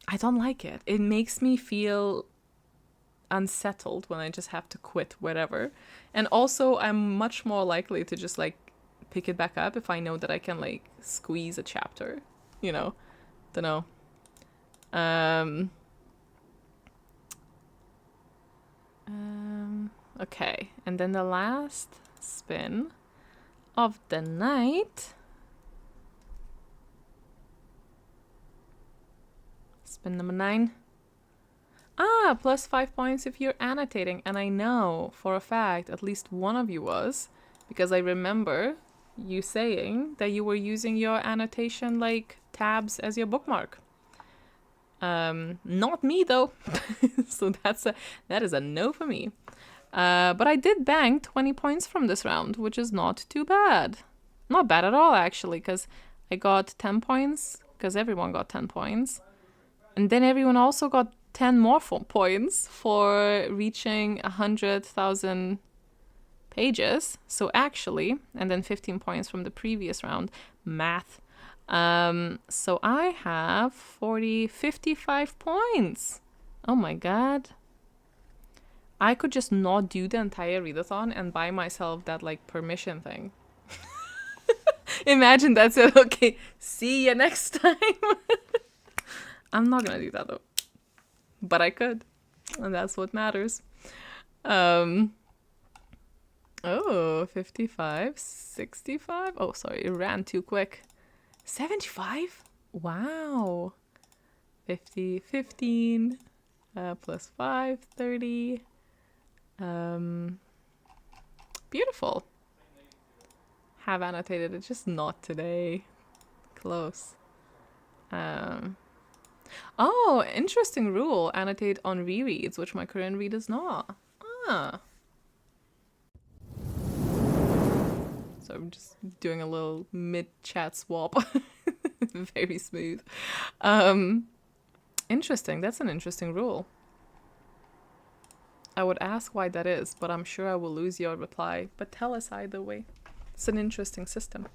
I don't like it. It makes me feel unsettled when I just have to quit whatever. And also I'm much more likely to just like pick it back up if I know that I can like squeeze a chapter, you know. Don't know. Okay, and then the last spin of the night. Spin number 9. Ah, plus 5 points if you're annotating. And I know for a fact at least one of you was, because I remember you saying that you were using your annotation like tabs as your bookmark. Not me though. So that is a no for me. But I did bang 20 points from this round, which is not too bad. Not bad at all, actually, because I got 10 points, because everyone got 10 points. And then everyone also got 10 more points for reaching 100,000 pages. So actually, and then 15 points from the previous round. Math. So I have 55 points. Oh my god. I could just not do the entire readathon and buy myself that like permission thing. Imagine that's it. Okay, see you next time. I'm not gonna do that though. But I could. And that's what matters. Oh, 55, 65. Oh, sorry, it ran too quick. 75? Wow. 50, 15, plus 5, 30. Beautiful. Have annotated it, just not today. Close. Oh, interesting rule. Annotate on rereads, which my current read is not. Ah. So I'm just doing a little mid-chat swap. Very smooth. Interesting. That's an interesting rule. I would ask why that is, but I'm sure I will lose your reply. But tell us either way. It's an interesting system.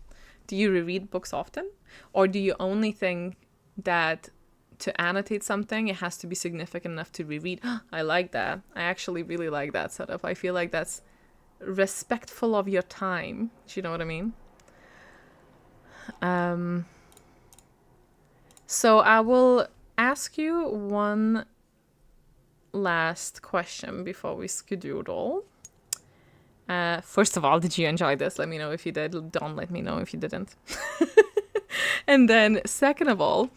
Do you reread books often? Or do you only think that to annotate something, it has to be significant enough to reread? I like that. I actually really like that setup. I feel like that's respectful of your time. Do you know what I mean? So I will ask you one last question before we skedaddle. First of all, did you enjoy this? Let me know if you did. Don't let me know if you didn't. And then second of all,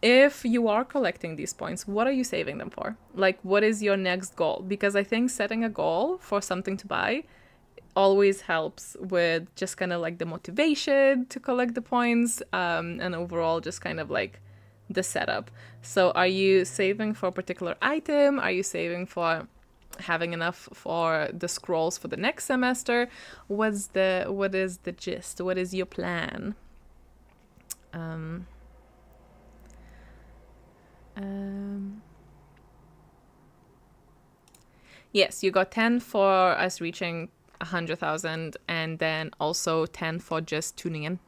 if you are collecting these points, what are you saving them for? Like, what is your next goal? Because I think setting a goal for something to buy always helps with just kind of like the motivation to collect the points, and overall just kind of like the setup. So are you saving for a particular item? Are you saving for having enough for the scrolls for the next semester? What is the gist? What is your plan? Yes, you got 10 for us reaching 100,000, and then also 10 for just tuning in.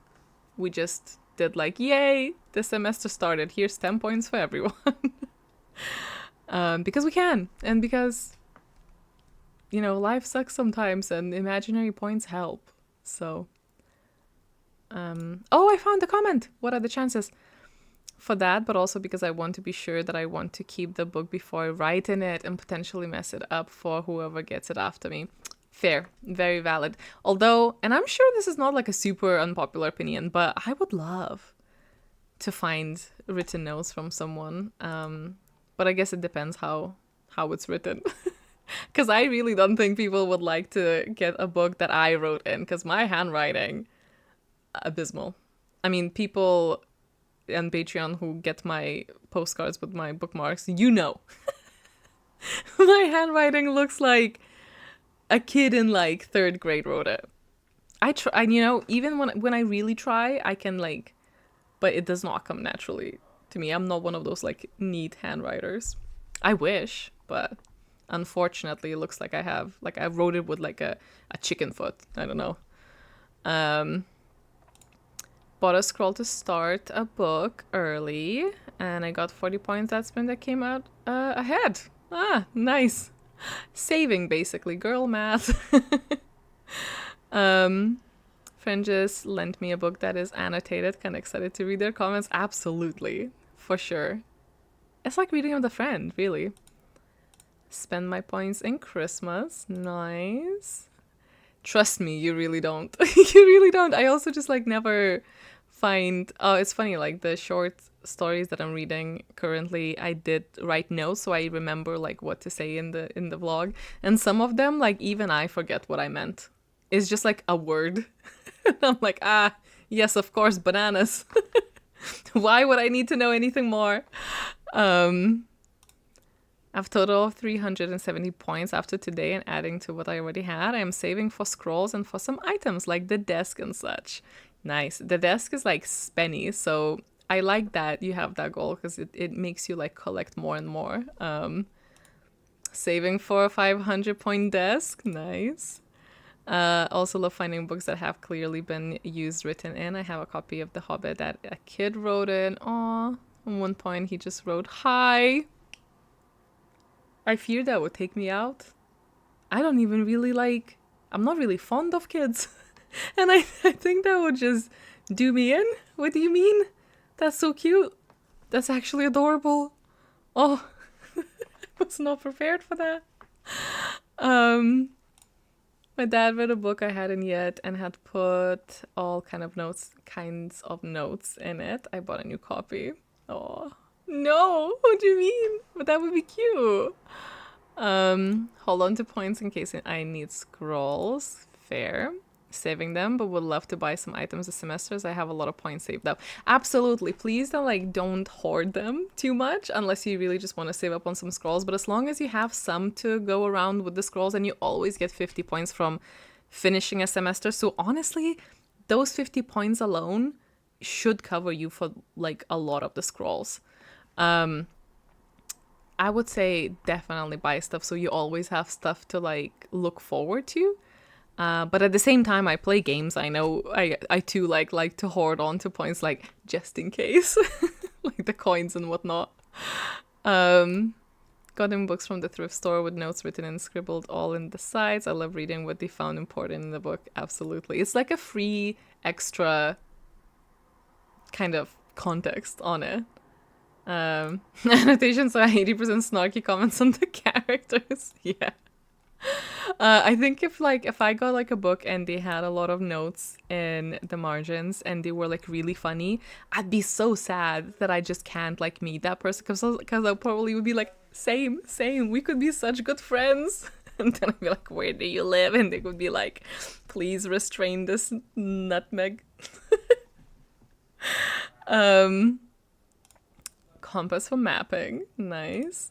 We just did like, yay, the semester started. Here's 10 points for everyone. Because we can, and because, you know, life sucks sometimes, and imaginary points help. So, oh, I found the comment. What are the chances? For that, but also because I want to be sure that I want to keep the book before I write in it and potentially mess it up for whoever gets it after me. Fair, very valid. Although, and I'm sure this is not like a super unpopular opinion, but I would love to find written notes from someone. But I guess it depends how it's written. Because I really don't think people would like to get a book that I wrote in, because my handwriting, abysmal. I mean, people and Patreon who get my postcards with my bookmarks, you know. My handwriting looks like a kid in like 3rd grade wrote it. I try, you know, even when I really try, I can like, but it does not come naturally to me. I'm not one of those like neat handwriters. I wish, but unfortunately it looks like I wrote it with like a chicken foot. I don't know. Bought a scroll to start a book early, and I got 40 points that sprint that came out ahead. Ah, nice. Saving, basically. Girl math. Friend just lent me a book that is annotated. Kind of excited to read their comments. Absolutely. For sure. It's like reading with a friend, really. Spend my points in Christmas. Nice. Trust me, you really don't. You really don't. I also just like never find... Oh, it's funny, like the short stories that I'm reading currently, I did write notes so I remember like what to say in the vlog. And some of them, like even I forget what I meant. It's just like a word. And I'm like, yes, of course, bananas. Why would I need to know anything more? I've total of 370 points after today, and adding to what I already had, I am saving for scrolls and for some items like the desk and such. Nice. The desk is like spenny, so I like that you have that goal because it makes you like collect more and more. Saving for a 500 point desk. Nice. Also love finding books that have clearly been used, written in. I have a copy of The Hobbit that a kid wrote in. Aw. At one point he just wrote, "Hi." I feared that would take me out. I don't even really like... I'm not really fond of kids. And I think that would just do me in. What do you mean? That's so cute. That's actually adorable. Oh, I was not prepared for that. My dad read a book I hadn't yet and had put all kinds of notes in it. I bought a new copy. Oh. No, what do you mean? But that would be cute. Hold on to points in case I need scrolls. Fair. Saving them, but would love to buy some items this semester as I have a lot of points saved up. Absolutely. Please don't hoard them too much unless you really just want to save up on some scrolls. But as long as you have some to go around with the scrolls, and you always get 50 points from finishing a semester. So honestly, those 50 points alone should cover you for like a lot of the scrolls. I would say definitely buy stuff so you always have stuff to like look forward to. But at the same time, I play games. I know I too like to hoard on to points like just in case, like the coins and whatnot. Got in books from the thrift store with notes written and scribbled all in the sides. I love reading what they found important in the book. Absolutely. It's like a free extra kind of context on it. Annotations are 80% snarky comments on the characters. Yeah. I think if I got like a book and they had a lot of notes in the margins and they were like really funny, I'd be so sad that I just can't like meet that person because I probably would be like, same, we could be such good friends. And then I'd be like, where do you live? And they would be like, please restrain this nutmeg. Compass for mapping. Nice.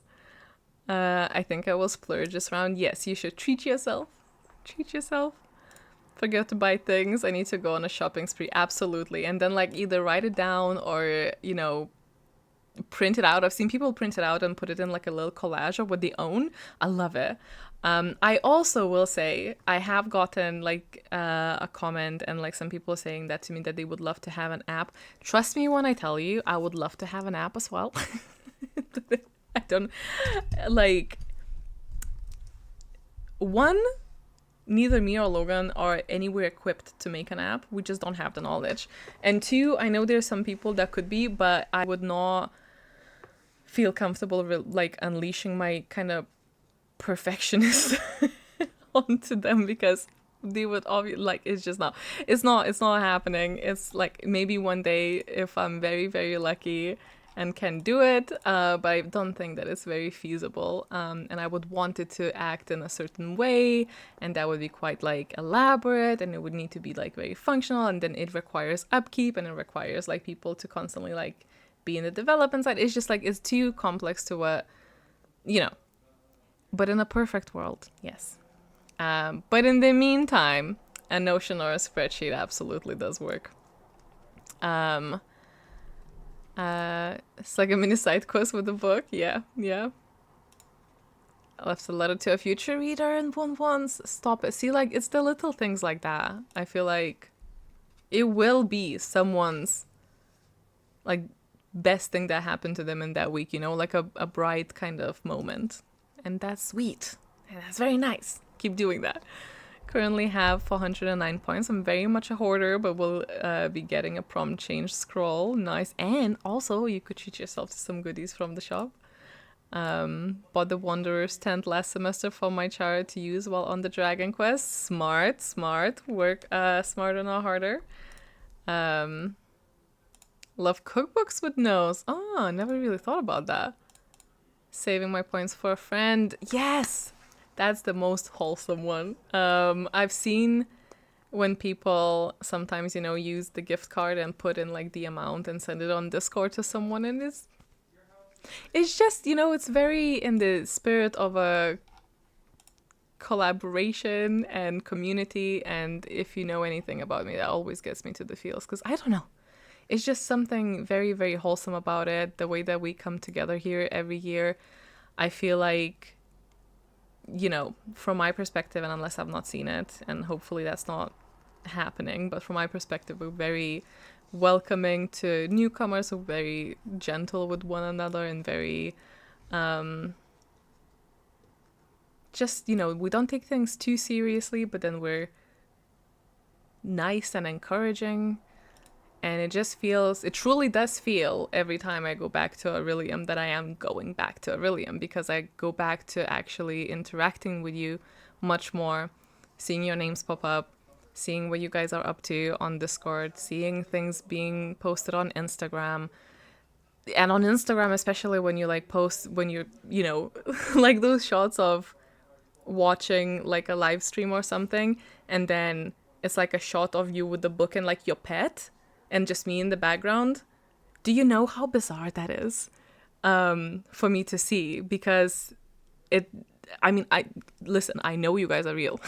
I think I will splurge this round. Yes, you should treat yourself. Forget to buy things. I need to go on a shopping spree. Absolutely. And then like either write it down or, you know, print it out. I've seen people print it out and put it in like a little collage of what they own. I love it. I also will say I have gotten like a comment and like some people saying that to me that they would love to have an app. Trust me when I tell you, I would love to have an app as well. I don't like one, neither me or Logan are anywhere equipped to make an app. We just don't have the knowledge. And two, I know there's some people that could be, but I would not feel comfortable like unleashing my kind of perfectionist onto them because they would obviously like it's not happening. It's like maybe one day if I'm very, very lucky and can do it, but I don't think that it's very feasible, and I would want it to act in a certain way, and that would be quite like elaborate, and it would need to be like very functional, and then it requires upkeep, and it requires like people to constantly like be in the development side. It's just like it's too complex to what, you know. But in a perfect world, yes. But in the meantime, a Notion or a spreadsheet absolutely does work. It's like a mini side quest with a book. Yeah. I left a letter to a future reader and once. Stop it. See, like, it's the little things like that. I feel like it will be someone's, like, best thing that happened to them in that week, you know? Like a bright kind of moment. And that's sweet. And that's very nice. Keep doing that. Currently have 409 points. I'm very much a hoarder, but will be getting a prompt change scroll. Nice. And also, you could treat yourself to some goodies from the shop. Bought the Wanderer's tent last semester for my child to use while on the Dragon Quest. Smart. Work smarter, not harder. Love cookbooks with nose. Oh, I never really thought about that. Saving my points for a friend. Yes! That's the most wholesome one. I've seen when people sometimes, use the gift card and put in like the amount and send it on Discord to someone, and it's just, it's very in the spirit of a collaboration and community. And if you know anything about me, that always gets me to the feels, because I don't know. It's just something very, very wholesome about it. The way that we come together here every year, I feel like, from my perspective, and unless I've not seen it, and hopefully that's not happening, but from my perspective, we're very welcoming to newcomers, we're very gentle with one another, and very, just, we don't take things too seriously, but then we're nice and encouraging. And it truly does feel every time I go back to Aurelium that I am going back to Aurelium, because I go back to actually interacting with you much more, seeing your names pop up, seeing what you guys are up to on Discord, seeing things being posted on Instagram. And on Instagram, especially when you post, when you're, like those shots of watching like a live stream or something, and then it's like a shot of you with the book and like your pet, and just me in the background. Do you know how bizarre that is for me to see? Because listen, I know you guys are real.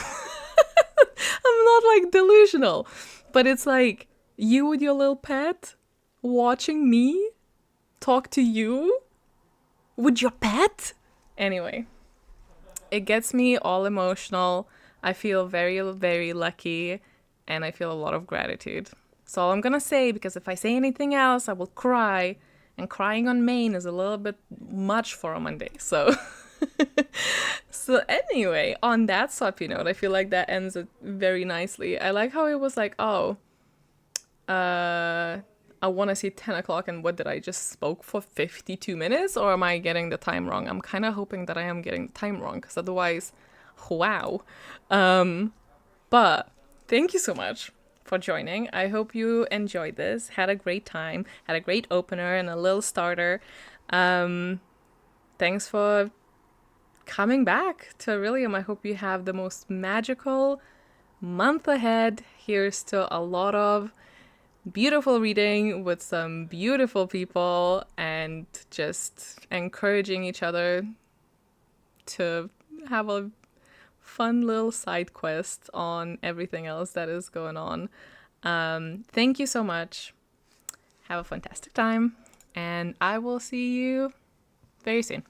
I'm not like delusional, but it's like you with your little pet watching me talk to you with your pet. Anyway, it gets me all emotional. I feel very, very lucky, and I feel a lot of gratitude. That's all I'm gonna say, because if I say anything else, I will cry, and crying on main is a little bit much for a Monday. So, anyway, on that soppy note, I feel like that ends it very nicely. I like how it was like, I want to see 10 o'clock, and what did I just spoke for 52 minutes, or am I getting the time wrong? I'm kind of hoping that I am getting the time wrong, because otherwise, wow. But thank you so much for joining. I hope you enjoyed this, had a great time, had a great opener and a little starter. Thanks for coming back to Aurelium. I hope you have the most magical month ahead. Here's to a lot of beautiful reading with some beautiful people, and just encouraging each other to have a fun little side quest on everything else that is going on. Thank you so much. Have a fantastic time, and I will see you very soon.